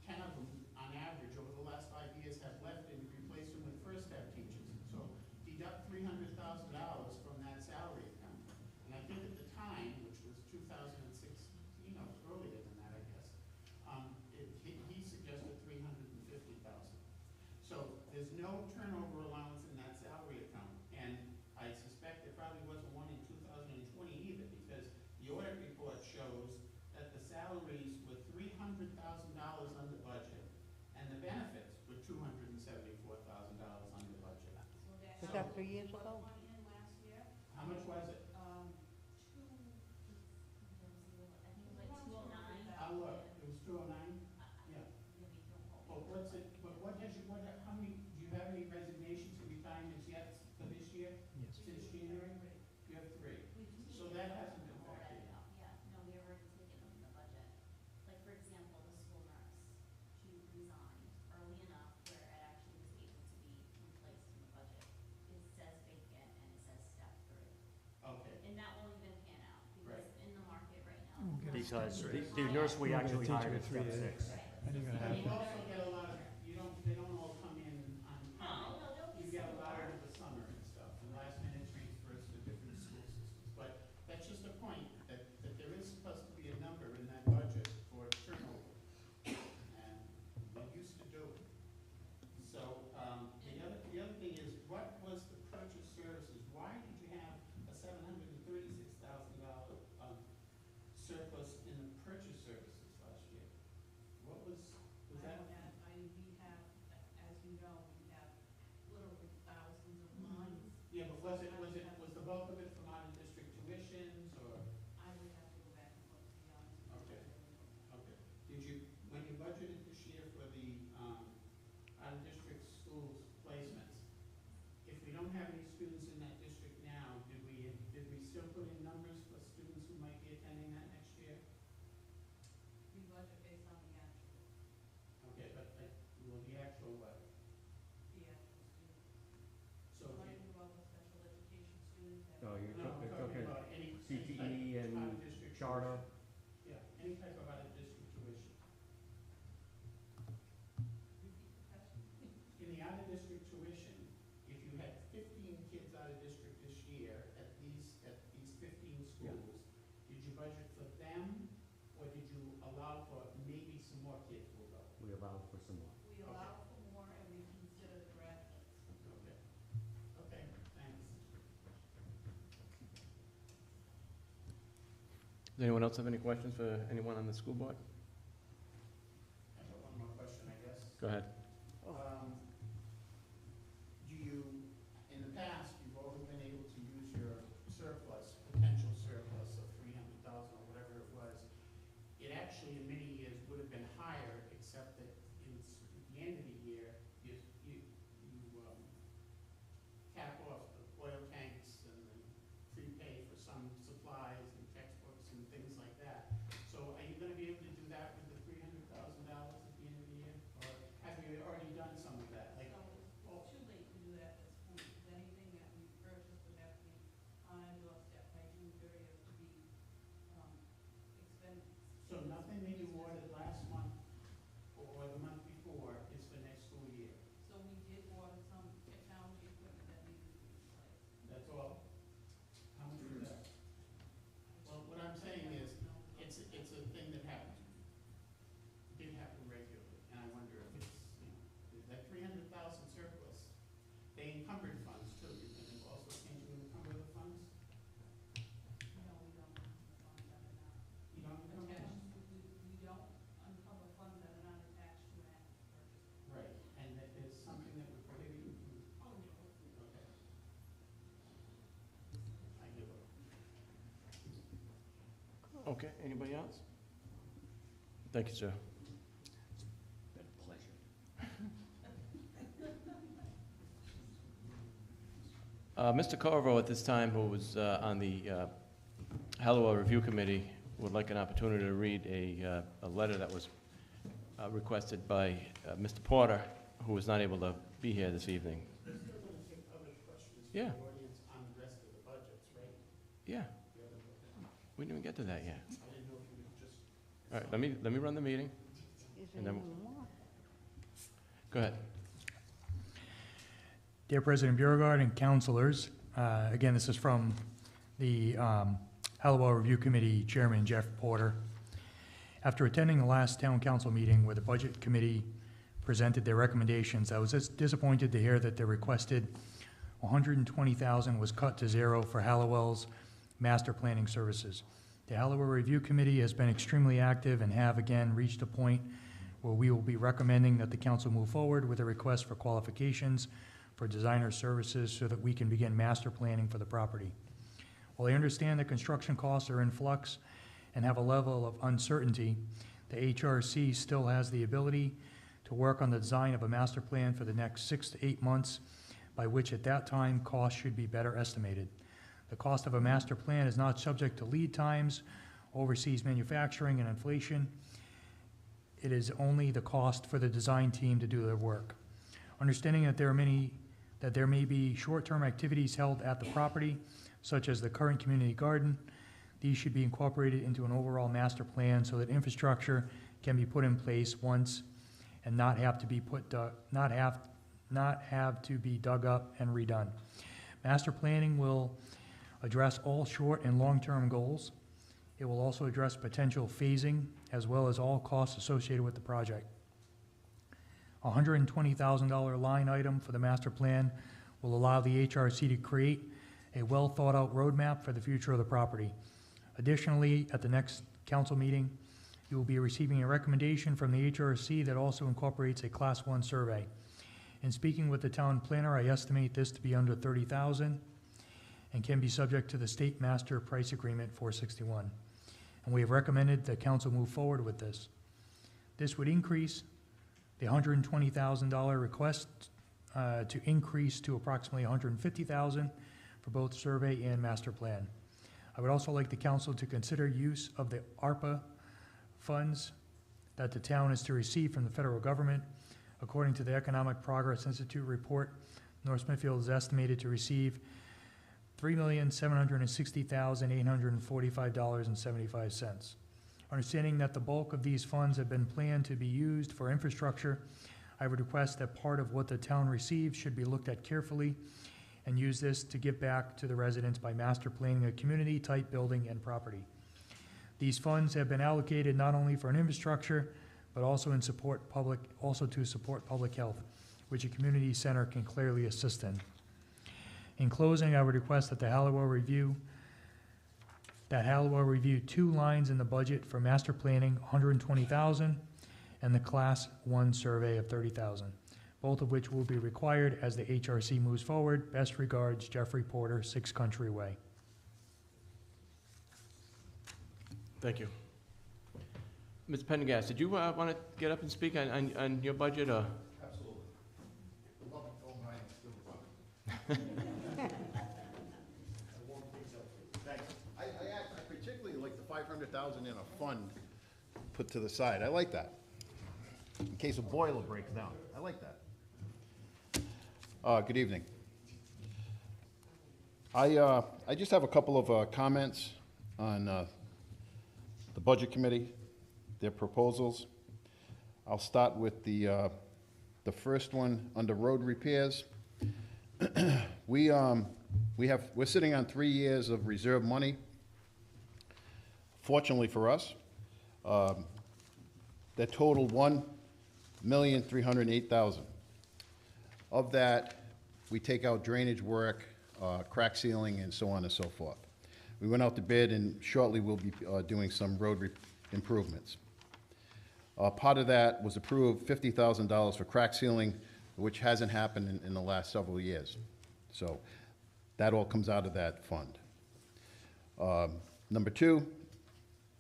10 of them, on average, over the last 5 years, have left and replaced them with first-step teachers. So deduct $300,000 from that salary account. And I think at the time, which was 2016, or earlier than that, I guess, he suggested 350,000. So there's no turnover allowance in that salary account. And I suspect there probably wasn't one in 2020 either, because the audit report shows that the salaries were $300,000 under budget, and the benefits were $274,000 under budget. Was that 3 years ago? How much was it? I'll look. It was 209? Yeah. Well, what's it, but what has you, how many, do you have any resignations and retirements yet for this year? Yes. Since January? You have 3. So that hasn't been factored in. Yeah, no, we have already taken them in the budget. Like, for example, the school nurse, she resigned early enough where it actually was able to be replaced in the budget. It says vacant and it says step 3. Okay. And that won't even pan out, because Right. in the market right now. We'll get a Because step the nurse we We'll get a actually teacher hired at at step 3 6. And you're gonna And have you also get a lot of, they don't all come in on No, time. no, they'll be You get a some lot more. over the summer and stuff, and last minute transfers to different school systems. But that's just a point, that there is supposed to be a number in that budget for turnover. And we used to do it. So, the other thing is, what was the purchase services? Why did you have a $736,000 surplus in the purchase services last year? What was that? We have, as you know, we have literally thousands of lines. Yeah, but was the bulk of it from out-of-district tuitions, or? I would have to go back and look, to be honest. Okay. Okay. Did you, when you budgeted this year for the out-of-district schools placements, if we don't have any students in that district now, did we still put in numbers for students who might be attending that next year? We budget based on the actual, Okay, but will the actual what? the actual students. So if you, Talking about the special education students that. No, you're no, I'm talking about any CTE type of and out-of-district charter. tuition. Yeah, any type of out-of-district tuition. Repeat the question. In the out-of-district tuition, if you had 15 kids out of district this year at these 15 schools, did you budget for them, or did you allow for maybe some more kids will go? We allowed for some more. We allow for more and we consider the graduates. Okay. Okay, thanks. Does anyone else have any questions for anyone on the school board? I have one more question, I guess. Go ahead. Do you, in the past, you've always been able to use your surplus, potential surplus of 300,000 or whatever it was. It actually, in many years, would have been higher, except that at the end of the year, you cap off the oil tanks and then prepay for some supplies and textbooks and things like that. So are you gonna be able to do that with the $300,000 at the end of the year? Or have you already done some of that? Like, So it's too late to do that at this point, because anything that we purchase would have to be on a doorstep by June 30th to be expended. so nothing that you ordered last month or the month before is for next school year? So we did order some technology equipment that needed to be replaced. That's all? How much is that? Well, what I'm saying is, it's a thing that happens. Did happen regularly, and I wonder if it's, is that 300,000 surplus? They encumbered funds too, and also can you encumber the funds? No, we don't fund that are not You don't encumber attached, funds? we don't uncover funds that are not attached to an active purchase. Right, and that there's something that would prohibit you from, Oh, no. okay. I give up. Okay, anybody else? Thank you, sir. Been a pleasure. Mr. Corvo, at this time, who was on the Hallowell Review Committee, would like an opportunity to read a letter that was requested by Mr. Porter, who was not able to be here this evening. We're still gonna take other questions Yeah. from the audience on the rest of the budgets, right? Yeah, The other- we didn't even get to that yet. I didn't know if you would just. All right, let me run the meeting. Is And there then- any more? Go ahead. Dear President Beauregard and councilors, again, this is from the Hallowell Review Committee Chairman Jeff Porter. After attending the last town council meeting where the Budget Committee presented their recommendations, I was disappointed to hear that the requested $120,000 was cut to zero for Hallowell's master planning services. The Hallowell Review Committee has been extremely active and have again reached a point where we will be recommending that the council move forward with a request for qualifications for designer services so that we can begin master planning for the property. While I understand that construction costs are in flux and have a level of uncertainty, the HRC still has the ability to work on the design of a master plan for the next 6 to 8 months, by which at that time costs should be better estimated. The cost of a master plan is not subject to lead times, overseas manufacturing, and inflation. It is only the cost for the design team to do their work. Understanding that there may be short-term activities held at the property, such as the current community garden, these should be incorporated into an overall master plan so that infrastructure can be put in place once and not have to be dug up and redone. Master planning will address all short and long-term goals. It will also address potential phasing as well as all costs associated with the project. A $120,000 line item for the master plan will allow the HRC to create a well-thought-out roadmap for the future of the property. Additionally, at the next council meeting, you will be receiving a recommendation from the HRC that also incorporates a Class 1 survey. In speaking with the town planner, I estimate this to be under $30,000 and can be subject to the state master price agreement 461. And we have recommended that council move forward with this. This would increase the $120,000 request to increase to approximately $150,000 for both survey and master plan. I would also like the council to consider use of the ARPA funds that the town is to receive from the federal government. According to the Economic Progress Institute report, North Smithfield is estimated to receive $3,760,845.75. Understanding that the bulk of these funds have been planned to be used for infrastructure, I would request that part of what the town receives should be looked at carefully and use this to give back to the residents by master planning a community-type building and property. These funds have been allocated not only for an infrastructure, but also to support public health, which a community center can clearly assist in. In closing, I would request that Hallowell review 2 lines in the budget for master planning, $120,000, and the Class 1 survey of $30,000, both of which will be required as the HRC moves forward. Best regards, Jeffrey Porter, 6 Country Way. Thank you. Ms. Pendergast, did you want to get up and speak on your budget, or? Absolutely. Love it, don't mind, still Thanks. I particularly like the 500,000 in a fund put to the side. I like that. In case a boiler breaks down. I like that. Good evening. I just have a couple of comments on the Budget Committee, their proposals. I'll start with the first one under road repairs. We're sitting on 3 years of reserve money. Fortunately for us, that totaled $1,308,000. Of that, we take out drainage work, crack sealing, and so on and so forth. We went out to bid, and shortly we'll be doing some road improvements. Part of that was approved, $50,000 for crack sealing, which hasn't happened in the last several years. So that all comes out of that fund. Number 2,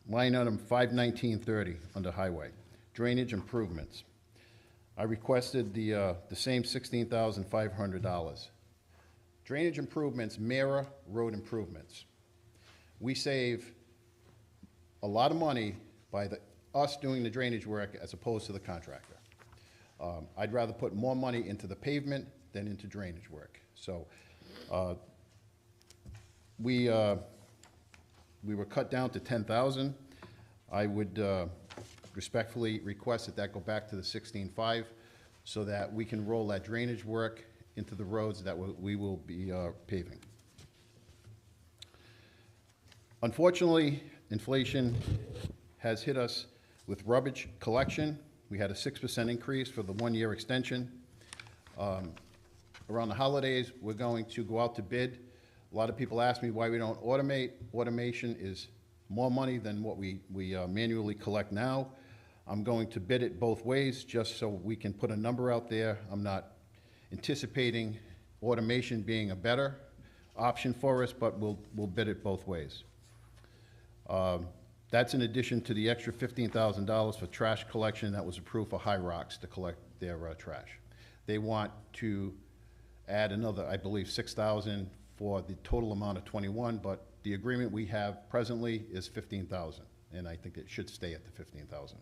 line item 51930 under highway, drainage improvements. I requested the same $16,500. Drainage improvements mirror road improvements. We save a lot of money by us doing the drainage work as opposed to the contractor. I'd rather put more money into the pavement than into drainage work. So we were cut down to $10,000. I would respectfully request that go back to the $16,500 so that we can roll that drainage work into the roads that we will be paving. Unfortunately, inflation has hit us with rubbish collection. We had a 6% increase for the one-year extension. Around the holidays, we're going to go out to bid. A lot of people ask me why we don't automate. Automation is more money than what we manually collect now. I'm going to bid it both ways, just so we can put a number out there. I'm not anticipating automation being a better option for us, but we'll bid it both ways. That's in addition to the extra $15,000 for trash collection that was approved for High Rocks to collect their trash. They want to add another, I believe, $6,000 for the total amount of 21, but the agreement we have presently is $15,000, and I think it should stay at the $15,000.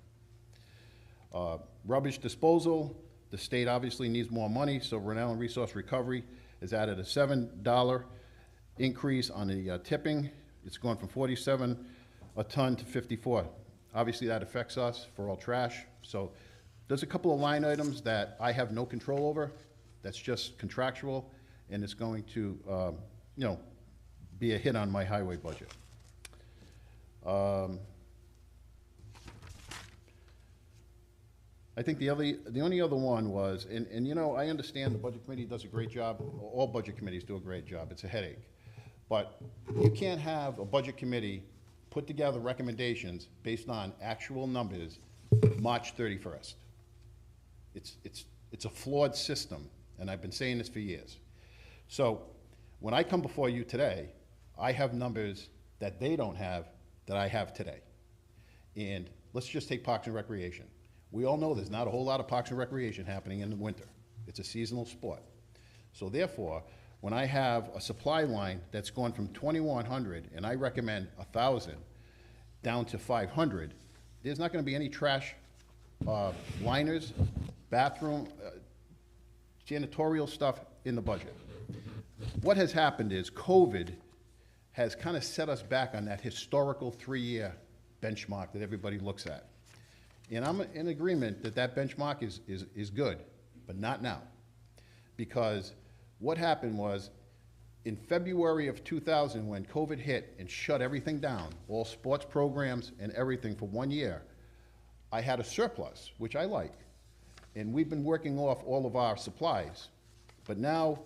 Rubbish disposal, the state obviously needs more money, so Rhode Island Resource Recovery has added a $7 increase on the tipping. It's gone from 47 a ton to 54. Obviously, that affects us for all trash. So there's a couple of line items that I have no control over. That's just contractual, and it's going to, be a hit on my highway budget. I think the only other one was, and I understand the Budget Committee does a great job. All budget committees do a great job. It's a headache. But you can't have a budget committee put together recommendations based on actual numbers March 31st. It's a flawed system, and I've been saying this for years. So when I come before you today, I have numbers that they don't have that I have today. And let's just take Parks and Recreation. We all know there's not a whole lot of Parks and Recreation happening in the winter. It's a seasonal sport. So therefore, when I have a supply line that's gone from 2,100 and I recommend 1,000 down to 500, there's not going to be any trash liners, bathroom, janitorial stuff in the budget. What has happened is COVID has kind of set us back on that historical 3-year benchmark that everybody looks at. And I'm in agreement that that benchmark is good, but not now. Because what happened was, in February of 2000, when COVID hit and shut everything down, all sports programs and everything for 1 year, I had a surplus, which I like. And we've been working off all of our supplies. But now,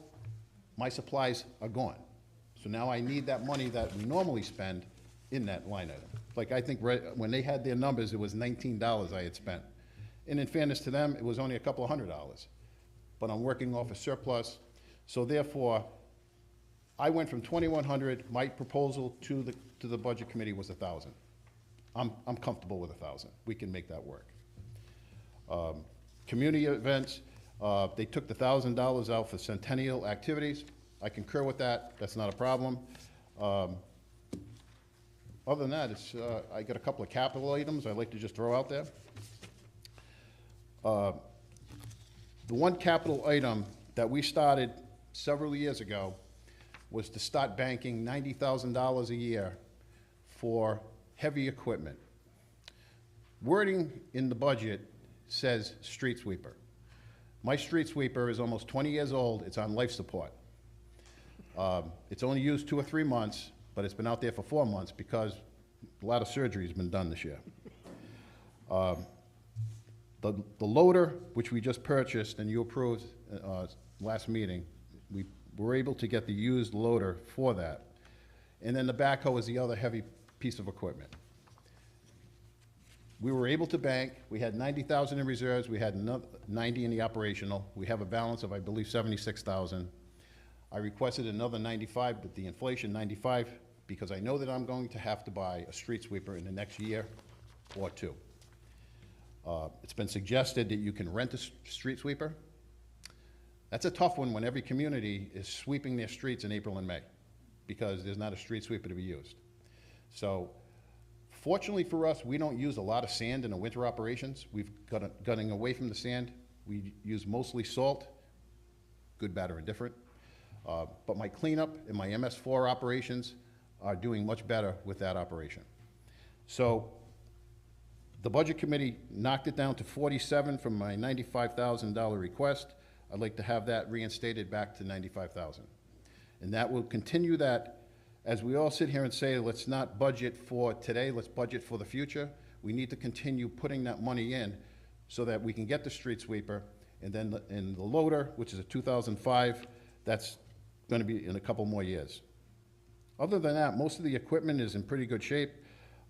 my supplies are gone. So now I need that money that we normally spend in that line item. Like, I think when they had their numbers, it was $19 I had spent. And in fairness to them, it was only a couple of $100. But I'm working off a surplus. So therefore, I went from 2,100. My proposal to the Budget Committee was 1,000. I'm comfortable with 1,000. We can make that work. Community events, they took the $1,000 out for centennial activities. I concur with that. That's not a problem. Other than that, I got a couple of capital items I'd like to just throw out there. The one capital item that we started several years ago was to start banking $90,000 a year for heavy equipment. Wording in the budget says street sweeper. My street sweeper is almost 20 years old. It's on life support. It's only used 2 or 3 months, but it's been out there for 4 months because a lot of surgery has been done this year. The loader, which we just purchased and you approved last meeting, we were able to get the used loader for that. And then the backhoe is the other heavy piece of equipment. We were able to bank. We had 90,000 in reserves. We had another 90 in the operational. We have a balance of, I believe, 76,000. I requested another 95, but the inflation 95, because I know that I'm going to have to buy a street sweeper in the next year or 2. It's been suggested that you can rent a street sweeper. That's a tough one when every community is sweeping their streets in April and May, because there's not a street sweeper to be used. So fortunately for us, we don't use a lot of sand in the winter operations. We've gotten away from the sand. We use mostly salt, good, bad, or indifferent. But my cleanup and my MS4 operations are doing much better with that operation. So The Budget Committee knocked it down to 47 from my $95,000 request. I'd like to have that reinstated back to 95,000. And that will continue that, as we all sit here and say, let's not budget for today, let's budget for the future. We need to continue putting that money in so that we can get the street sweeper. And then in the loader, which is a 2005, that's going to be in a couple more years. Other than that, most of the equipment is in pretty good shape.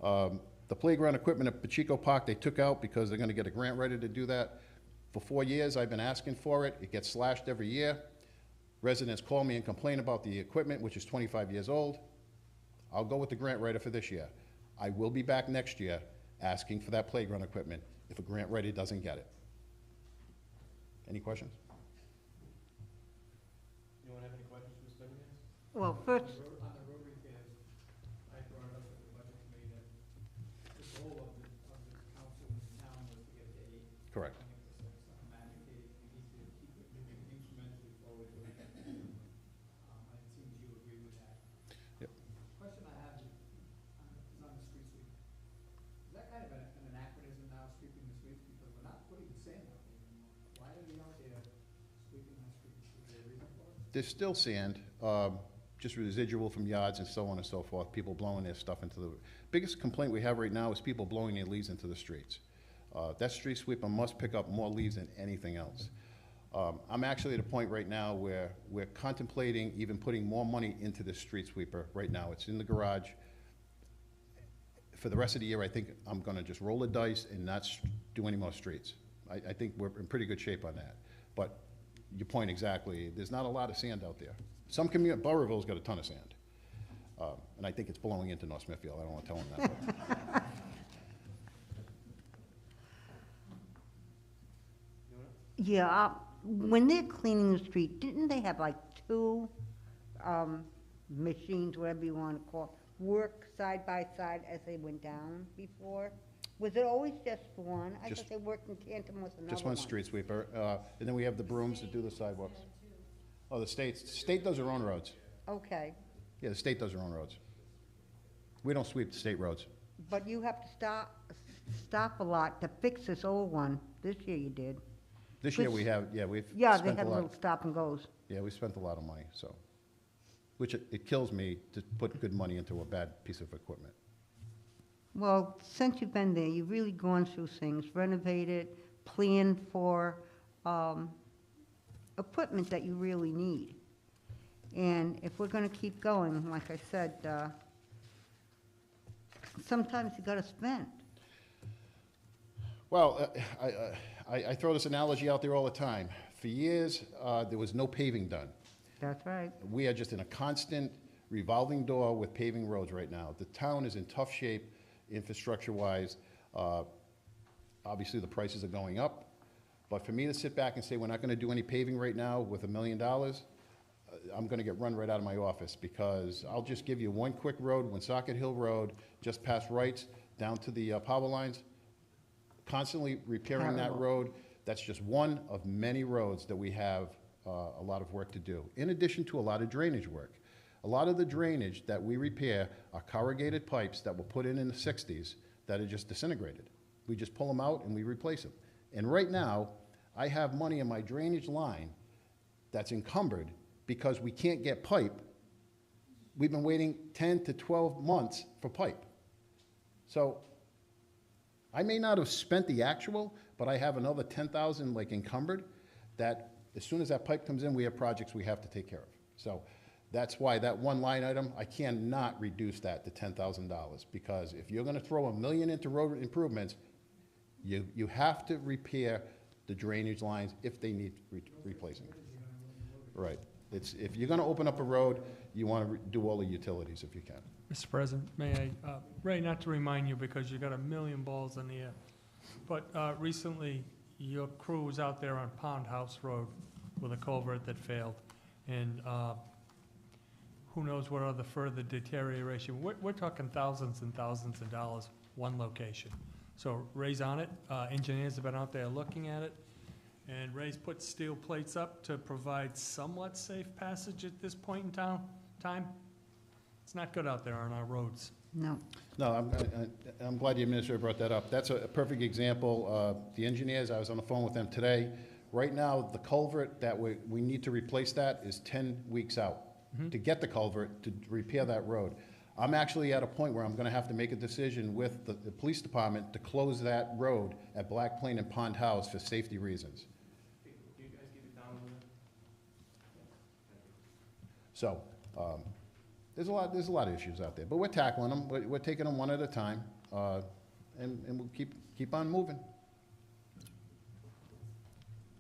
The playground equipment at Pacheco Park, they took out because they're going to get a grant writer to do that. For 4 years, I've been asking for it. It gets slashed every year. Residents call me and complain about the equipment, which is 25 years old. I'll go with the grant writer for this year. I will be back next year asking for that playground equipment if a grant writer doesn't get it. Any questions? Anyone have any questions for Mr. Douglas? Well, first, On the road repairs, I brought it up with the budget committee that the goal of the council in the town was to get it to 8. Correct. I think it's something I'm advocating, we need to keep it moving incrementally forward. And it seems you agree with that. Yep. Question I have is on the street sweep. Is that kind of an anachronism now, sweeping the streets, because we're not putting sand out there anymore? Why are we out there sweeping our streets? Is there a reason for it? There's still sand, just residual from yards and so on and so forth, people blowing their stuff into the... Biggest complaint we have right now is people blowing their leaves into the streets. That street sweeper must pick up more leaves than anything else. I'm actually at a point right now where we're contemplating even putting more money into this street sweeper right now. It's in the garage. For the rest of the year, I think I'm gonna just roll the dice and not do any more streets. I think we're in pretty good shape on that. But your point exactly, there's not a lot of sand out there. Some community, Burrville's got a ton of sand. And I think it's blowing into North Smithfield. I don't want to tell them that. yeah, when they're cleaning the street, didn't they have like 2 machines, whatever you want to call it, work side by side as they went down before? Was it always just one? I Just- thought they worked in tandem with another Just one street sweeper. And then we have the brooms that do the sidewalks. Oh, the state does their own roads. Okay, Yeah, the state does their own roads. We don't sweep the state roads. but you have to stop a lot to fix this old one. This year you did. This year we Which- have, yeah, we've Yeah, they spent a had little lot. stop and goes. Yeah, we spent a lot of money, so. Which it kills me to put good money into a bad piece of equipment. Well, since you've been there, you've really gone through things, renovated, planned for equipment that you really need. And if we're gonna keep going, like I said, sometimes you gotta spend. Well, I throw this analogy out there all the time. For years, there was no paving done. That's right. We are just in a constant revolving door with paving roads right now. The town is in tough shape infrastructure-wise. Obviously, the prices are going up. But for me to sit back and say we're not going to do any paving right now with $1 million, I'm going to get run right out of my office, because I'll just give you one quick road, Woonsocket Hill Road, just past Wrights, down to the power lines. Constantly repairing that road. That's just one of many roads that we have a lot of work to do, in addition to a lot of drainage work. A lot of the drainage that we repair are corrugated pipes that were put in the 60s that are just disintegrated. We just pull them out and we replace them. And right now, I have money in my drainage line that's encumbered because we can't get pipe. We've been waiting 10 to 12 months for pipe. So I may not have spent the actual, but I have another 10,000 like encumbered that as soon as that pipe comes in, we have projects we have to take care of. So that's why that one line item, I cannot reduce that to $10,000, because if you're gonna throw $1 million into road improvements, you have to repair the drainage lines if they need replacing. Right. It's, if you're gonna open up a road, you wanna do all the utilities if you can. Mr. President, may I, Ray, not to remind you because you got a million balls in the air, but recently your crew was out there on Pound House Road with a culvert that failed, and who knows what other further deterioration. We're talking thousands and thousands of dollars, one location. So Ray's on it, engineers have been out there looking at it, and Ray's put steel plates up to provide somewhat safe passage at this point in time. It's not good out there on our roads. No. No, I'm glad the administrator brought that up. That's a perfect example. The engineers, I was on the phone with them today. Right now, the culvert that we need to replace that is 10 weeks out. To get the culvert, to repair that road. I'm actually at a point where I'm gonna have to make a decision with the police department to close that road at Black Plain and Pond House for safety reasons. Do you guys keep it down over there? So, there's a lot of issues out there, but we're tackling them, we're taking them one at a time, and we'll keep on moving.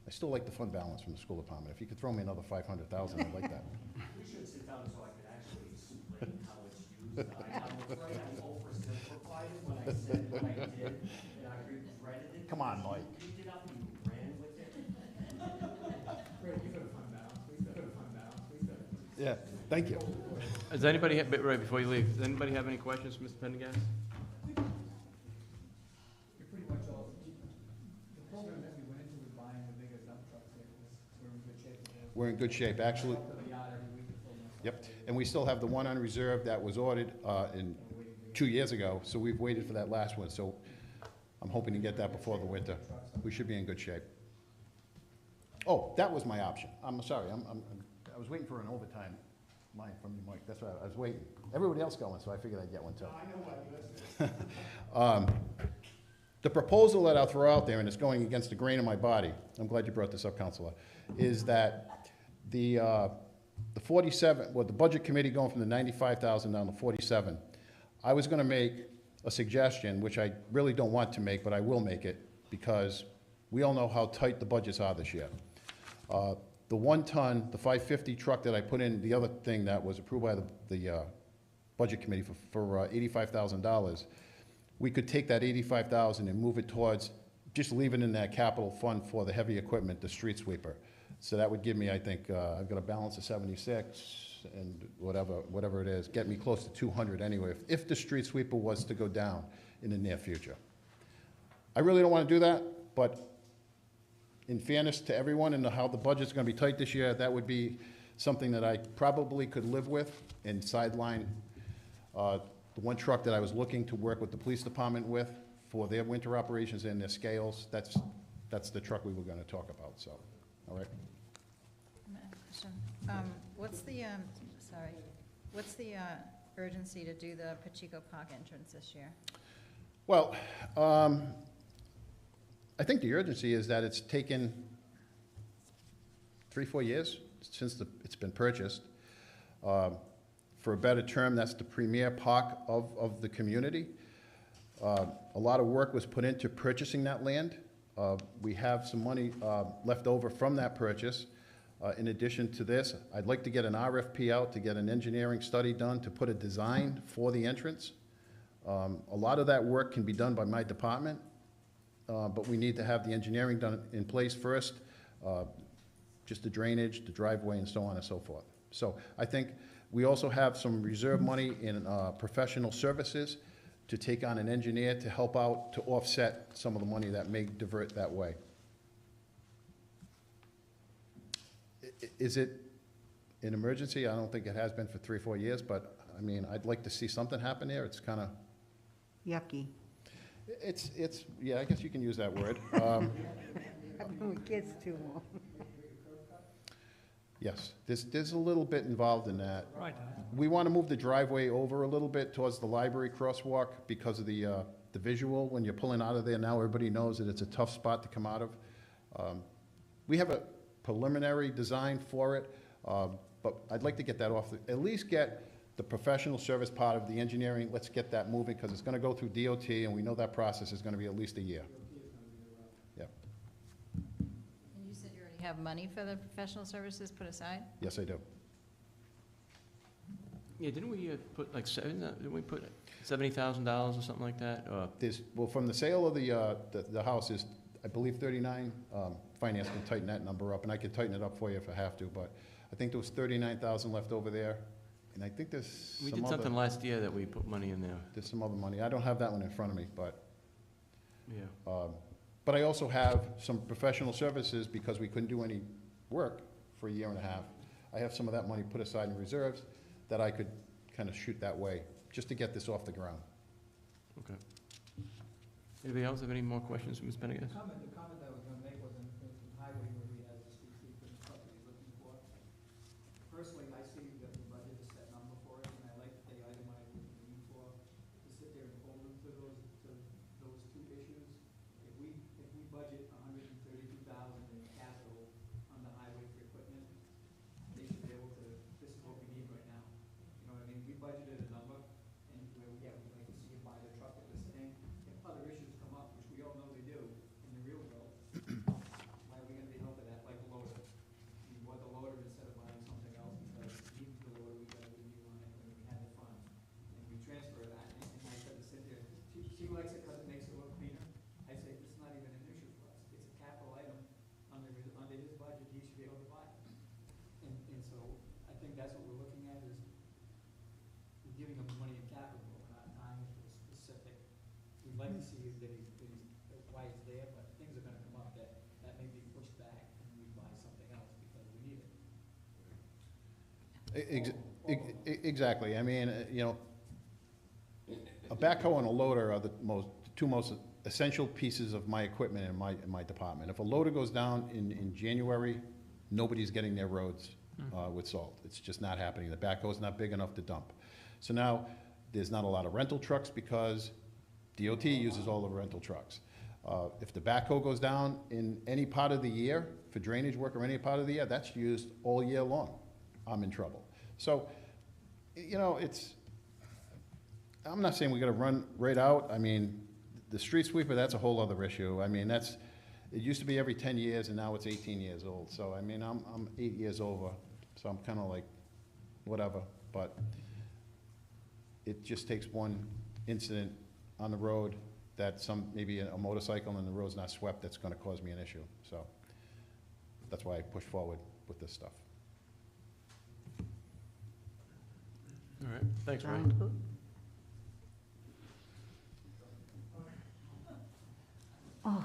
I still like the fund balance from the school department. If you could throw me another 500,000, I'd like that. We should sit down so I could actually explain how it's used. I'm afraid I oversimplified it when I said what I did, and I regretted it. Come on, Mike. You picked it up and you ran with it. Ray, you could have fund balance, we could have fund balance, we could have. Yeah, thank you. Does anybody, right before you leave, does anybody have any questions for Mr. Pendergast? You're pretty much all, the program that we went into with buying the bigger dump trucks, we're in good shape. We're in good shape, actually. Up to the yard every week to fill them up. Yep, and we still have the one on reserve that was ordered in 2 years ago, so we've waited for that last one, so I'm hoping to get that before the winter. We should be in good shape. Oh, that was my option. I'm sorry, I was waiting for an overtime line from you, Mike. That's why I was waiting. Everybody else going, so I figured I'd get one too. I know why you listened. The proposal that I'll throw out there, and it's going against the grain of my body, I'm glad you brought this up, Counselor, is that the 47, well, the budget committee going from the 95,000 down to 47, I was gonna make a suggestion, which I really don't want to make, but I will make it, because we all know how tight the budgets are this year. The 1-ton, the 550 truck that I put in, the other thing that was approved by the budget committee for $85,000, we could take that $85,000 and move it towards, just leave it in that capital fund for the heavy equipment, the street sweeper. So that would give me, I think, I've got a balance of 76, and whatever it is, get me close to 200 anyway, if the street sweeper was to go down in the near future. I really don't want to do that, but in fairness to everyone and how the budget's going to be tight this year, that would be something that I probably could live with and sideline the one truck that I was looking to work with the police department with for their winter operations and their scales. That's the truck we were going to talk about, so, all right? Question. What's the, what's the urgency to do the Pacheco Park entrance this year? Well, I think the urgency is that it's taken 3-4 years since it's been purchased. For a better term, that's the premier park of the community. A lot of work was put into purchasing that land. We have some money left over from that purchase. In addition to this, I'd like to get an RFP out to get an engineering study done to put a design for the entrance. A lot of that work can be done by my department, but we need to have the engineering done in place first, just the drainage, the driveway, and so on and so forth. So I think we also have some reserve money in professional services to take on an engineer to help out to offset some of the money that may divert that way. Is it an emergency? I don't think it has been for 3 or 4 years, but I mean, I'd like to see something happen there. It's kind of, Yucky. it's, yeah, I guess you can use that word. I've been with kids too long. Yes, there's a little bit involved in that. Right. We want to move the driveway over a little bit towards the library crosswalk because of the visual. When you're pulling out of there now, everybody knows that it's a tough spot to come out of. We have a preliminary design for it, but I'd like to get that off, at least get the professional service part of the engineering, let's get that moving, because it's going to go through DOT, and we know that process is going to be at least a year. Yeah. And you said you already have money for the professional services put aside? Yes, I do. Yeah, didn't we put like, didn't we put $70,000 or something like that? Well, from the sale of the house is, I believe, 39. Finance can tighten that number up, and I can tighten it up for you if I have to, but I think there was 39,000 left over there, and I think there's We some did something other, last year that we put money in there. there's some other money. I don't have that one in front of me, but, Yeah. but I also have some professional services because we couldn't do any work for a year and a half. I have some of that money put aside in reserves that I could kind of shoot that way, just to get this off the ground. Okay. Anybody else have any more questions for Ms. Pendergast? The comment that I was gonna make was in highway where he has the street sweeper and stuff that he's looking for. Personally, I see that the budget is set number for it, and I like that they itemize what they're looking for. To sit there and hold them to those two issues, if we budget $132,000 in capital on the highway for equipment, they should be able to, this is what we need right now. You know what I mean? We budgeted a number, and we'd like to see it buy the truck at this thing. If other issues come up, which we all know they do in the real world, why are we gonna be helping that, like the loader? We bought the loader instead of buying something else, because we need the loader, we got a review on it, and we had the funds. And we transfer that, and I said to Cynthia, she likes it because it makes it look cleaner. I say, this is not even an issue for us, it's a capital item, under his budget, he should be able to buy it. And so, I think that's what we're looking at, is we're giving him money in capital, but we're not tying it to a specific. We'd like to see that why it's there, but things are gonna come up that may be pushed back, and we buy something else because we need it. Exactly, I mean, you know, a backhoe and a loader are the two most essential pieces of my equipment in my department. If a loader goes down in January, nobody's getting their roads with salt. It's just not happening. The backhoe's not big enough to dump. So now, there's not a lot of rental trucks because DOT uses all the rental trucks. If the backhoe goes down in any part of the year, for drainage work or any part of the year, that's used all year long. I'm in trouble. So, you know, I'm not saying we gotta run right out. I mean, the street sweeper, that's a whole other issue. I mean, it used to be every 10 years, and now it's 18 years old. So, I mean, I'm 8 years over, so I'm kinda like, whatever. But it just takes one incident on the road that maybe a motorcycle and the road's not swept, that's gonna cause me an issue. So, that's why I push forward with this stuff. All right, thanks, Ray. Oh,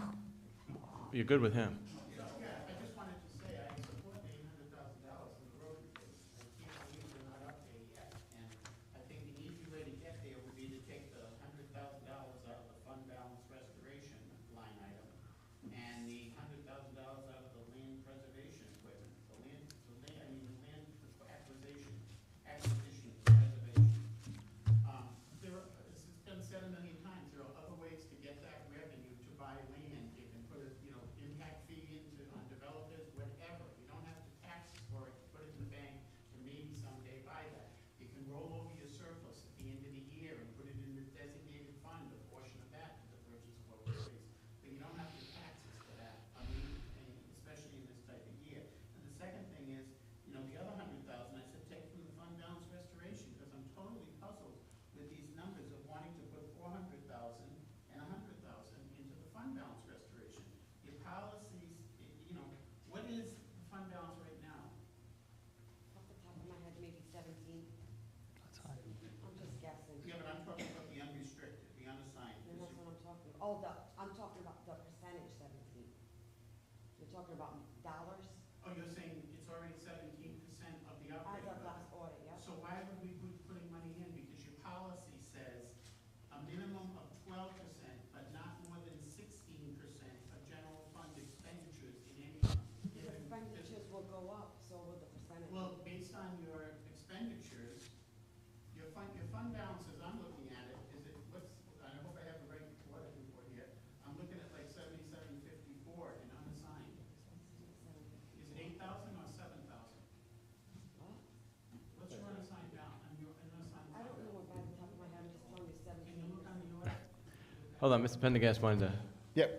You're good with him? Yeah, I just wanted to say, I support the $800,000 in the road replacement. I can't believe we're not up there yet. And I think the easy way to get there would be to take the $100,000 out of the fund balance restoration line item and the $100,000 out of the land preservation equipment. The land acquisition, preservation. It's been said a million times, there are other ways to get that revenue to buy land. You can put a, impact fee on developers, whatever. You don't have to tax for it, put it in the bank, and maybe someday buy that. You can roll over your surplus at the end of the year and put it in the designated fund, a portion of that to the purchase of overlays. But you don't have to taxes for that, especially in this type of year. And the second thing is, the other $100,000, I said take from the fund balance restoration, because I'm totally puzzled with these numbers of wanting to put $400,000 and $100,000 into the fund balance restoration. Your policies, what is the fund balance right now? Off the top of my head, maybe 17. That's high. I'm just guessing. Yeah, but I'm talking about the unrestricted, the unassigned. And that's what I'm talking about. Oh, I'm talking about the percentage 17. You're talking about dollars? Oh, you're saying it's already 17% of the As operating of budget? last audit, yeah. So why would we be putting money in? Because your policy says a minimum of 12%, but not more than 16% of general fund expenditures in any The given expenditures will go up, so will the percentage. Well, based on your expenditures, your fund balance, as I'm looking at it, I hope I have the right audit report here. I'm looking at like 7754 in unassigned. Is it 8,000 or 7,000? What's your unassigned balance? I don't know what by the top of my head, I'm just telling you 17. Can you look on the audit? Hold on, Mr. Pendergast wanted to, Yeah,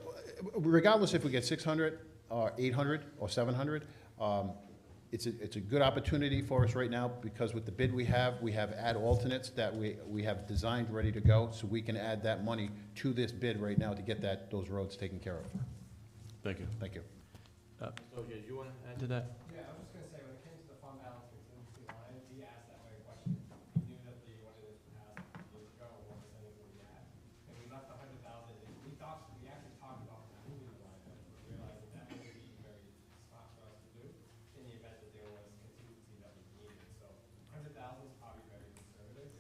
regardless if we get 600 or 800 or 700, it's a good opportunity for us right now, because with the bid we have add alternates that we have designed ready to go, so we can add that money to this bid right now to get those roads taken care of. thank you. Thank you. So, yeah, you want to add to that? Yeah, I was just gonna say, when it came to the fund balance contingency line, he asked that very question. He knew that the auditors would ask years ago what percentage would we add. And we left 100,000, we actually talked about removing the line, but realizing that would be very smart for us to do in the event that there was contingency that we needed. So 100,000 is probably very conservative.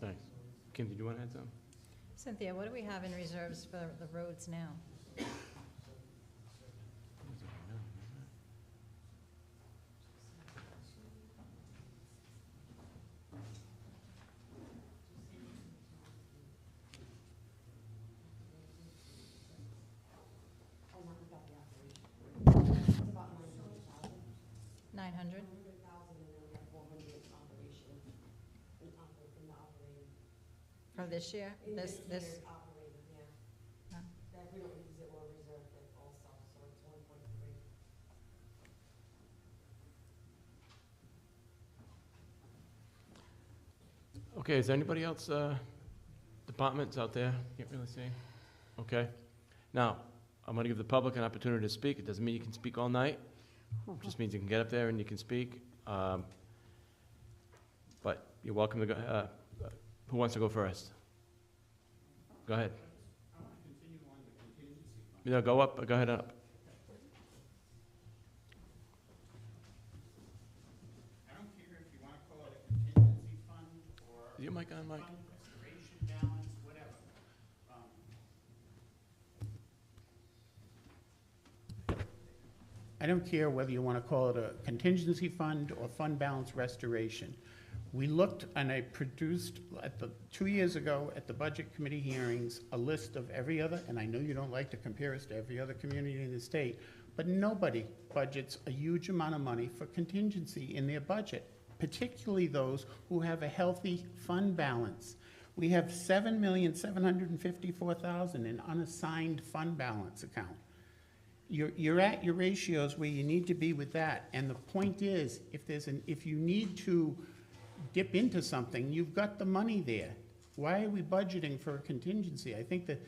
Thanks. Kim, did you want to add something? Cynthia, what do we have in reserves for the roads now? Nine hundred? For this year? This. Oh. That we don't use it or reserve it also, so it's 1.3. Okay, is there anybody else, departments out there? Can't really see. Okay. Now, I'm gonna give the public an opportunity to speak. It doesn't mean you can speak all night. It just means you can get up there and you can speak. But you're welcome to go, who wants to go first? Go ahead. I want to continue on the contingency fund. Yeah, go up, go ahead up. I don't care if you want to call it a contingency fund or Is your mic on, Mike? fund restoration balance, whatever. I don't care whether you want to call it a contingency fund or fund balance restoration. We looked, and I produced, 2 years ago, at the Budget Committee hearings, a list of every other, and I know you don't like to compare us to every other community in the state, but nobody budgets a huge amount of money for contingency in their budget, particularly those who have a healthy fund balance. We have $7,754,000 in unassigned fund balance account. You're at your ratios where you need to be with that, and the point is, if you need to dip into something, you've got the money there. Why are we budgeting for a contingency? I think that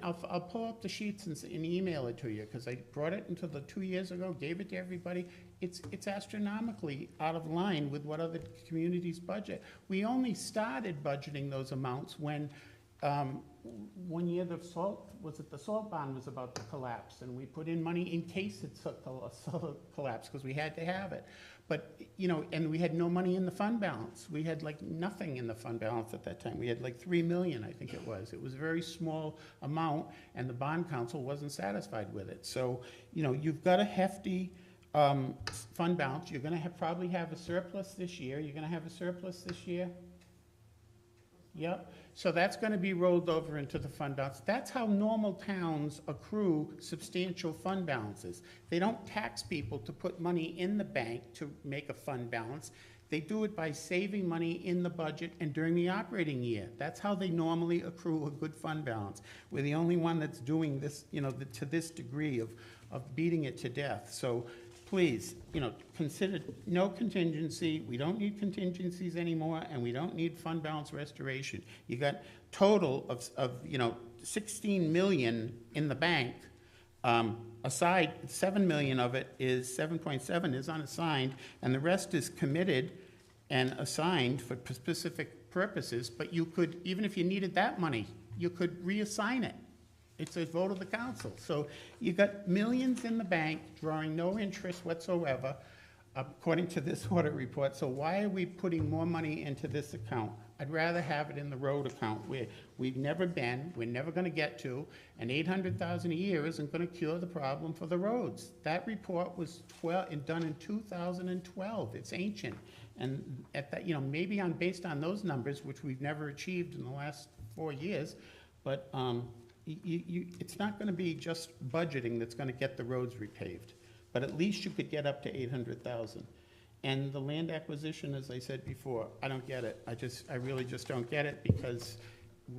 I'll pull up the sheets and email it to you, because I brought it into the 2 years ago, gave it to everybody. It's astronomically out of line with what other communities budget. We only started budgeting those amounts when, 1 year the salt barn was about to collapse, and we put in money in case it collapsed, because we had to have it. But, and we had no money in the fund balance. We had like nothing in the fund balance at that time. We had like 3 million, I think it was. It was a very small amount, and the bond council wasn't satisfied with it. So, you've got a hefty fund balance. You're gonna probably have a surplus this year. You're gonna have a surplus this year? Yep. So that's going to be rolled over into the fund balance. That's how normal towns accrue substantial fund balances. They don't tax people to put money in the bank to make a fund balance. They do it by saving money in the budget and during the operating year. That's how they normally accrue a good fund balance. We're the only one that's doing this, to this degree of beating it to death. So please, consider no contingency. We don't need contingencies anymore, and we don't need fund balance restoration. You got total of 16 million in the bank. Aside, 7 million of it is 7.7 is unassigned, and the rest is committed and assigned for specific purposes. But you could, even if you needed that money, you could reassign it. It's a vote of the council. So you got millions in the bank drawing no interest whatsoever, according to this audit report. So why are we putting more money into this account? I'd rather have it in the road account where we've never been, we're never going to get to, and $800,000 a year isn't going to cure the problem for the roads. That report was done in 2012. It's ancient. And at that, maybe based on those numbers, which we've never achieved in the last 4 years, but it's not going to be just budgeting that's going to get the roads repaved, but at least you could get up to 800,000. And the land acquisition, as I said before, I don't get it. I really just don't get it, because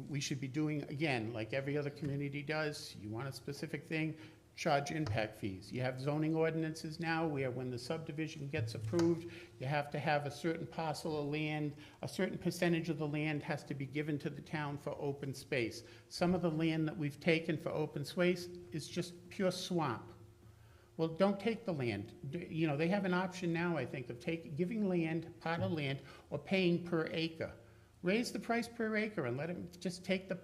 we should be doing, again, like every other community does. You want a specific thing, charge impact fees. You have zoning ordinances now where when the subdivision gets approved, you have to have a certain parcel of land, a certain percentage of the land has to be given to the town for open space. Some of the land that we've taken for open space is just pure swamp. Well, don't take the land. They have an option now, I think, of giving land, part of land, or paying per acre. Raise the price per acre and let them just take the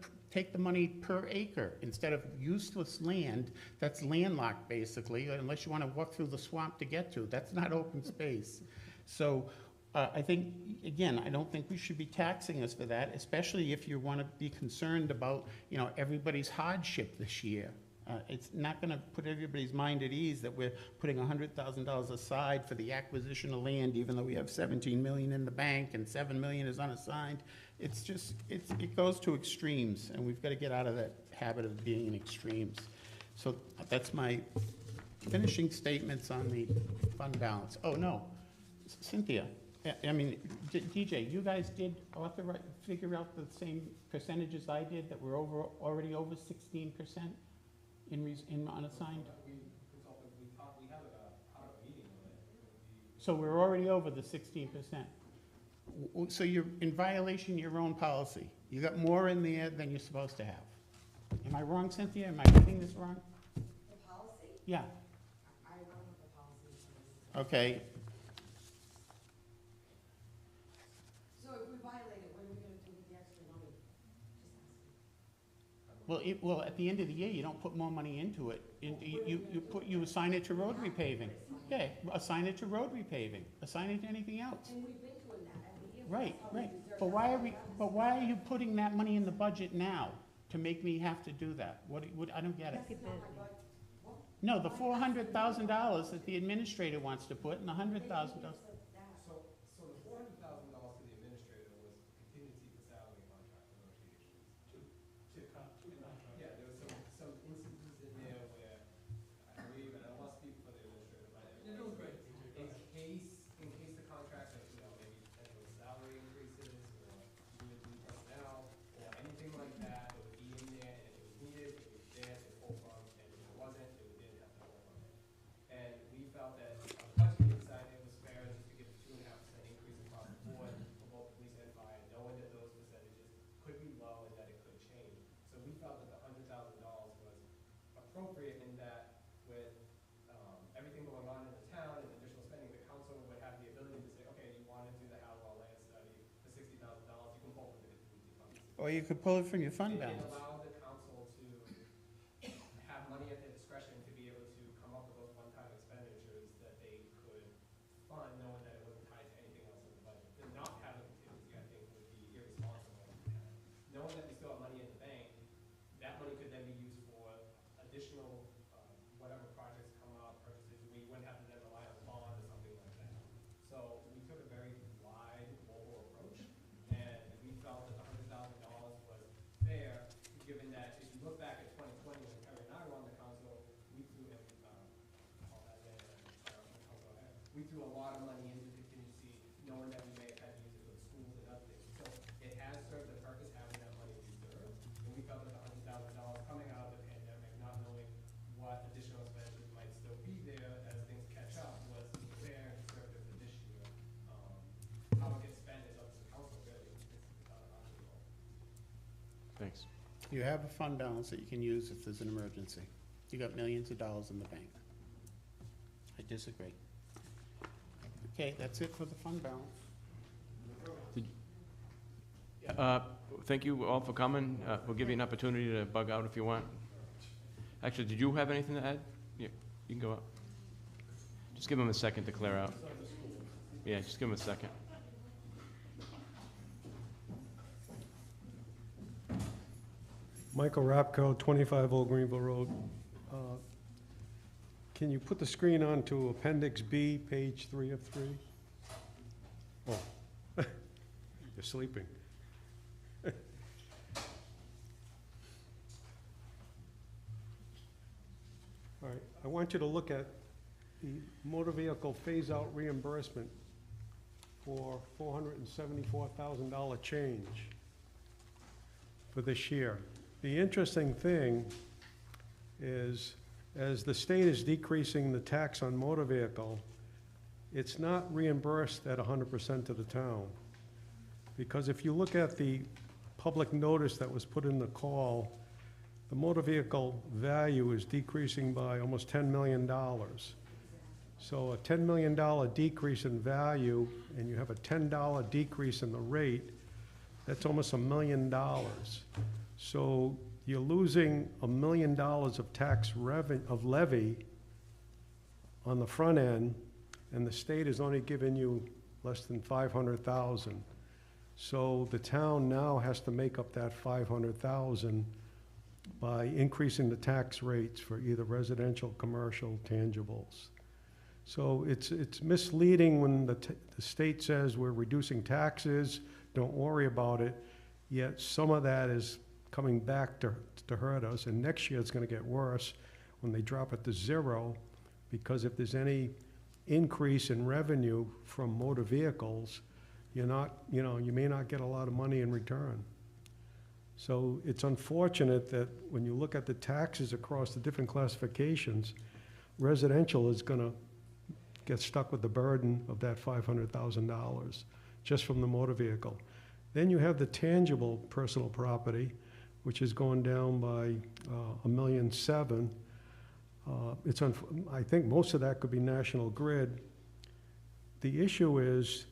money per acre instead of useless land that's landlocked, basically, unless you want to walk through the swamp to get to. That's not open space. So I think, again, I don't think we should be taxing us for that, especially if you want to be concerned about, everybody's hardship this year. It's not going to put everybody's mind at ease that we're putting $100,000 aside for the acquisition of land, even though we have 17 million in the bank and 7 million is unassigned. It's just, it goes to extremes, and we've got to get out of that habit of being in extremes. So that's my finishing statements on the fund balance. Oh, no, Cynthia, DJ, you guys did figure out the same percentages I did, that we're already over 16% in unassigned? We consulted, we had a meeting on it. So we're already over the 16%. So you're in violation of your own policy. You got more in there than you're supposed to have. Am I wrong, Cynthia? Am I reading this wrong? The policy? Yeah. I don't know what the policy is. Okay. So if we violate it, what are we gonna do with the extra money? Just asking. Well, at the end of the year, you don't put more money into it. You assign it to road repaving. Okay, assign it to road repaving. Assign it to anything else. And we've been doing that every year. Right, That's how we right. reserve But that. why are you putting that money in the budget now to make me have to do that? I don't get it. It's not my budget. What? No, the $400,000 that the administrator wants to put and the $100,000. So the $400,000 to the administrator was contingency for salary contract negotiations. Yeah, there was some instances in there where, I believe, and I don't want to speak for the administrator, but in case the contract, maybe potential salary increases, or new personnel, or anything like that, it would be in there, and if it was needed, it was there to pull from, and if it wasn't, it didn't have to pull from it. And we felt that on the budgeting side, it was fair just to give a 2.5% increase across the board for both police and fire, knowing that those percentages could be low and that it could change. So we felt that the $100,000 was appropriate in that with everything going on in the town and additional spending, the council would have the ability to say, okay, you want to do the Howell land study for $60,000, you can pull from the contingency fund. Or you could pull it from your fund It balance. allowed the council to have money at their discretion to be able to come up with those one-time expenditures that they could fund, knowing that it wasn't tied to anything else in the budget. To not have a contingency, I think, would be irresponsible. Knowing that we still have money in the bank, that money could then be used for additional, whatever projects come up, purchases, we wouldn't have to then rely on a bond or something like that. So we took a very wide, global approach, and we felt that the $100,000 was fair, given that if you look back at 2020, when Terry and I were on the council, we threw in, we threw a lot of money into contingency, knowing that we may have had to use it for the schools and other things. So it has served the purpose, having that money reserved, and we felt that the $100,000 coming out of the pandemic, not knowing what additional expenses might still be there as things catch up, was fair and conservative for this year. How it gets spent is up to the council, really. It's not our control. Thanks. You have a fund balance that you can use if there's an emergency. You got millions of dollars in the bank. I disagree. Okay, that's it for the fund balance. Thank you all for coming. We'll give you an opportunity to bug out if you want. Actually, did you have anything to add? Yeah, you can go up. Just give him a second to clear out. Yeah, just give him a second. Michael Rapco, 25 Old Greenville Road. Can you put the screen on to Appendix B, page 3 of 3? Oh, you're sleeping. All right, I want you to look at the motor vehicle phase-out reimbursement for $474,000 change for this year. The interesting thing is, as the state is decreasing the tax on motor vehicle, it's not reimbursed at 100% to the town. Because if you look at the public notice that was put in the call, the motor vehicle value is decreasing by almost $10 million. So a $10 million decrease in value, and you have a $10 decrease in the rate, that's almost $1 million. So you're losing $1 million of tax levy on the front end, and the state is only giving you less than 500,000. So the town now has to make up that 500,000 by increasing the tax rates for either residential, commercial, tangibles. So it's misleading when the state says we're reducing taxes, don't worry about it, yet some of that is coming back to hurt us, and next year it's gonna get worse when they drop it to 0, because if there's any increase in revenue from motor vehicles, you may not get a lot of money in return. So it's unfortunate that when you look at the taxes across the different classifications, residential is gonna get stuck with the burden of that $500,000 just from the motor vehicle. Then you have the tangible personal property, which is going down by $1,700,000. I think most of that could be National Grid. The issue is,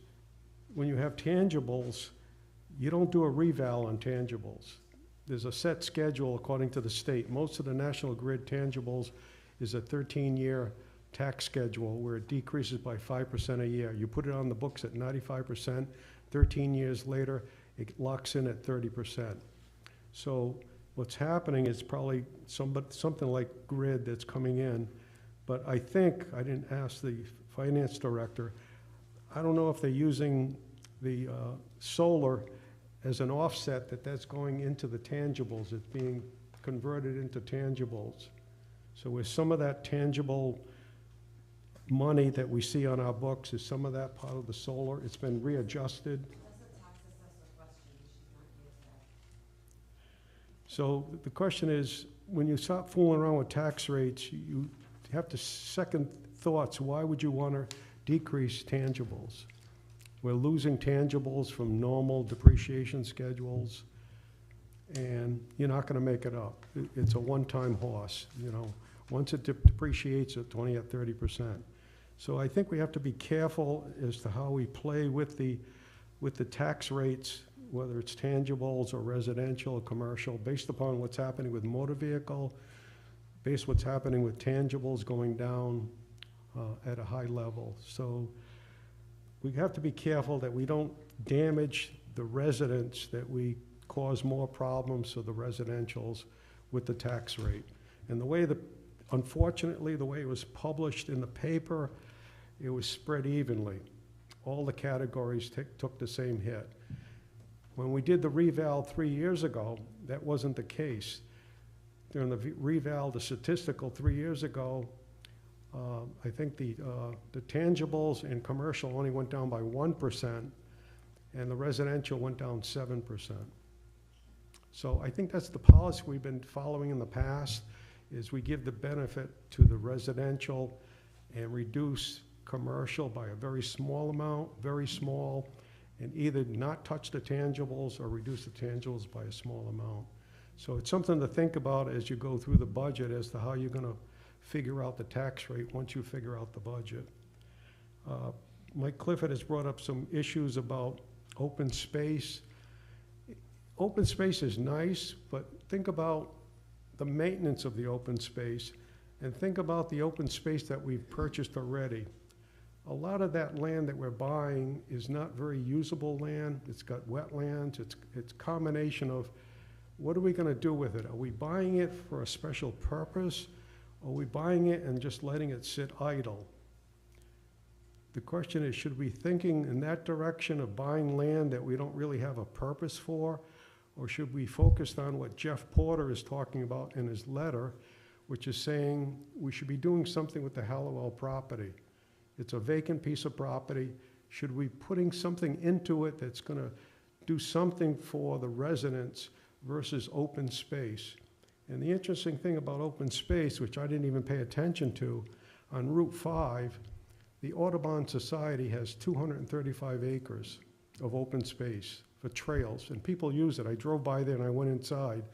when you have tangibles, you don't do a reval on tangibles. There's a set schedule according to the state. Most of the National Grid tangibles is a 13-year tax schedule where it decreases by 5% a year. You put it on the books at 95%, 13 years later, it locks in at 30%. So what's happening is probably something like Grid that's coming in, but I think, I didn't ask the finance director, I don't know if they're using the solar as an offset, that's going into the tangibles, it's being converted into tangibles. So with some of that tangible money that we see on our books, is some of that part of the solar? It's been readjusted. So the question is, when you start fooling around with tax rates, you have to second thoughts. Why would you want to decrease tangibles? We're losing tangibles from normal depreciation schedules, and you're not going to make it up. It's a one-time horse, Once it depreciates, it's only at 30%. So I think we have to be careful as to how we play with the tax rates, whether it's tangibles or residential or commercial, based upon what's happening with motor vehicle, based on what's happening with tangibles going down at a high level. So we have to be careful that we don't damage the residents, that we cause more problems for the residentials with the tax rate. And unfortunately, the way it was published in the paper, it was spread evenly. All the categories took the same hit. When we did the reval 3 years ago, that wasn't the case. During the reval, the statistical 3 years ago, I think the tangibles and commercial only went down by 1%, and the residential went down 7%. So I think that's the policy we've been following in the past, is we give the benefit to the residential and reduce commercial by a very small amount, very small, and either not touch the tangibles or reduce the tangibles by a small amount. So it's something to think about as you go through the budget as to how you're going to figure out the tax rate once you figure out the budget. Mike Clifford has brought up some issues about open space. Open space is nice, but think about the maintenance of the open space, and think about the open space that we've purchased already. A lot of that land that we're buying is not very usable land. It's got wetlands. It's a combination of, what are we going to do with it? Are we buying it for a special purpose? Or are we buying it and just letting it sit idle? The question is, should we be thinking in that direction of buying land that we don't really have a purpose for? Or should we focus on what Jeff Porter is talking about in his letter, which is saying we should be doing something with the Hallowell property? It's a vacant piece of property. Should we be putting something into it that's going to do something for the residents versus open space? And the interesting thing about open space, which I didn't even pay attention to, on Route 5, the Audubon Society has 235 acres of open space for trails, and people use it. I drove by there and I went inside.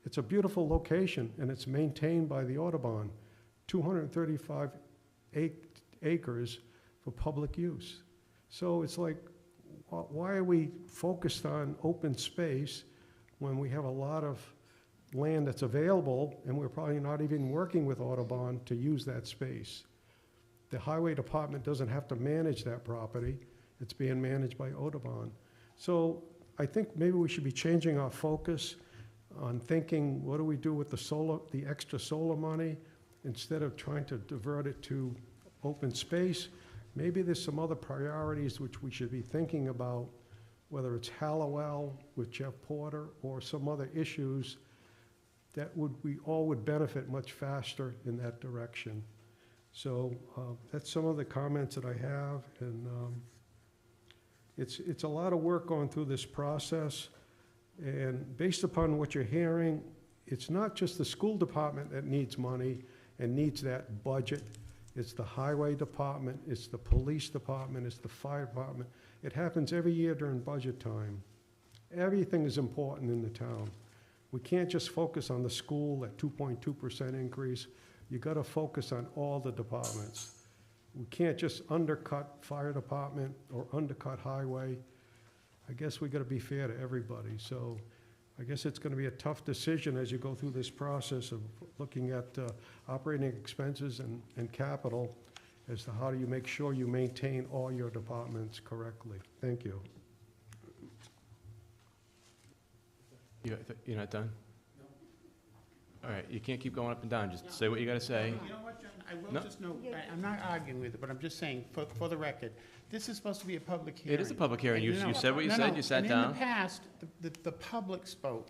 It's a beautiful location, and it's maintained by the Audubon. 235 acres for public use. So it's like, why are we focused on open space when we have a lot of land that's available, and we're probably not even working with Audubon to use that space? The highway department doesn't have to manage that property, It's being managed by Audubon. So I think maybe we should be changing our focus on thinking, what do we do with the extra solar money, instead of trying to divert it to open space. Maybe there's some other priorities which we should be thinking about, whether it's Hallowell with Jeff Porter or some other issues that we all would benefit much faster in that direction. So that's some of the comments that I have, and it's a lot of work going through this process. And based upon what you're hearing, it's not just the school department that needs money and needs that budget. It's the highway department, it's the police department, it's the fire department. It happens every year during budget time. Everything is important in the town. We can't just focus on the school at 2.2% increase. You gotta focus on all the departments. We can't just undercut fire department or undercut highway. I guess we gotta be fair to everybody. So I guess it's gonna be a tough decision as you go through this process of looking at operating expenses and capital as to how do you make sure you maintain all your departments correctly. Thank you. You're not done? All right, you can't keep going up and down, just say what you gotta say. You know what, John, I will No. just note, I'm not arguing with it, but I'm just saying, for the record, this is supposed to be a public hearing. It is a public hearing, And you said what you no, said, no, you sat and down. in the past, the public spoke.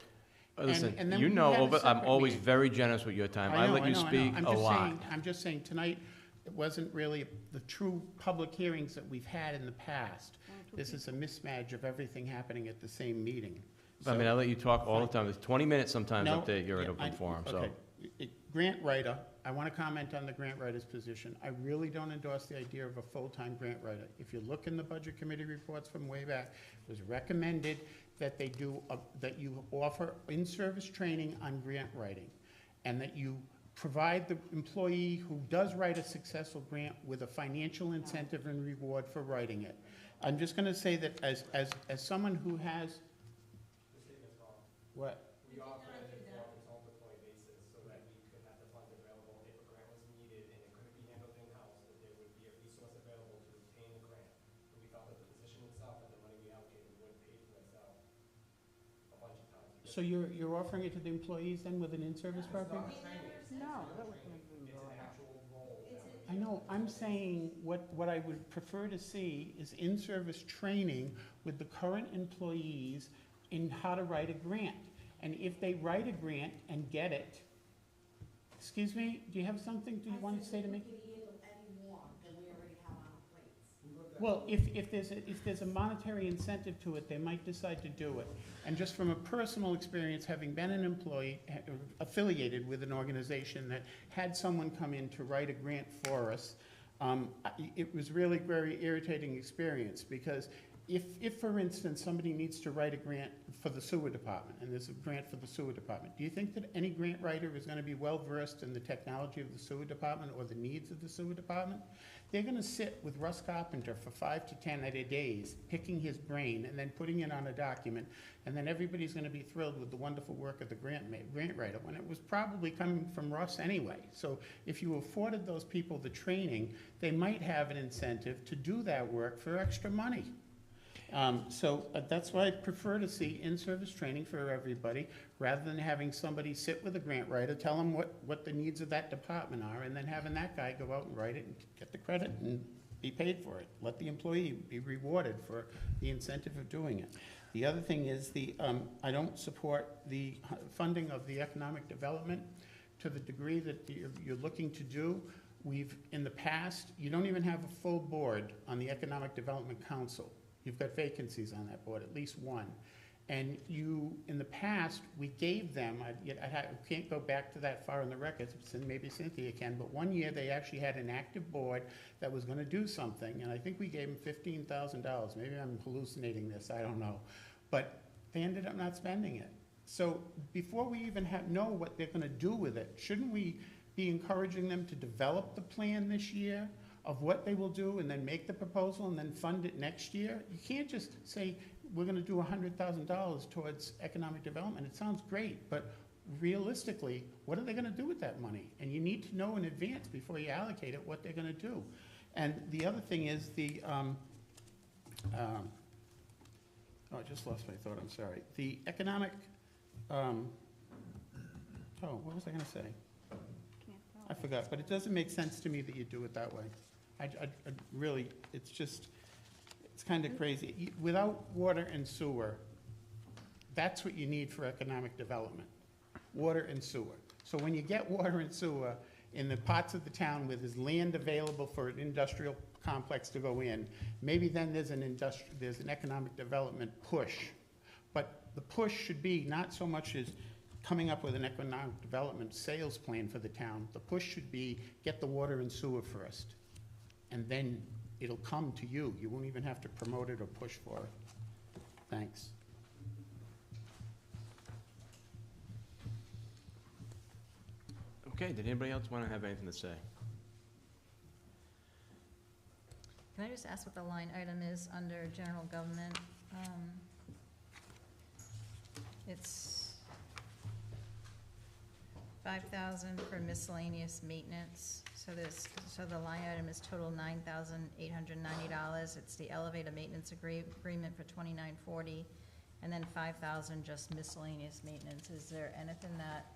Listen, and then you we know, had a I'm separate always meeting. very generous with your time. I let you speak a lot. I'm just saying, tonight, it wasn't really the true public hearings that we've had in the past. This is a mismatch of everything happening at the same meeting. I mean, I let you talk all the time. There's 20 minutes sometimes No, up there, you're at yeah, open forum, so. okay. Grant writer, I want to comment on the grant writer's position. I really don't endorse the idea of a full-time grant writer. If you look in the budget committee reports from way back, it was recommended that they that you offer in-service training on grant writing, and that you provide the employee who does write a successful grant with a financial incentive and reward for writing it. I'm just going to say that as someone who has, The statement's wrong. what? We offer it on a consultant employee basis so that we could have the funds available if a grant was needed and it couldn't be handled in-house, that there would be a resource available to obtain the grant. And we felt that the position itself and the money we allocated would pay for itself a bunch of times. So you're offering it to the employees then with an in-service program? No. It's an actual role. I know, I'm saying what I would prefer to see is in-service training with the current employees in how to write a grant. And if they write a grant and get it, excuse me, do you have something, do you want to say to me? Well, if there's a monetary incentive to it, they might decide to do it. And just from a personal experience, having been an employee affiliated with an organization that had someone come in to write a grant for us, it was really very irritating experience, because if, for instance, somebody needs to write a grant for the sewer department, and there's a grant for the sewer department, do you think that any grant writer is gonna be well-versed in the technology of the sewer department or the needs of the sewer department? They're gonna sit with Russ Carpenter for 5 to 10 days, picking his brain and then putting it on a document, and then everybody's gonna be thrilled with the wonderful work of the grant writer, when it was probably coming from Russ anyway. So if you afforded those people the training, they might have an incentive to do that work for extra money. So that's why I prefer to see in-service training for everybody, rather than having somebody sit with a grant writer, tell them what the needs of that department are, and then having that guy go out and write it and get the credit and be paid for it. Let the employee be rewarded for the incentive of doing it. The other thing is I don't support the funding of the economic development to the degree that you're looking to do. In the past, you don't even have a full board on the Economic Development Council. You've got vacancies on that board, at least one. And in the past, we gave them, I can't go back to that far in the records, and maybe Cynthia can, but one year they actually had an active board that was gonna do something, and I think we gave them $15,000. Maybe I'm hallucinating this, I don't know. But they ended up not spending it. So before we even know what they're gonna do with it, shouldn't we be encouraging them to develop the plan this year of what they will do, and then make the proposal, and then fund it next year? You can't just say, we're gonna do $100,000 towards economic development. It sounds great, but realistically, what are they gonna do with that money? And you need to know in advance, before you allocate it, what they're gonna do. And the other thing is Oh, I just lost my thought, I'm sorry. The economic, oh, what was I gonna say? I forgot, but it doesn't make sense to me that you do it that way. I really, it's just, it's kind of crazy. Without water and sewer, that's what you need for economic development, water and sewer. So when you get water and sewer in the parts of the town where there's land available for an industrial complex to go in, maybe then there's an economic development push. But the push should be not so much as coming up with an economic development sales plan for the town. The push should be get the water and sewer first, and then it'll come to you. You won't even have to promote it or push for it. Thanks. Okay, did anybody else want to have anything to say? Can I just ask what the line item is under general government? It's 5,000 for miscellaneous maintenance. So the line item is total $9,890. It's the elevator maintenance agreement for $2,940, and then 5,000 just miscellaneous maintenance. Is there anything that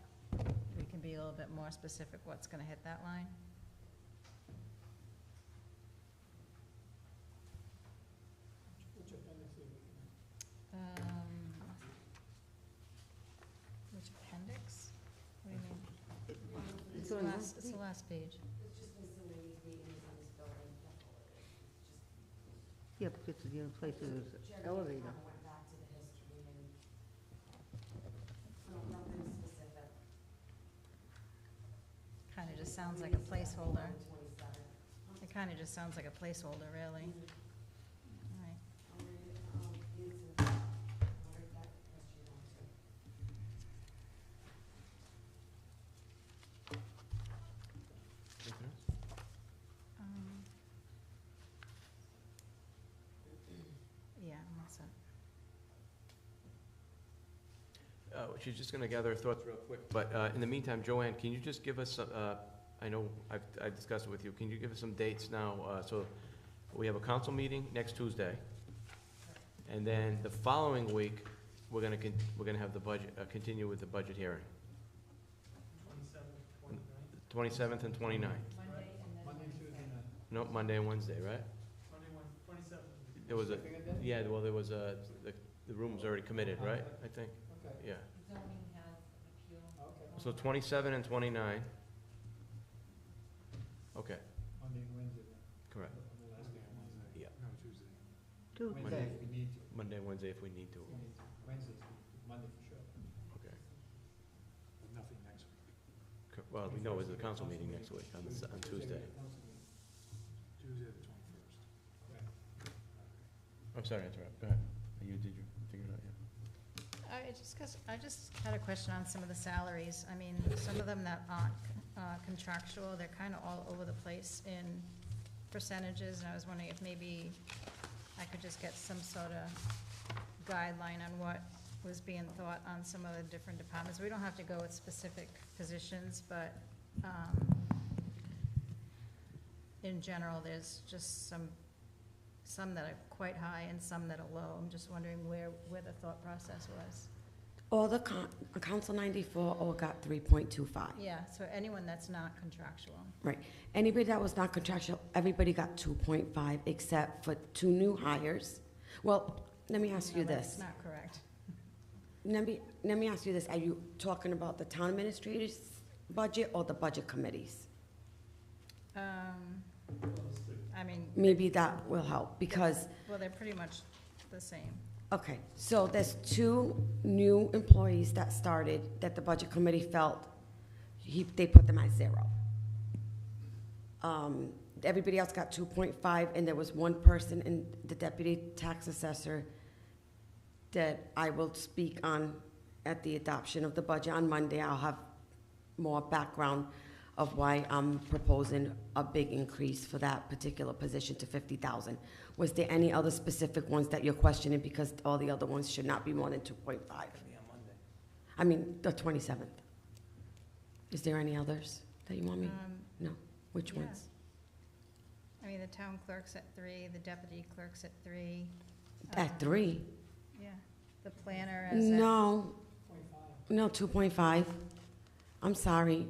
we can be a little bit more specific what's gonna hit that line? Which appendix? What do you mean? It's the last page. Yeah, because the other place is elevator. Kinda just sounds like a placeholder. It kinda just sounds like a placeholder, really. All right. Yeah, I'm all set. She's just going to gather her thoughts real quick, but in the meantime, Joanne, can you just give us, I know I've discussed it with you, can you give us some dates now? So we have a council meeting next Tuesday, and then the following week, we're going to have the budget, continue with the budget hearing. 27th and 29th. Monday, Tuesday night. No, Monday and Wednesday, right? Monday, 27th. There was a, yeah, well, there was a, the room was already committed, right, I think? Okay. Yeah. Zoning has appeal. Okay. So 27 and 29. Okay, Monday and Wednesday then. correct. The last day on Wednesday. Yeah. No, Tuesday. Wednesday if we need to. Monday and Wednesday if we need to. Wednesday, Monday for sure. Okay. But nothing next week. Well, we know there's a council meeting next week on Tuesday. Tuesday the 21st. I'm sorry to interrupt. Go ahead. Did you figure it out yet? I just had a question on some of the salaries. I mean, some of them that aren't contractual, they're kind of all over the place in percentages, and I was wondering if maybe I could just get some sort of guideline on what was being thought on some of the different departments. We don't have to go with specific positions, but in general, there's just some that are quite high and some that are low. I'm just wondering where the thought process was. All the Council 94 all got 3.25. Yeah, so anyone that's not contractual. Right. Anybody that was not contractual, everybody got 2.5 except for 2 new hires. Well, let me ask you No, that's this. not correct. Let me ask you this. Are you talking about the town administrator's budget or the budget committees? I mean, Maybe that will help because, well, they're pretty much the same. okay, so there's 2 new employees that started that the budget committee felt they put them at 0. Everybody else got 2.5, and there was one person in the deputy tax assessor that I will speak on at the adoption of the budget on Monday. I'll have more background of why I'm proposing a big increase for that particular position to 50,000. Was there any other specific ones that you're questioning, because all the other ones should not be more than 2.5? I mean, the 27th. Is there any others that you want me? No? Which Yeah. ones? I mean, the town clerk's at 3, the deputy clerk's at 3. At 3? Yeah, the planner is at. No. No, 2.5. I'm sorry.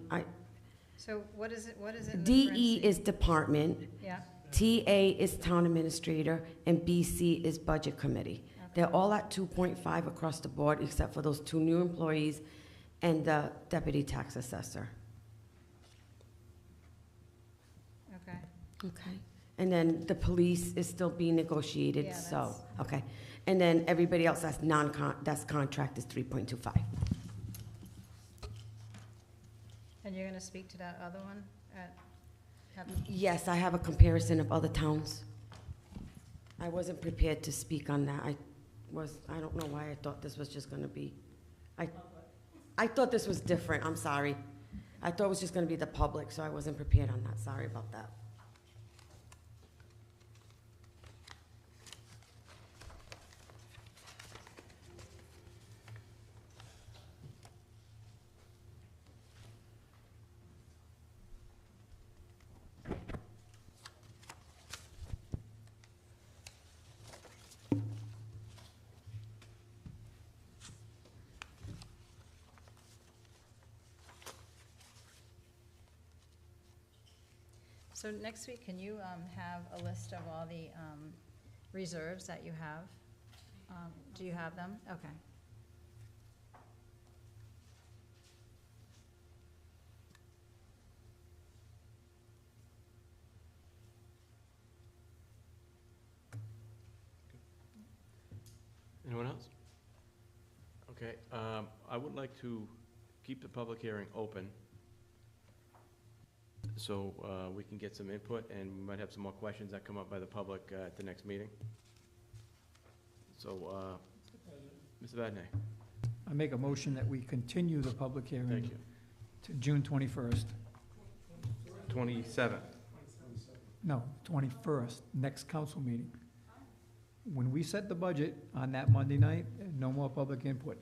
So what is it in the DE parentheses? is department, Yeah, TA is town administrator, and BC is budget committee. They're all at 2.5 across the board, except for those 2 new employees and the deputy tax assessor. okay. Okay. And then the police is still being negotiated, Yeah, so, that's- okay. And then everybody else that's contract is 3.25. And you're gonna speak to that other one at Yes, I have a comparison of other towns. I wasn't prepared to speak on that. I don't know why I thought this was just gonna be, I thought this was different, I'm sorry. I thought it was just gonna be the public, so I wasn't prepared on that, sorry about that. So next week, can you have a list of all the reserves that you have? Do you have them? Okay. Anyone else? Okay, I would like to keep the public hearing open so we can get some input, and we might have some more questions that come up by the public at the next meeting. So, Mr. Vadney, I make a motion that we continue the public thank hearing you. to June 21st. 27th. No, 21st, next council meeting. When we set the budget on that Monday night, no more public input.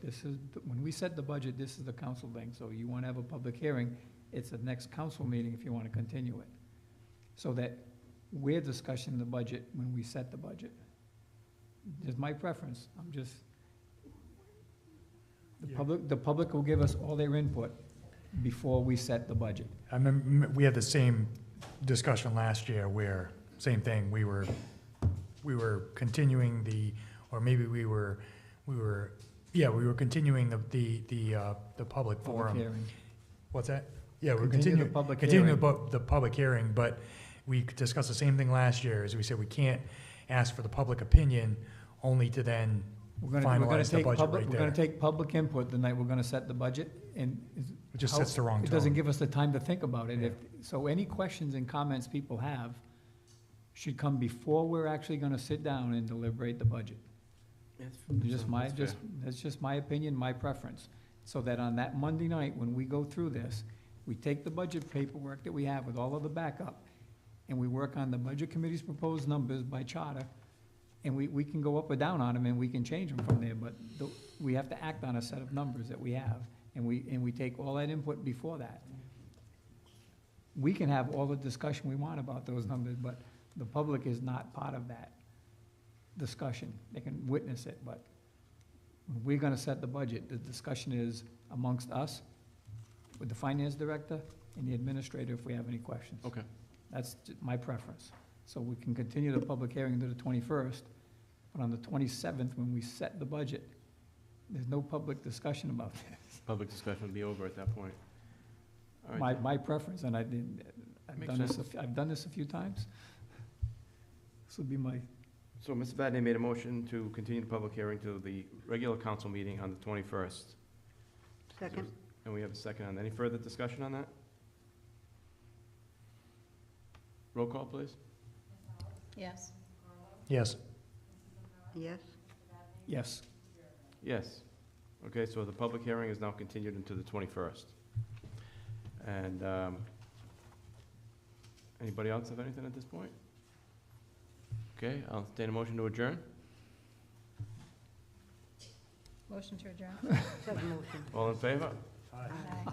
When we set the budget, this is the council thing. So you want to have a public hearing, it's the next council meeting if you want to continue it. So that we're discussing the budget when we set the budget. It's my preference. The public will give us all their input before we set the budget. I remember, we had the same discussion last year where, same thing, we were continuing or maybe we were continuing the public forum. Public hearing. What's that? Yeah, we're Continue the continuing, public continuing hearing. the public hearing, but we discussed the same thing last year, as we said, we can't ask for the public opinion only to then We're gonna finalize the take budget public, right we're gonna there. take public input the night we're gonna set the budget, and It just sets the wrong it doesn't tone. give us the time to think about it. Yeah. So any questions and comments people have should come before we're actually gonna sit down and deliberate the budget. That's just my opinion, my preference. So that on that Monday night, when we go through this, we take the budget paperwork that we have with all of the backup, and we work on the budget committee's proposed numbers by charter, and we can go up or down on them, and we can change them from there, but we have to act on a set of numbers that we have, and we take all that input before that. We can have all the discussion we want about those numbers, but the public is not part of that discussion. They can witness it, but when we're gonna set the budget, the discussion is amongst us, with the finance director and the administrator if we have any questions. Okay. That's my preference. So we can continue the public hearing to the 21st, but on the 27th, when we set the budget, there's no public discussion about this. Public discussion will be over at that point. All right. My preference, and I've Makes done this, sense. I've done this a few times. This would be my, So Mr. Vadney made a motion to continue the public hearing to the regular council meeting on the 21st. Second. And we have a second on that. Any further discussion on that? Roll call, please. Yes. Yes. Yes. yes. Yes. Okay, so the public hearing is now continued into the 21st. And anybody else have anything at this point? Okay, I'll entertain a motion to adjourn. Motion to adjourn. Second motion. All in favor? Aye.